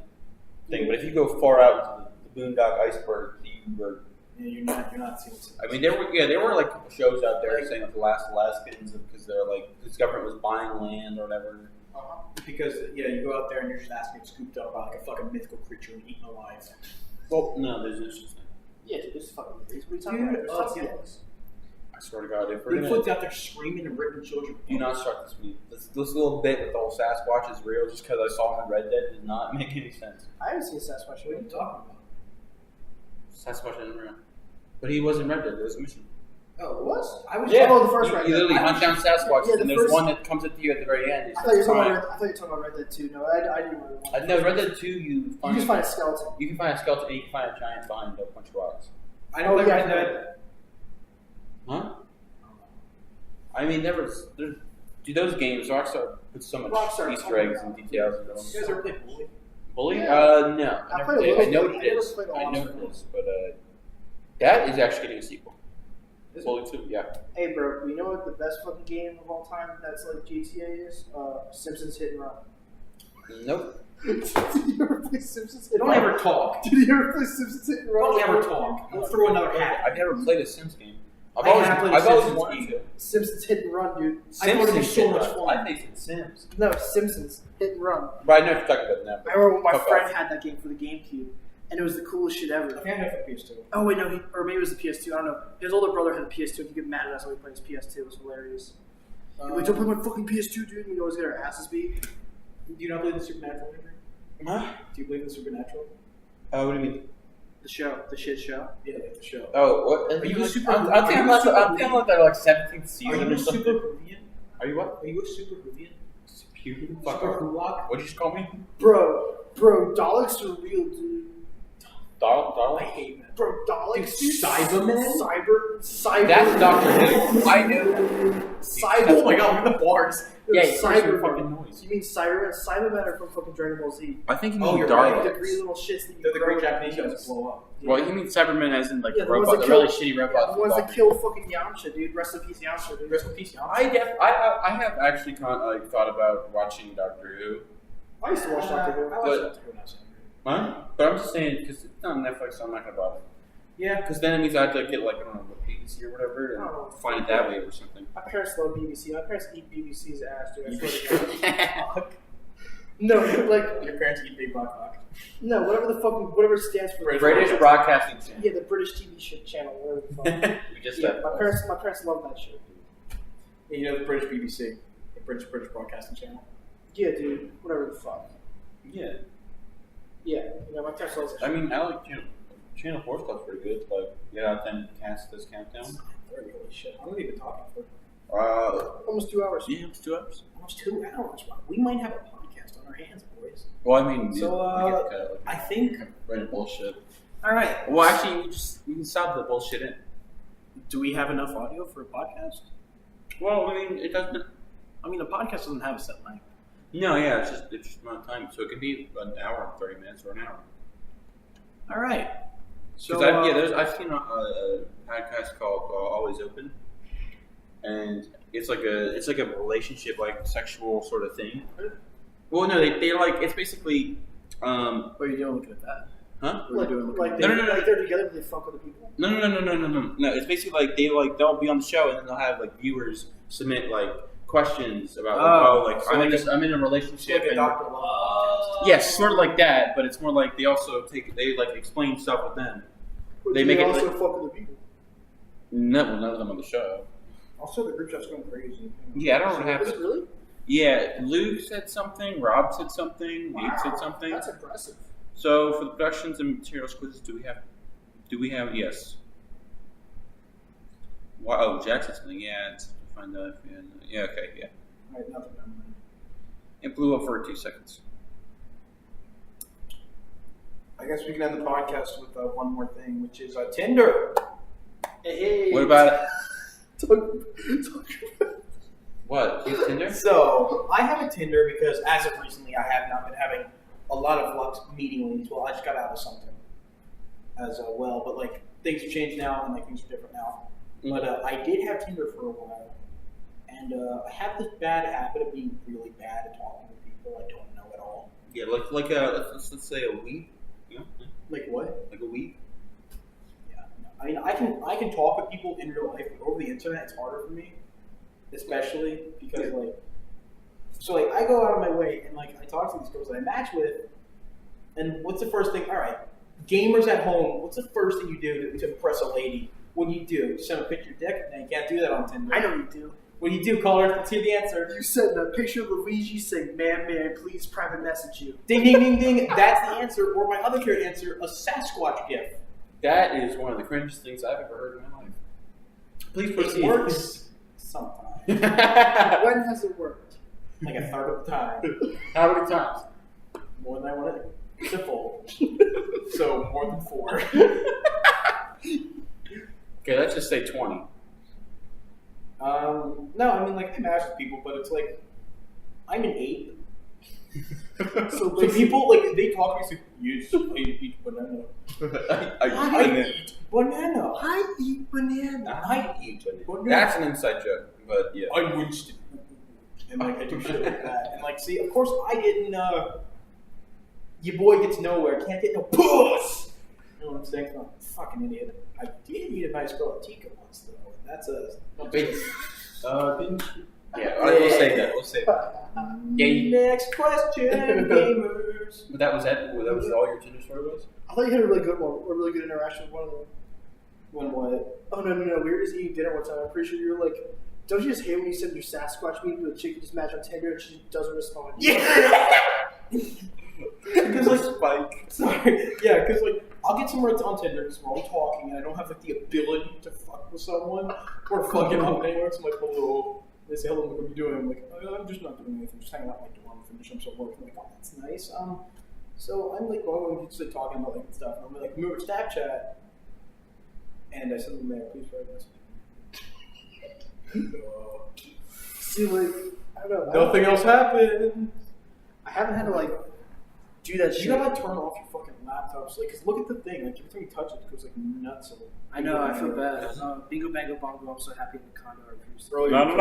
[SPEAKER 1] thing. But if you go far out into the boondock iceberg,
[SPEAKER 3] Yeah, you're not seeing it.
[SPEAKER 1] I mean, there were like shows out there saying like the last Alaskans because they're like this government was buying land or whatever.
[SPEAKER 3] Because you go out there and you're just asking scooped up by like a fucking mythical creature and eaten alive.
[SPEAKER 1] Well, no, there's no such thing.
[SPEAKER 2] Yeah, dude, this is fucking crazy. What are you talking
[SPEAKER 3] Dude,
[SPEAKER 2] about? There's tons of
[SPEAKER 3] yeah.
[SPEAKER 2] things.
[SPEAKER 1] I swear to God, if we're gonna
[SPEAKER 3] Bigfoot's out there screaming and ripping children.
[SPEAKER 1] do not start this week. This little bit with the whole Sasquatch is real just because I saw him in Red Dead does not make any sense.
[SPEAKER 2] I haven't seen Sasquatch.
[SPEAKER 3] What are you talking about?
[SPEAKER 1] Sasquatch isn't real. But he was in Red Dead. It was a mission.
[SPEAKER 3] Oh,
[SPEAKER 2] It was?
[SPEAKER 3] I was.
[SPEAKER 2] Oh, the first
[SPEAKER 1] you,
[SPEAKER 2] Red
[SPEAKER 1] you
[SPEAKER 2] Dead.
[SPEAKER 1] literally hunt down Sasquatch,
[SPEAKER 2] Yeah, the
[SPEAKER 1] and there's
[SPEAKER 2] first-
[SPEAKER 1] one that comes at you at the very end.
[SPEAKER 2] I thought you were talking about Red Dead 2. No, I didn't really want
[SPEAKER 1] I know Red Dead 2. You
[SPEAKER 2] You just find a skeleton.
[SPEAKER 1] you can find a skeleton and you can find a giant behind a bunch of rocks.
[SPEAKER 3] I know
[SPEAKER 2] Oh,
[SPEAKER 3] that
[SPEAKER 2] yeah,
[SPEAKER 3] Red
[SPEAKER 2] I know
[SPEAKER 3] Dead.
[SPEAKER 1] Huh? I mean, dude, those games Rockstar puts so much
[SPEAKER 2] Rockstar,
[SPEAKER 1] Easter eggs and details into them.
[SPEAKER 3] You guys ever played Bully?
[SPEAKER 1] Bully?
[SPEAKER 2] Yeah.
[SPEAKER 1] No.
[SPEAKER 2] I
[SPEAKER 1] I never
[SPEAKER 2] played a
[SPEAKER 1] played. I
[SPEAKER 2] little
[SPEAKER 1] know
[SPEAKER 2] bit.
[SPEAKER 1] what
[SPEAKER 2] I
[SPEAKER 1] it
[SPEAKER 2] never
[SPEAKER 1] is.
[SPEAKER 2] played a
[SPEAKER 1] I
[SPEAKER 2] lot
[SPEAKER 1] know
[SPEAKER 2] of
[SPEAKER 1] what
[SPEAKER 2] it.
[SPEAKER 1] it is. But that is actually getting a sequel.
[SPEAKER 3] Is it?
[SPEAKER 1] Bully 2, yeah.
[SPEAKER 2] Hey, bro, you know what the best fucking game of all time that's like GTA is? Simpsons Hit and Run.
[SPEAKER 1] Nope.
[SPEAKER 2] Did you ever play Simpsons Hit and
[SPEAKER 3] Don't
[SPEAKER 2] Run?
[SPEAKER 3] ever talk.
[SPEAKER 2] Did you ever play Simpsons Hit and Run?
[SPEAKER 3] Don't ever talk. We'll throw another hat.
[SPEAKER 1] I've never played a Sims game. I've
[SPEAKER 3] I
[SPEAKER 1] always
[SPEAKER 3] have played a
[SPEAKER 1] I've always
[SPEAKER 3] Simpsons
[SPEAKER 1] wanted
[SPEAKER 3] game.
[SPEAKER 1] to.
[SPEAKER 2] Simpsons Hit and Run, dude.
[SPEAKER 3] I thought it'd be
[SPEAKER 1] Simpsons
[SPEAKER 3] so
[SPEAKER 1] Hit
[SPEAKER 3] much
[SPEAKER 1] and
[SPEAKER 3] fun.
[SPEAKER 1] Run. I think it's Sims.
[SPEAKER 2] No, Simpsons Hit and Run.
[SPEAKER 1] But I know what you're talking about now.
[SPEAKER 2] I remember when my
[SPEAKER 1] Fuck
[SPEAKER 2] friend
[SPEAKER 1] off.
[SPEAKER 2] had that game for the GameCube, and it was the coolest shit
[SPEAKER 3] I
[SPEAKER 2] ever.
[SPEAKER 3] think I have a PS2.
[SPEAKER 2] Oh wait, no, or maybe it was the PS2. I don't know. His older brother had a PS2, and he'd get mad at us when we played his PS2. It was hilarious. He'd be like, don't play my fucking PS2, dude. And we always get our asses beat.
[SPEAKER 3] Do you not believe in supernatural? Andrew?
[SPEAKER 1] Huh?
[SPEAKER 3] Do you believe in supernatural?
[SPEAKER 1] What do you mean?
[SPEAKER 2] The show, the shit show.
[SPEAKER 3] Yeah, like the show.
[SPEAKER 1] Oh, what?
[SPEAKER 3] Are you a super-
[SPEAKER 1] I think I'm
[SPEAKER 3] are you a
[SPEAKER 1] on
[SPEAKER 3] super-
[SPEAKER 1] that like 17th
[SPEAKER 3] Are
[SPEAKER 1] season
[SPEAKER 3] you
[SPEAKER 1] or
[SPEAKER 3] a
[SPEAKER 1] something.
[SPEAKER 3] super Hoovian?
[SPEAKER 1] Are you what?
[SPEAKER 3] Are you a super Hoovian?
[SPEAKER 1] Super
[SPEAKER 3] Super Hulak?
[SPEAKER 1] What'd you just call me?
[SPEAKER 2] Bro, Daleks are real, dude.
[SPEAKER 1] Darling?
[SPEAKER 3] I hate that.
[SPEAKER 2] Bro, Daleks,
[SPEAKER 3] Dude, Cybermen?
[SPEAKER 2] Cyber.
[SPEAKER 1] That's Doctor Who. I knew that.
[SPEAKER 2] Cyber.
[SPEAKER 3] Oh my god, look at the bars.
[SPEAKER 1] Yeah, you heard
[SPEAKER 2] Cybermen.
[SPEAKER 1] some fucking noise.
[SPEAKER 2] You mean Cybermen? Cybermen are from fucking Dragon Ball Z.
[SPEAKER 1] I think you
[SPEAKER 3] Oh,
[SPEAKER 1] mean
[SPEAKER 3] you're
[SPEAKER 1] Dark.
[SPEAKER 3] right.
[SPEAKER 2] The green little shits that you
[SPEAKER 3] They're the
[SPEAKER 2] grow
[SPEAKER 3] great
[SPEAKER 2] in
[SPEAKER 3] Japanese
[SPEAKER 2] your
[SPEAKER 3] guys that blow up.
[SPEAKER 1] Well, you mean Cybermen as in like
[SPEAKER 2] Yeah, the ones
[SPEAKER 1] robots,
[SPEAKER 2] that
[SPEAKER 1] the really
[SPEAKER 2] kill-
[SPEAKER 1] shitty robots.
[SPEAKER 2] The ones
[SPEAKER 1] with
[SPEAKER 2] that kill fucking Yamcha, dude. Rest in peace, Yamcha, dude.
[SPEAKER 3] Rest in peace, y'all.
[SPEAKER 1] I have actually thought about watching Doctor Who.
[SPEAKER 2] I used to watch Doctor Who.
[SPEAKER 3] I watched Doctor Who when I was younger.
[SPEAKER 1] Huh? But I'm just saying because it's on Netflix, so I'm not gonna bother.
[SPEAKER 3] Yeah.
[SPEAKER 1] Because then it means I have to get like I don't know what BBC or whatever and
[SPEAKER 2] Oh.
[SPEAKER 1] find it that way or something.
[SPEAKER 2] My parents love BBC. My parents eat BBC's ass, dude. I swear to God. No, like
[SPEAKER 3] Your parents eat big black cock.
[SPEAKER 2] no, whatever it stands for.
[SPEAKER 1] British Broadcasting Channel.
[SPEAKER 2] Yeah, the British TV shit channel, whatever the fuck.
[SPEAKER 1] We just
[SPEAKER 2] Yeah,
[SPEAKER 1] said
[SPEAKER 2] my parents love that shit.
[SPEAKER 3] Yeah, you know the British BBC, the British Broadcasting Channel.
[SPEAKER 2] Yeah, dude, whatever the fuck.
[SPEAKER 1] Yeah.
[SPEAKER 2] Yeah, you know, my parents love that
[SPEAKER 1] I
[SPEAKER 2] shit.
[SPEAKER 1] mean, I like Channel 4 stuff's pretty good. Like, yeah, out then cast this countdown.
[SPEAKER 3] Holy shit! I'm not even talking for
[SPEAKER 2] Almost 2 hours.
[SPEAKER 1] Yeah, it's 2 hours.
[SPEAKER 3] almost 2 hours. Wow. We might have a podcast on our hands, boys.
[SPEAKER 1] Well, I mean,
[SPEAKER 3] So,
[SPEAKER 1] we get kind of like
[SPEAKER 3] I think.
[SPEAKER 1] random bullshit.
[SPEAKER 3] All right.
[SPEAKER 1] Well, actually, we can stop the bullshit in.
[SPEAKER 3] Do we have enough audio for a podcast?
[SPEAKER 1] Well, I mean, it doesn't.
[SPEAKER 3] I mean, a podcast doesn't have a set length.
[SPEAKER 1] No, yeah, it's just amount of time. So it could be an hour and 30 minutes or an hour.
[SPEAKER 3] All right. So
[SPEAKER 1] Because I've seen a podcast called Always Open, and it's like a relationship like sexual sort of thing. Well, no, they like it's basically
[SPEAKER 3] what are you doing looking at that?
[SPEAKER 1] huh?
[SPEAKER 3] What are you doing looking at
[SPEAKER 1] No, no, no.
[SPEAKER 2] Like they're together, but they fuck other people.
[SPEAKER 1] No. It's basically like they'll be on the show and then they'll have like viewers submit like questions about I'm in a relationship.
[SPEAKER 3] Like a
[SPEAKER 1] and,
[SPEAKER 3] Dr. Love.
[SPEAKER 1] yes, sort of like that, but it's more like they explain stuff with them. They make it
[SPEAKER 2] also
[SPEAKER 1] like,
[SPEAKER 2] fuck with the people.
[SPEAKER 1] none of them on the show.
[SPEAKER 3] Also, the group chat's going crazy.
[SPEAKER 1] Yeah, I don't know what
[SPEAKER 2] Is it
[SPEAKER 1] happened.
[SPEAKER 2] really?
[SPEAKER 1] Yeah, Luke said something, Rob said something, Nate said something.
[SPEAKER 2] That's impressive.
[SPEAKER 1] So for the productions and materials quizzes, do we have yes. Wow, oh, Jack said something, yeah, it's to find out if okay, yeah.
[SPEAKER 3] All right, nothing.
[SPEAKER 1] It blew up for 2 seconds.
[SPEAKER 3] I guess we can end the podcast with one more thing, which is Tinder. Hey.
[SPEAKER 1] What about it?
[SPEAKER 3] Talk
[SPEAKER 1] What? You have Tinder?
[SPEAKER 3] So, I have a Tinder because as of recently, I have not been having a lot of luck meeting ladies. Well, I just got out of something as well, but like things have changed now and like things are different now. But I did have Tinder for a while, and I have this bad habit of being really bad at talking to people I don't know at all.
[SPEAKER 1] Yeah, let's say a week. Yeah.
[SPEAKER 3] Like what?
[SPEAKER 1] Like a week.
[SPEAKER 3] Yeah. No. I mean, I can talk with people in real life, but over the internet, it's harder for me, especially because I go out of my way and like I talk to these girls that I match with, and what's the first thing? All right, gamers at home. What's the first thing you do to impress a lady? What do? You send a picture of your dick? No, you can't do that on Tinder.
[SPEAKER 2] I know you do.
[SPEAKER 3] What do you do, caller? Let's hear the answer.
[SPEAKER 2] You send a picture of Luigi saying, man, please private message you.
[SPEAKER 3] Ding, ding, ding, ding. That's the answer. Or my other favorite answer, a Sasquatch gif.
[SPEAKER 1] That is one of the cringiest things I've ever heard in my life. Please
[SPEAKER 3] It
[SPEAKER 1] proceed.
[SPEAKER 3] works sometimes.
[SPEAKER 2] When has it worked?
[SPEAKER 3] Like a third of the time.
[SPEAKER 1] How many times?
[SPEAKER 3] More than I want to divulge. So, more than 4.
[SPEAKER 1] Okay, let's just say 20.
[SPEAKER 3] No, I mean, like, I match with people, but it's like, I'm an ape. So people, like, they talk to me, say, yes, I eat banana.
[SPEAKER 1] I
[SPEAKER 3] eat banana.
[SPEAKER 2] I eat banana.
[SPEAKER 1] I eat banana. That's an inside joke, but yeah.
[SPEAKER 3] I Winston. And, like, I do shit like that. And, like, see, of course, I didn't, your boy gets nowhere, can't get no puss. You know what I'm saying? I'm a fucking idiot. I did meet a nice girl at Tika once, though. That's a...
[SPEAKER 1] Didn't you? Yeah, all right, we'll say that. We'll say that.
[SPEAKER 3] Next question, gamers.
[SPEAKER 1] But that was it? That was all your Tinder story was?
[SPEAKER 2] I thought you had a really good one, a really good interaction with one of them.
[SPEAKER 3] When what?
[SPEAKER 2] Oh, no. We were just eating dinner one time. I'm pretty sure you were like, don't you just hate when you send your Sasquatch meeting to a chick you just match on Tinder and she doesn't respond?
[SPEAKER 3] Yeah! Because, like, Spike. Sorry. Yeah, because, like, I'll get somewhere on Tinder because we're all talking and I don't have, like, the ability to fuck with someone or fucking up anywhere. So I'm like, hello. They say, hello, what are you doing? I'm like, I'm just not doing anything. Just hanging out in my dorm, finishing some work. I'm like, oh, that's nice. So I'm, like, going and just talking about, like, stuff. And I'm like, we were at Snapchat. And I sent them there, please private message.
[SPEAKER 2] See, like, I don't know.
[SPEAKER 3] Nothing else happened.
[SPEAKER 2] I haven't had to, like, do that shit.
[SPEAKER 3] You gotta, like, turn off your fucking laptops. Like, because look at the thing. Like, every time you touch it, it goes, like, nuts.
[SPEAKER 2] I know, I feel bad. Bingo Bango Bongo, I'm so happy in the condo reviews.
[SPEAKER 1] No.
[SPEAKER 2] I don't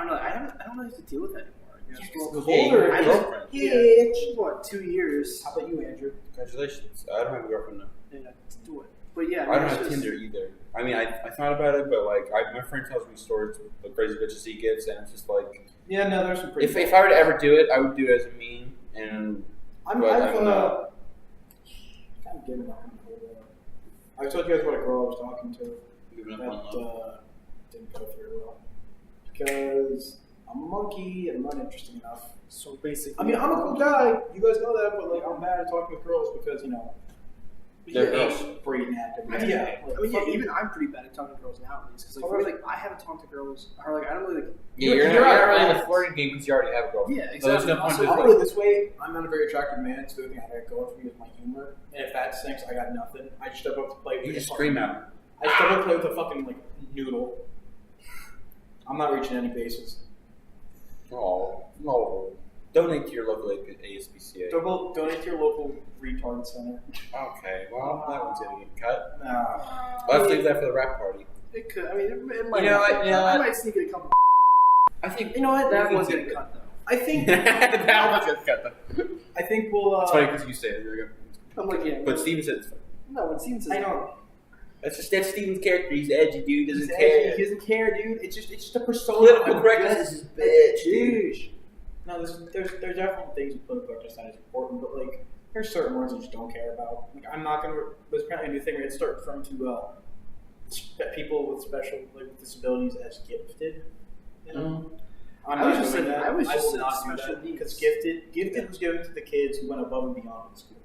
[SPEAKER 2] know. I don't really have to deal with that anymore. You know,
[SPEAKER 3] Yeah,
[SPEAKER 2] it's
[SPEAKER 3] it's
[SPEAKER 2] cool.
[SPEAKER 3] older.
[SPEAKER 2] I just,
[SPEAKER 1] Girlfriend.
[SPEAKER 2] yeah, what, 2 years?
[SPEAKER 3] How about you, Andrew?
[SPEAKER 1] Congratulations. I don't have a girlfriend now.
[SPEAKER 2] Yeah, let's do it. But yeah,
[SPEAKER 1] I don't
[SPEAKER 2] it's
[SPEAKER 1] have
[SPEAKER 2] just-
[SPEAKER 1] Tinder either. I mean, I thought about it, but like, my friend tells me stories of the crazy bitches he gets, and it's just like,
[SPEAKER 3] Yeah, no, there's some pretty.
[SPEAKER 1] if I were to ever do it, I would do it as a meme, and
[SPEAKER 3] I'm
[SPEAKER 1] but
[SPEAKER 3] kind
[SPEAKER 1] I'm not.
[SPEAKER 3] of giving up on the whole. I told you guys what a girl I was talking to
[SPEAKER 1] Giving up
[SPEAKER 3] that
[SPEAKER 1] on love.
[SPEAKER 3] didn't go very well because I'm a monkey and I'm not interesting enough.
[SPEAKER 2] So basically,
[SPEAKER 3] I mean, I'm a cool guy. You guys know that, but like, I'm bad at talking with girls because
[SPEAKER 1] They're girls.
[SPEAKER 3] breeding active.
[SPEAKER 2] I mean,
[SPEAKER 3] Yeah,
[SPEAKER 2] even I'm pretty bad at talking to girls nowadays because like, I haven't talked to girls. Or like, I don't really like.
[SPEAKER 1] Yeah, you're not really in the flirting game because you already have a girlfriend.
[SPEAKER 2] Yeah,
[SPEAKER 1] So there's
[SPEAKER 2] exactly.
[SPEAKER 1] no point
[SPEAKER 2] Also,
[SPEAKER 1] to
[SPEAKER 3] I'll
[SPEAKER 1] like,
[SPEAKER 3] put it this way: I'm not a very attractive man, so the thing I got going for me is my humor. And if that stinks, I got nothing. I just step up to play with
[SPEAKER 1] you
[SPEAKER 3] a
[SPEAKER 1] just
[SPEAKER 3] fucking-
[SPEAKER 1] scream at them.
[SPEAKER 3] I step up to play with a fucking like noodle. I'm not reaching any bases.
[SPEAKER 1] Oh, no. Donate to your local ASPCA.
[SPEAKER 3] Donate to your local retard center.
[SPEAKER 1] Okay, well, that one's gonna get cut.
[SPEAKER 3] Nah.
[SPEAKER 1] Let's leave that for the rap party.
[SPEAKER 2] It could. I mean, it might.
[SPEAKER 1] You know what,
[SPEAKER 2] I might sneak in a couple.
[SPEAKER 1] I think
[SPEAKER 3] You know what?
[SPEAKER 2] That
[SPEAKER 1] we
[SPEAKER 2] one's
[SPEAKER 1] can
[SPEAKER 2] getting
[SPEAKER 1] do
[SPEAKER 2] cut though.
[SPEAKER 3] I think
[SPEAKER 1] that one's gonna cut though.
[SPEAKER 3] I think we'll.
[SPEAKER 1] It's funny because you say it.
[SPEAKER 2] I'm like, yeah.
[SPEAKER 1] But Steven said it's funny.
[SPEAKER 2] No, when Steven says
[SPEAKER 3] I know.
[SPEAKER 1] That's Steven's character. He's edgy, dude.
[SPEAKER 3] He
[SPEAKER 1] Doesn't care.
[SPEAKER 3] doesn't care, dude. It's just a persona.
[SPEAKER 1] Political
[SPEAKER 3] I'm
[SPEAKER 1] correctness
[SPEAKER 3] just
[SPEAKER 1] is bitch,
[SPEAKER 3] a
[SPEAKER 1] dude.
[SPEAKER 3] douche. No, there's definitely things with political correctness that is important, but like there's certain words I just don't care about. Like I'm not gonna. There's apparently a new thing where it start referring to people with special with disabilities as gifted. You know. I'm
[SPEAKER 2] I was
[SPEAKER 3] not
[SPEAKER 2] just
[SPEAKER 3] doing
[SPEAKER 2] saying-
[SPEAKER 3] that.
[SPEAKER 2] I was just
[SPEAKER 3] will
[SPEAKER 2] saying
[SPEAKER 3] not do
[SPEAKER 2] special
[SPEAKER 3] that
[SPEAKER 2] needs.
[SPEAKER 3] because gifted was given to the kids who went above and beyond in school.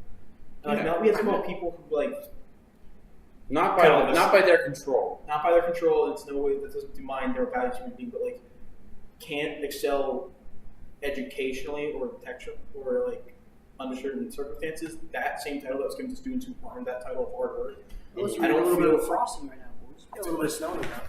[SPEAKER 3] And, like
[SPEAKER 1] Yeah.
[SPEAKER 3] now we have to call people who
[SPEAKER 1] Not
[SPEAKER 3] Kind of.
[SPEAKER 1] by their control.
[SPEAKER 3] not by their control, and it's no way that doesn't do mind they're a bad human being, but like can't excel educationally or textual or like under certain circumstances. That same title that was given to students who earned that title of hard work.
[SPEAKER 2] I don't a little bit of frosting right now, boys. A little bit of snow right now.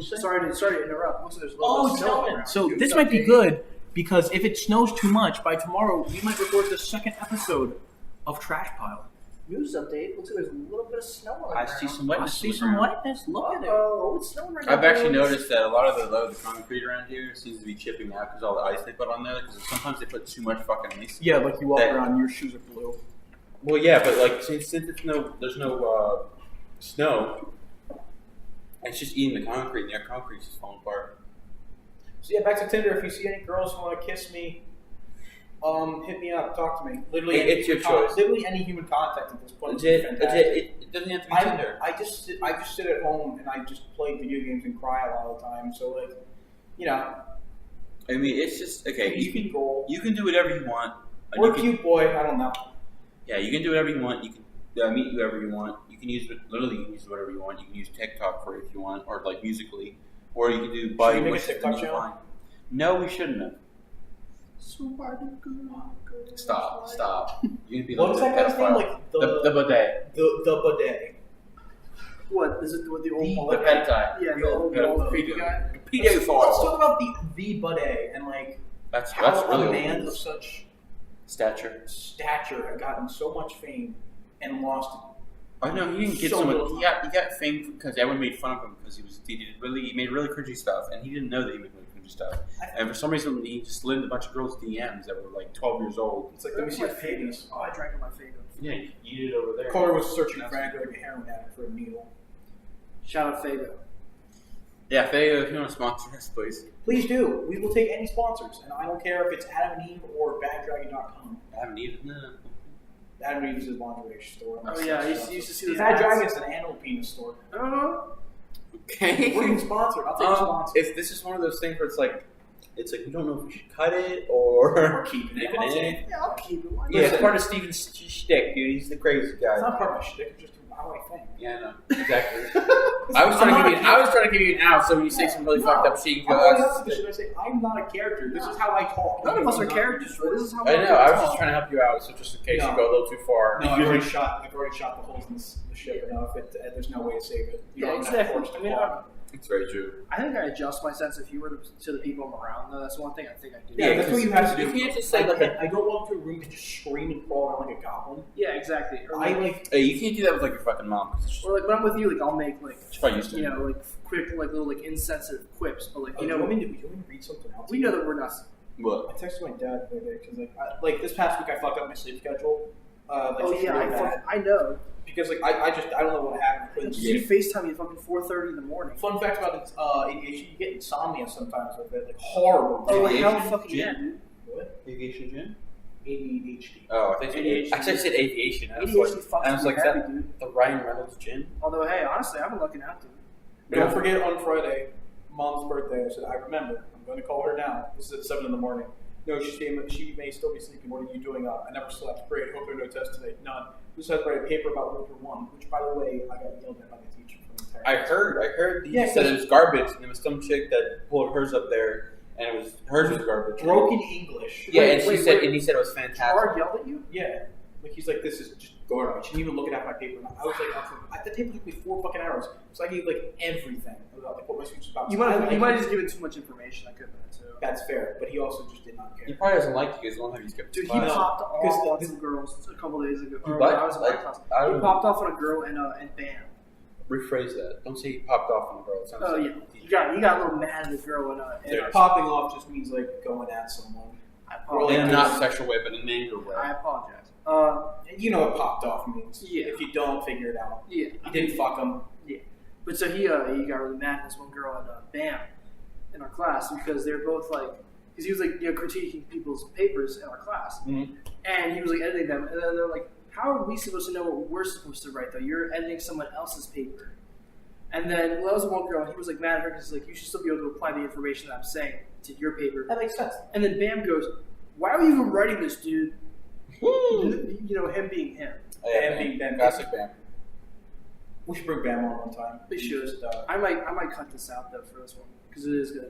[SPEAKER 2] Sorry to interrupt. Listen, there's a little bit of snow around.
[SPEAKER 4] So
[SPEAKER 3] Dude,
[SPEAKER 4] this
[SPEAKER 3] it's
[SPEAKER 4] might be
[SPEAKER 3] okay.
[SPEAKER 4] good because if it snows too much, by tomorrow we might record the second episode of Trash Pile.
[SPEAKER 2] News update. Looks like there's a little bit of snow on the
[SPEAKER 1] I
[SPEAKER 2] ground.
[SPEAKER 1] see some
[SPEAKER 4] I
[SPEAKER 1] wetness.
[SPEAKER 4] see
[SPEAKER 1] on the
[SPEAKER 4] some
[SPEAKER 1] ground.
[SPEAKER 4] wetness. Look at it.
[SPEAKER 2] Oh, it's snowing right now.
[SPEAKER 1] I've actually
[SPEAKER 2] boys.
[SPEAKER 1] noticed that a lot of the concrete around here seems to be chipping out because all the ice they put on there. Because sometimes they put too much fucking ice.
[SPEAKER 4] Yeah, like you walk
[SPEAKER 1] That-
[SPEAKER 4] around, your shoes are blue.
[SPEAKER 1] Well, yeah, but like since there's no snow, it's just eating the concrete, and the concrete's just falling apart.
[SPEAKER 3] So yeah, back to Tinder. If you see any girls who want to kiss me, hit me up. Talk to me. Literally,
[SPEAKER 1] It's your choice.
[SPEAKER 3] Literally any human contact at this point.
[SPEAKER 1] Legit,
[SPEAKER 3] is fantastic.
[SPEAKER 1] it doesn't have to be
[SPEAKER 3] I
[SPEAKER 1] Tinder.
[SPEAKER 3] just sit at home and I just play video games and cry a lot of the time. So like, you know,
[SPEAKER 1] I mean, it's just okay.
[SPEAKER 3] easy goal.
[SPEAKER 1] You can do whatever you want. and
[SPEAKER 3] Or
[SPEAKER 1] you can-
[SPEAKER 3] cute boy. I don't know.
[SPEAKER 1] Yeah, you can do whatever you want. You can meet whoever you want. You can use literally you can use whatever you want. You can use TikTok for it if you want, or like Musically, or you can do body
[SPEAKER 3] we make a
[SPEAKER 1] wishes.
[SPEAKER 3] TikTok
[SPEAKER 1] and you
[SPEAKER 3] channel?
[SPEAKER 1] find- No, we shouldn't have. Stop. You're gonna be
[SPEAKER 3] What
[SPEAKER 1] like
[SPEAKER 3] was
[SPEAKER 1] a
[SPEAKER 3] that guy's name?
[SPEAKER 1] pedophile.
[SPEAKER 3] Like
[SPEAKER 1] the bidet.
[SPEAKER 3] the bidet.
[SPEAKER 2] What is it? With the old
[SPEAKER 3] The
[SPEAKER 2] mullet?
[SPEAKER 1] pet guy.
[SPEAKER 2] Yeah, the old creepy guy.
[SPEAKER 3] Let's talk about the bidet and like
[SPEAKER 1] That's
[SPEAKER 3] how
[SPEAKER 1] really
[SPEAKER 3] a
[SPEAKER 1] old
[SPEAKER 3] man
[SPEAKER 1] news.
[SPEAKER 3] of such
[SPEAKER 1] Stature.
[SPEAKER 3] stature had gotten so much fame and lost.
[SPEAKER 1] I know he didn't get
[SPEAKER 3] So
[SPEAKER 1] so much.
[SPEAKER 3] little
[SPEAKER 1] He got fame because everyone made fun of him because he made really cringy stuff, and he didn't know that he made really cringy stuff. And for some reason, he just slid in a bunch of girls' DMs that were like 12 years old.
[SPEAKER 3] It's like let me see
[SPEAKER 2] my
[SPEAKER 3] your penis.
[SPEAKER 2] Oh, I drank on my Fago.
[SPEAKER 1] Yeah, you eat it over there.
[SPEAKER 3] Carter was searching frantically like a heroin addict for a needle.
[SPEAKER 2] Shout out Fago.
[SPEAKER 1] Yeah, if you want to sponsor us, please.
[SPEAKER 3] Please do. We will take any sponsors, and I don't care if it's Adam and Eve or BadDragon.com.
[SPEAKER 1] I haven't eaten it. No.
[SPEAKER 3] Adam and Eve's is a lingerie store.
[SPEAKER 2] Oh yeah, I used to see those
[SPEAKER 3] Bad
[SPEAKER 2] ads.
[SPEAKER 3] Dragon is an animal penis store.
[SPEAKER 1] Okay.
[SPEAKER 3] We're getting sponsored. I'll take a sponsor.
[SPEAKER 1] If this is one of those things where it's like we don't know if we should cut it or
[SPEAKER 3] keep it.
[SPEAKER 1] leave
[SPEAKER 3] I'm not
[SPEAKER 1] it
[SPEAKER 3] saying-
[SPEAKER 1] in.
[SPEAKER 2] Yeah, I'll keep it. Why
[SPEAKER 1] Yeah,
[SPEAKER 2] not?
[SPEAKER 1] it's part of Steven's shtick, dude. He's the crazy guy.
[SPEAKER 3] It's not part of my shtick. It's just how I think.
[SPEAKER 1] Yeah, I know. Exactly. I was trying to give you an out, so when you say some really fucked up shit, you go.
[SPEAKER 3] I'm
[SPEAKER 1] "Oh,
[SPEAKER 3] should I say I'm not a character. This is how I talk.
[SPEAKER 2] None of us are
[SPEAKER 3] Not-
[SPEAKER 2] characters, bro. This is how
[SPEAKER 1] I
[SPEAKER 2] we
[SPEAKER 1] know. I was
[SPEAKER 2] talk.
[SPEAKER 1] just trying to help you out, so just in case
[SPEAKER 3] No.
[SPEAKER 1] you go a little too far.
[SPEAKER 3] No, I've already shot the holes in the ship enough. There's no way to save it. You
[SPEAKER 2] Yeah,
[SPEAKER 3] don't have
[SPEAKER 2] exactly.
[SPEAKER 3] force to
[SPEAKER 2] I mean,
[SPEAKER 3] fall.
[SPEAKER 1] It's very true.
[SPEAKER 2] I think I adjust my sense of humor to the people I'm around. Though that's one thing I think I do.
[SPEAKER 3] Yeah, that's what you have to do.
[SPEAKER 1] You can't just say like
[SPEAKER 3] I don't walk into a room and just scream and crawl around like a goblin.
[SPEAKER 2] Yeah, exactly. Or
[SPEAKER 3] I
[SPEAKER 2] like,
[SPEAKER 3] like.
[SPEAKER 1] Hey, you can't do that with like your fucking mom. 'Cause it's just,
[SPEAKER 2] or like when I'm with you, like I'll make like
[SPEAKER 1] she's probably used to
[SPEAKER 2] you
[SPEAKER 1] it.
[SPEAKER 2] know like quick like little like insensitive quips, but like
[SPEAKER 3] You
[SPEAKER 2] you know
[SPEAKER 3] want me to read something else?
[SPEAKER 2] we know that we're not.
[SPEAKER 1] What?
[SPEAKER 3] I texted my dad the other day because like this past week I fucked up my sleep schedule.
[SPEAKER 2] Oh
[SPEAKER 3] just
[SPEAKER 2] yeah,
[SPEAKER 3] really bad.
[SPEAKER 2] I know.
[SPEAKER 3] Because like I don't know what happened. I couldn't
[SPEAKER 2] You
[SPEAKER 3] sleep.
[SPEAKER 2] FaceTime me at fucking 4:30 in the morning.
[SPEAKER 3] Fun fact about ADHD: you get insomnia sometimes with it, like horrible.
[SPEAKER 2] Oh
[SPEAKER 1] Aviation
[SPEAKER 2] hell, fucking
[SPEAKER 1] gym?
[SPEAKER 2] yeah, dude.
[SPEAKER 3] What?
[SPEAKER 1] Aviation gym?
[SPEAKER 3] ADHD.
[SPEAKER 1] Oh, I think
[SPEAKER 2] ADHD.
[SPEAKER 1] I said aviation. I was
[SPEAKER 2] ADHD
[SPEAKER 1] like,
[SPEAKER 2] fucking
[SPEAKER 1] I was like,
[SPEAKER 2] heavy,
[SPEAKER 1] that
[SPEAKER 2] dude.
[SPEAKER 1] the Ryan Reynolds gym?
[SPEAKER 2] Although hey, honestly, I've been looking after.
[SPEAKER 3] Don't forget on Friday, Mom's birthday. I said, I remember. I'm going to call her now. This is at 7 in the morning. No, she may still be sleeping. What are you doing up? I never slept. Great. Hope there are no tests today. None. Just had to write a paper about Winter 1, which, by the way, I got yelled at by the teacher for the entire
[SPEAKER 1] I heard. He
[SPEAKER 3] Yeah,
[SPEAKER 1] said it was garbage, and there was some chick that pulled hers up there, and hers was garbage.
[SPEAKER 3] broken English.
[SPEAKER 1] Yeah,
[SPEAKER 2] Wait,
[SPEAKER 1] and
[SPEAKER 2] wait,
[SPEAKER 1] she said,
[SPEAKER 2] wait.
[SPEAKER 1] and he said it was fantastic.
[SPEAKER 2] Hard yelled at you?
[SPEAKER 3] Yeah. Like, he's like, this is just garbage. He didn't even look at my paper. And I was like, the paper took me 4 fucking hours. So I gave, like, everything about, like, what my speech was about.
[SPEAKER 2] You
[SPEAKER 3] So
[SPEAKER 2] might
[SPEAKER 3] I-
[SPEAKER 2] you might have just given too much information. I could have been too.
[SPEAKER 3] That's fair. But he also just did not care.
[SPEAKER 1] He probably doesn't like you because one time you skipped
[SPEAKER 2] Dude, he
[SPEAKER 1] class.
[SPEAKER 2] popped
[SPEAKER 3] because
[SPEAKER 2] off on
[SPEAKER 3] the-
[SPEAKER 2] some girls a couple days ago.
[SPEAKER 1] He
[SPEAKER 2] Or
[SPEAKER 1] what?
[SPEAKER 2] when I was in my
[SPEAKER 1] Like,
[SPEAKER 2] class.
[SPEAKER 1] I
[SPEAKER 2] He
[SPEAKER 1] don't-
[SPEAKER 2] popped off on a girl and bam.
[SPEAKER 1] Rephrase that. Don't say he popped off on the girl. It sounds
[SPEAKER 2] Oh
[SPEAKER 1] like
[SPEAKER 2] yeah, you got a little mad at the girl and
[SPEAKER 1] Yeah.
[SPEAKER 3] Popping off just means, like, going at someone.
[SPEAKER 2] I
[SPEAKER 1] in
[SPEAKER 2] apologize.
[SPEAKER 1] a not sexual way, but in an anger way.
[SPEAKER 2] I apologize.
[SPEAKER 3] You know what popped off means.
[SPEAKER 2] Yeah.
[SPEAKER 3] If you don't figure it out.
[SPEAKER 2] Yeah.
[SPEAKER 3] You didn't fuck him.
[SPEAKER 2] Yeah. But so he got really mad at this one girl at BAM in our class because they were both like, because he was like, critiquing people's papers in our class.
[SPEAKER 3] Mm-hmm.
[SPEAKER 2] And he was like editing them. And then they're like, how are we supposed to know what we're supposed to write though? You're editing someone else's paper. And then, well, that was one girl, and he was like mad at her because like, you should still be able to apply the information that I'm saying to your paper.
[SPEAKER 3] That makes sense.
[SPEAKER 2] And then Bam goes, why are you even writing this, dude? You know, him being him.
[SPEAKER 1] Oh, yeah,
[SPEAKER 3] Bam being Bam.
[SPEAKER 1] Classic Bam.
[SPEAKER 3] We should bring Bam on one time.
[SPEAKER 2] They should.
[SPEAKER 3] Just,
[SPEAKER 2] I might cut this out though for this one because it is gonna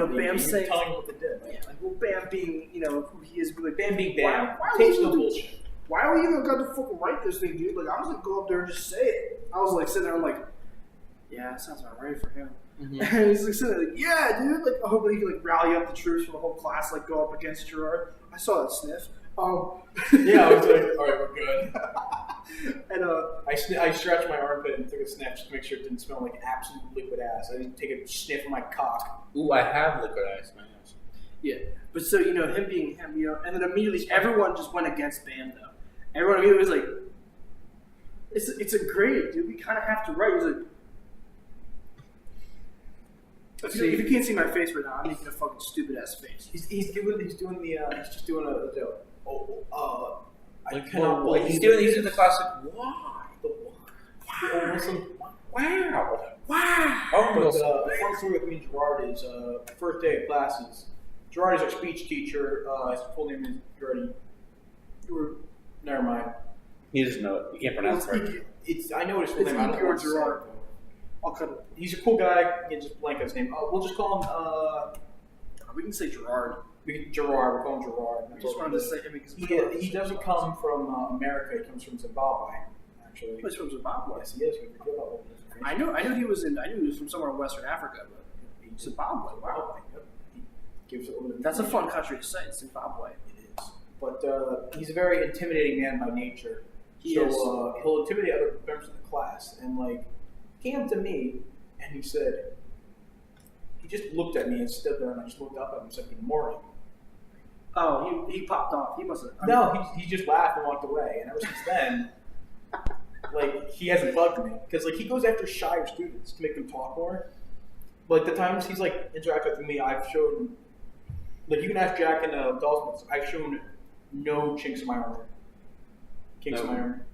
[SPEAKER 2] be. Bam saying,
[SPEAKER 3] telling what they did.
[SPEAKER 2] yeah, like, well, Bam being, who he is, like,
[SPEAKER 3] Bam being Bam.
[SPEAKER 2] Why
[SPEAKER 3] Takes
[SPEAKER 2] would
[SPEAKER 3] no
[SPEAKER 2] you-
[SPEAKER 3] bullshit.
[SPEAKER 2] why are we even got to fucking write this thing, dude? Like, I was gonna go up there and just say it. I was like sitting there, I'm like, yeah, that sounds about right for him.
[SPEAKER 3] Mm-hmm.
[SPEAKER 2] And he's like sitting there, like, yeah, dude. Like, I hope he can like rally up the troops from the whole class, like go up against Gerard. I saw that sniff.
[SPEAKER 3] Yeah, I was like, all right, we're good.
[SPEAKER 2] And
[SPEAKER 3] I stretched my armpit and took a sniff just to make sure it didn't smell like absolute liquid ass. I didn't take a sniff of my cock.
[SPEAKER 1] Ooh, I have liquid ice, man.
[SPEAKER 2] yeah, but so him being him, and then immediately everyone just went against Bam though. Everyone immediately was like, it's a grade, dude. We kind of have to write. He's like, if you can't see my face right now, I'm making a fucking stupid ass face.
[SPEAKER 3] He's just doing a joke. I
[SPEAKER 1] Like,
[SPEAKER 3] cannot
[SPEAKER 1] well,
[SPEAKER 3] believe
[SPEAKER 1] he's doing the classic. Why? The why? Wow.
[SPEAKER 2] Wow.
[SPEAKER 3] But the fun story with me and Gerard is first day of classes. Gerard is our speech teacher. His full name is never mind.
[SPEAKER 1] He doesn't know it. You can't pronounce it right.
[SPEAKER 3] I know his full
[SPEAKER 2] It's
[SPEAKER 3] name. I don't know what to say.
[SPEAKER 2] Gerard. I'll cut it.
[SPEAKER 3] He's a cool guy. You can just blank his name. We'll just call him.
[SPEAKER 2] We can say Gerard.
[SPEAKER 3] Gerard. We'll call him Gerard.
[SPEAKER 2] I just wanted to say him because
[SPEAKER 3] He doesn't come from America. He comes from Zimbabwe. Actually,
[SPEAKER 2] He's from Zimbabwe.
[SPEAKER 3] yes, he is. We forget about all this information.
[SPEAKER 2] I knew he was from somewhere in Western Africa, but Zimbabwe. Wow,
[SPEAKER 3] Yep. He gives it a little bit.
[SPEAKER 2] that's a fun country to say. Zimbabwe.
[SPEAKER 3] It is. But he's a very intimidating man by nature.
[SPEAKER 2] He
[SPEAKER 3] so
[SPEAKER 2] is.
[SPEAKER 3] He'll intimidate other members of the class. And like, he came to me and he said, he just looked at me and stood there, and I just looked up at him and said, "Good morning."
[SPEAKER 2] Oh, he popped off. He must have.
[SPEAKER 3] No, he just laughed and walked away. And ever since then, like, he hasn't bugged me because like he goes after shyer students to make them talk more. Like the times he's like interacted with me, I've shown. Like you can ask Jack and Dawson. I've shown no chinks in my armor. Kinks in my armor.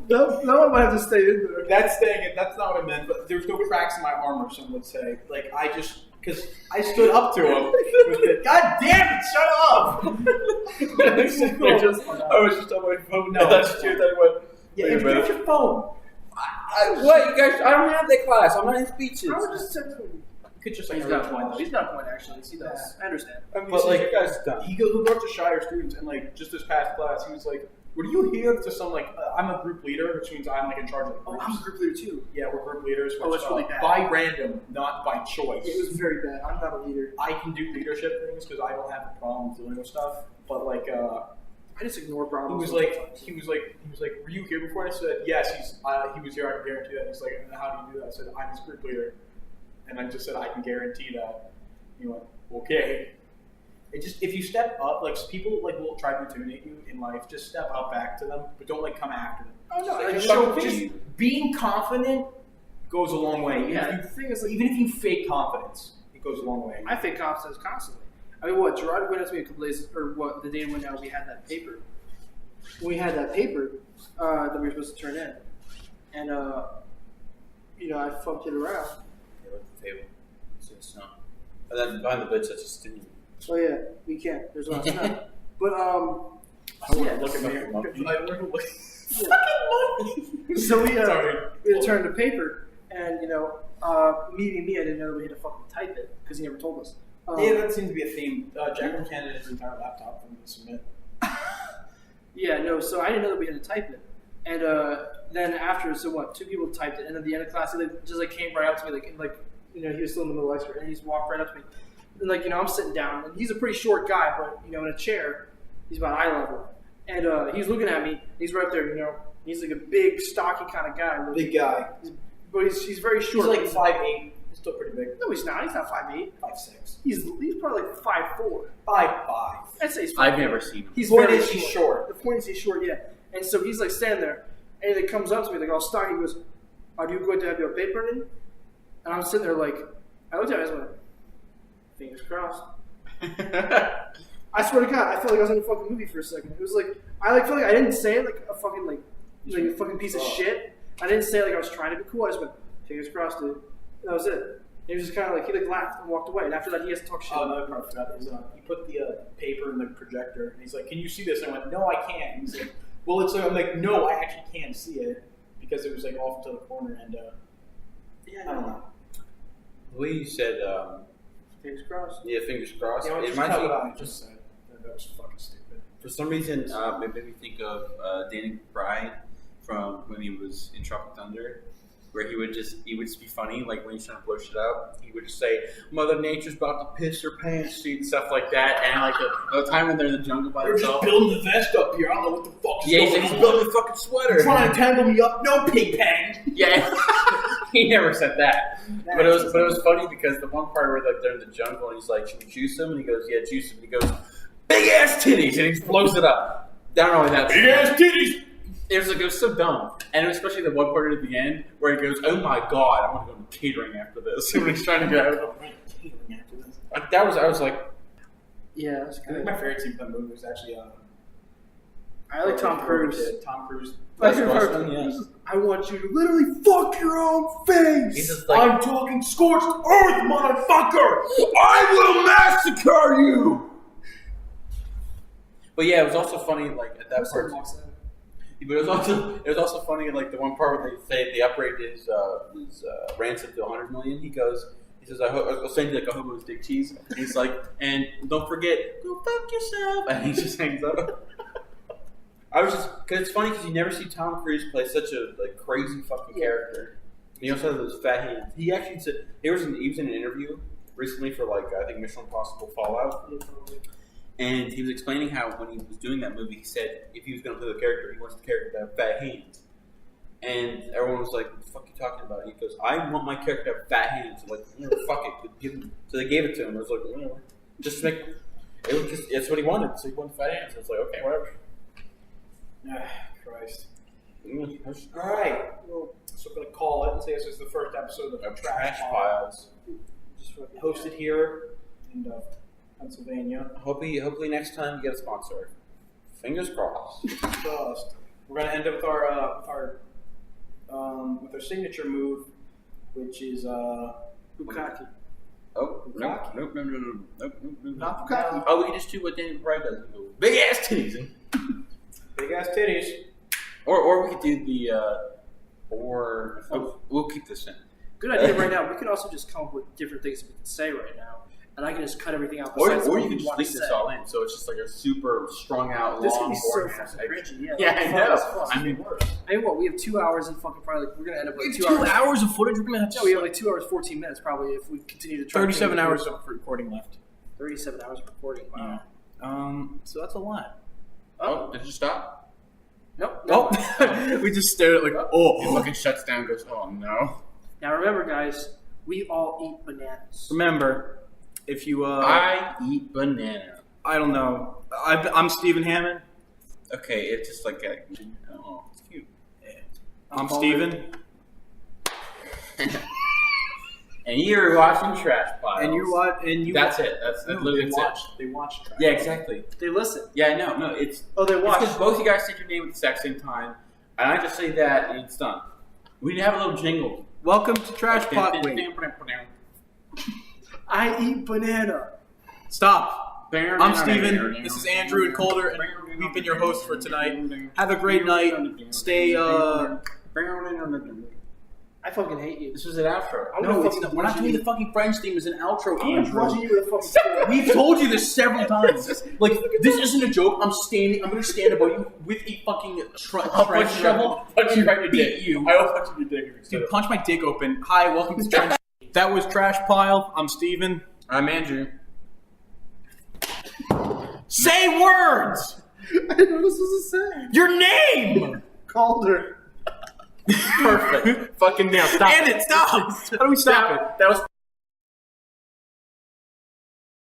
[SPEAKER 2] No one might have to stay in there.
[SPEAKER 3] That's staying. That's not what I meant. But there's no cracks in my armor. Some would say. Like I just because I stood up to him. With it. God damn it! Shut up!
[SPEAKER 1] I was just on my phone.
[SPEAKER 3] No,
[SPEAKER 1] that's true. That went.
[SPEAKER 3] Yeah, Andrew, get your phone.
[SPEAKER 1] What you guys? I don't have that class. I'm not in speeches.
[SPEAKER 2] I would just say
[SPEAKER 3] You could just like
[SPEAKER 2] he's got a point. He's got a point actually. He does. I understand.
[SPEAKER 1] I mean,
[SPEAKER 3] But like,
[SPEAKER 1] you guys done.
[SPEAKER 3] he goes up to shyer students, and like just this past class, he was like, "Were you here to some like I'm a group leader, which means I'm like in charge of the
[SPEAKER 2] Oh,
[SPEAKER 3] groups."
[SPEAKER 2] I'm a group leader too.
[SPEAKER 3] Yeah, we're group leaders.
[SPEAKER 2] Oh,
[SPEAKER 3] which,
[SPEAKER 2] it's really bad.
[SPEAKER 3] by random, not by choice.
[SPEAKER 2] It was very bad. I'm not a leader.
[SPEAKER 3] I can do leadership things because I don't have a problem dealing with stuff. But like,
[SPEAKER 2] I just ignore
[SPEAKER 3] he
[SPEAKER 2] problems.
[SPEAKER 3] was like, "Were you here before?" And I said, "Yes." He was here. I can guarantee that. He's like, "And how do you do that?" I said, "I'm his group leader," and I just said, "I can guarantee that." He went, "Okay." It just if you step up, like people like will try to intimidate you in life, just step up back to them, but don't like come after them.
[SPEAKER 2] Oh no!
[SPEAKER 3] Like,
[SPEAKER 2] Just
[SPEAKER 3] so
[SPEAKER 2] show
[SPEAKER 3] just being confident goes a long way.
[SPEAKER 2] Yeah, the thing is, like,
[SPEAKER 3] Even if you fake confidence, it goes a long way.
[SPEAKER 2] I fake confidence constantly. I mean, what Gerard went up to me a couple days, or what the day when we had that paper. We had that paper that we were supposed to turn in, and I funked it around.
[SPEAKER 1] Yeah, look at the table. It's not. And then behind the bed, such a stimulant.
[SPEAKER 2] Oh yeah, we can. There's a lot of snow. But
[SPEAKER 3] I want
[SPEAKER 2] yeah.
[SPEAKER 3] to look at me. I want to look.
[SPEAKER 2] So we
[SPEAKER 3] Sorry.
[SPEAKER 2] returned the paper, and me, I didn't know that we had to fucking type it because he never told us.
[SPEAKER 3] Yeah, that seems to be a theme. Jack from Canada his entire laptop for me to submit.
[SPEAKER 2] Yeah, no. So I didn't know that we had to type it, and then after, so what? 2 people typed it, and at the end of class, he just came right up to me, he was still in the middle of the lecture, and he just walked right up to me, and I'm sitting down, and he's a pretty short guy, but in a chair, he's about eye level, and he's looking at me, he's right there, he's like a big, stocky kind of guy,
[SPEAKER 3] Big guy.
[SPEAKER 2] but he's very
[SPEAKER 3] He's
[SPEAKER 2] short.
[SPEAKER 3] like 5'8". He's still pretty big.
[SPEAKER 2] No, he's not. He's not 5'8".
[SPEAKER 3] 5'6".
[SPEAKER 2] He's probably like 5'4".
[SPEAKER 3] 5'5".
[SPEAKER 2] I'd say he's 5'4".
[SPEAKER 1] I've never seen him.
[SPEAKER 2] He's
[SPEAKER 3] Point
[SPEAKER 2] very
[SPEAKER 3] is, he's short.
[SPEAKER 2] The point is he's short, yeah. And so he's like standing there, and he comes up to me like, I'll start. He goes, "Are you going to have your paper in?" And I'm sitting there like, I looked at him, I went, fingers crossed. I swear to God, I felt like I was in a fucking movie for a second. It was like, I felt like I didn't say it like a fucking a fucking piece of shit. I didn't say it like I was trying to be cool. I just went, fingers crossed, dude. And that was it. And he was just kind of like, he like laughed and walked away. And after that, he has to talk shit.
[SPEAKER 3] Oh, another part I forgot is he put the paper in the projector, and he's like, "Can you see this?" And I went, "No, I can't." And he's like, "Well, it's like," I'm like, "No, I actually can't see it because it was like off to the corner." And I don't know.
[SPEAKER 1] The way you said,
[SPEAKER 2] Fingers crossed.
[SPEAKER 1] yeah, fingers crossed.
[SPEAKER 3] You know,
[SPEAKER 1] it
[SPEAKER 3] just
[SPEAKER 1] reminds
[SPEAKER 3] cut
[SPEAKER 1] me,
[SPEAKER 3] what I just said. That was fucking stupid.
[SPEAKER 1] for some reason, it made me think of Danny McBride from when he was in Tropic Thunder, where he would just be funny, like when he's trying to blow shit up, he would just say, "Mother Nature's about to piss her pants," and stuff like that. And like the time when they're in the jungle by
[SPEAKER 3] They're just
[SPEAKER 1] themselves.
[SPEAKER 3] building the vest up here. I don't know what the fuck is
[SPEAKER 1] Yeah,
[SPEAKER 3] going
[SPEAKER 1] he's
[SPEAKER 3] on.
[SPEAKER 1] building a fucking sweater.
[SPEAKER 3] Trying to tangle me up. No pig pen.
[SPEAKER 1] Yeah, he never said that. But it was funny because the one part where like they're in the jungle and he's like, "Should we juice him?" And he goes, "Yeah, juice him." And he goes, "Big ass titties," and he just blows it up. Not only that,
[SPEAKER 3] Big ass titties.
[SPEAKER 1] it was so dumb, and especially the one part at the end where he goes, "Oh my god, I'm gonna go to catering after this." When he's trying to get out. Like, I was like,
[SPEAKER 2] Yeah, that's
[SPEAKER 3] I think
[SPEAKER 2] good.
[SPEAKER 3] my favorite scene from that movie was actually
[SPEAKER 2] I like Tom Cruise.
[SPEAKER 3] Tom Cruise.
[SPEAKER 2] Like,
[SPEAKER 1] Awesome, yeah.
[SPEAKER 2] I want you to literally fuck your own face.
[SPEAKER 1] He's just like,
[SPEAKER 3] I'm talking scorched earth, motherfucker.
[SPEAKER 1] I will massacre you. But yeah, it was also funny, like at that part. But it was also funny, like the one part where they say they upgraded his ransom to $100 million. He says, "I'll send you like a hobo's dick cheese." And he's like, "And don't forget, go fuck yourself." And he just hangs up. I was just because it's funny because you never see Tom Cruise play such a like crazy fucking character. And he also has those fat hands. He actually said he was in an interview recently for like I think Mission Impossible Fallout. And he was explaining how when he was doing that movie, he said if he was going to play the character, he wants the character to have fat hands. And everyone was like, "What the fuck are you talking about?" And he goes, "I want my character to have fat hands." So like, fuck it. Give him. So they gave it to him. I was like, whatever. Just make it was just that's what he wanted. So he wanted fat hands. I was like, okay, whatever.
[SPEAKER 3] Ah, Christ.
[SPEAKER 1] All
[SPEAKER 3] All right. Well, so we're going to call it and say this is the first episode of
[SPEAKER 1] Trash Piles.
[SPEAKER 3] Hosted here in Pennsylvania.
[SPEAKER 1] Hopefully next time you get a sponsor. Fingers crossed.
[SPEAKER 3] First, we're going to end up with our signature move, which is
[SPEAKER 2] Bukkake.
[SPEAKER 1] Oh,
[SPEAKER 3] Bukkake?
[SPEAKER 1] nope.
[SPEAKER 3] not Bukkake.
[SPEAKER 1] Oh, we can just do what Danny McBride does. We go, big ass titties.
[SPEAKER 3] Big ass titties.
[SPEAKER 1] Or we could do the we'll keep this in.
[SPEAKER 2] Good idea right now. We could also just come up with different things that we can say right now. And I can just cut everything out.
[SPEAKER 1] Or
[SPEAKER 2] besides
[SPEAKER 1] you
[SPEAKER 2] what
[SPEAKER 1] can
[SPEAKER 2] we
[SPEAKER 1] just
[SPEAKER 2] want
[SPEAKER 1] leave
[SPEAKER 2] to
[SPEAKER 1] this
[SPEAKER 2] say.
[SPEAKER 1] all in, so it's just like a super strung out,
[SPEAKER 2] This could
[SPEAKER 1] long,
[SPEAKER 2] be so
[SPEAKER 1] boring
[SPEAKER 2] fucking
[SPEAKER 1] ass
[SPEAKER 2] cringy.
[SPEAKER 1] Yeah, I know.
[SPEAKER 2] Fun.
[SPEAKER 1] I mean,
[SPEAKER 2] I mean, what? We have 2 hours and fucking probably we're gonna end up with 2
[SPEAKER 4] 2
[SPEAKER 2] hours.
[SPEAKER 4] hours of footage. We're gonna have
[SPEAKER 2] No, we have like 2 hours 14 minutes probably if we continue to try.
[SPEAKER 3] 37 hours of recording left.
[SPEAKER 2] 37 hours of recording. Wow.
[SPEAKER 3] So that's a lot.
[SPEAKER 1] oh, did you stop?
[SPEAKER 2] Nope.
[SPEAKER 3] Oh, we just stared at it like,
[SPEAKER 1] It
[SPEAKER 3] oh.
[SPEAKER 1] fucking shuts down and goes, oh no.
[SPEAKER 2] Now remember, guys, we all eat bananas.
[SPEAKER 3] Remember, if you
[SPEAKER 1] I eat banana.
[SPEAKER 3] I don't know. I'm Stephen Hammond.
[SPEAKER 1] Okay, it's just like a, oh, it's cute.
[SPEAKER 3] I'm Stephen.
[SPEAKER 1] And you're watching Trash Piles.
[SPEAKER 3] And you what? And you.
[SPEAKER 1] That's it. That's literally
[SPEAKER 3] they
[SPEAKER 1] it.
[SPEAKER 3] watch. They watch. Trash.
[SPEAKER 1] Yeah, exactly.
[SPEAKER 2] They listen.
[SPEAKER 1] Yeah, I know. No, it's
[SPEAKER 2] Oh, they watch.
[SPEAKER 1] because both you guys said your name at the exact same time, and I just say that and it's done. We need to have a little jingle.
[SPEAKER 3] Welcome to Trash Pot. Wait,
[SPEAKER 2] I eat banana.
[SPEAKER 3] stop. I'm Steven. This is Andrew and Calder, and we've been your hosts for tonight. Have a great night. Stay.
[SPEAKER 2] I fucking hate you.
[SPEAKER 1] This was an outro.
[SPEAKER 2] I'm
[SPEAKER 3] No,
[SPEAKER 2] gonna
[SPEAKER 3] it's
[SPEAKER 2] fucking
[SPEAKER 3] not, we're not
[SPEAKER 2] punch
[SPEAKER 3] doing
[SPEAKER 2] you.
[SPEAKER 3] the fucking French theme as an outro,
[SPEAKER 2] I'm
[SPEAKER 3] Andrew.
[SPEAKER 2] punching you with a fucking sword.
[SPEAKER 3] We've told you this several times. Like, this isn't a joke. I'm going to stand above you with a fucking trench shovel.
[SPEAKER 1] Punch you right in your
[SPEAKER 3] Beat
[SPEAKER 1] dick.
[SPEAKER 3] you.
[SPEAKER 1] I will punch you in your dick.
[SPEAKER 3] Dude, punch my dick open. Hi, welcome to Trench. That was Trash Pile. I'm Steven.
[SPEAKER 1] I'm Andrew.
[SPEAKER 3] Say words!
[SPEAKER 2] I didn't know this was a saying.
[SPEAKER 3] Your name!
[SPEAKER 2] Calder.
[SPEAKER 3] Perfect. Fucking damn. Stop
[SPEAKER 4] And it, stop! How do we stop it?
[SPEAKER 3] That was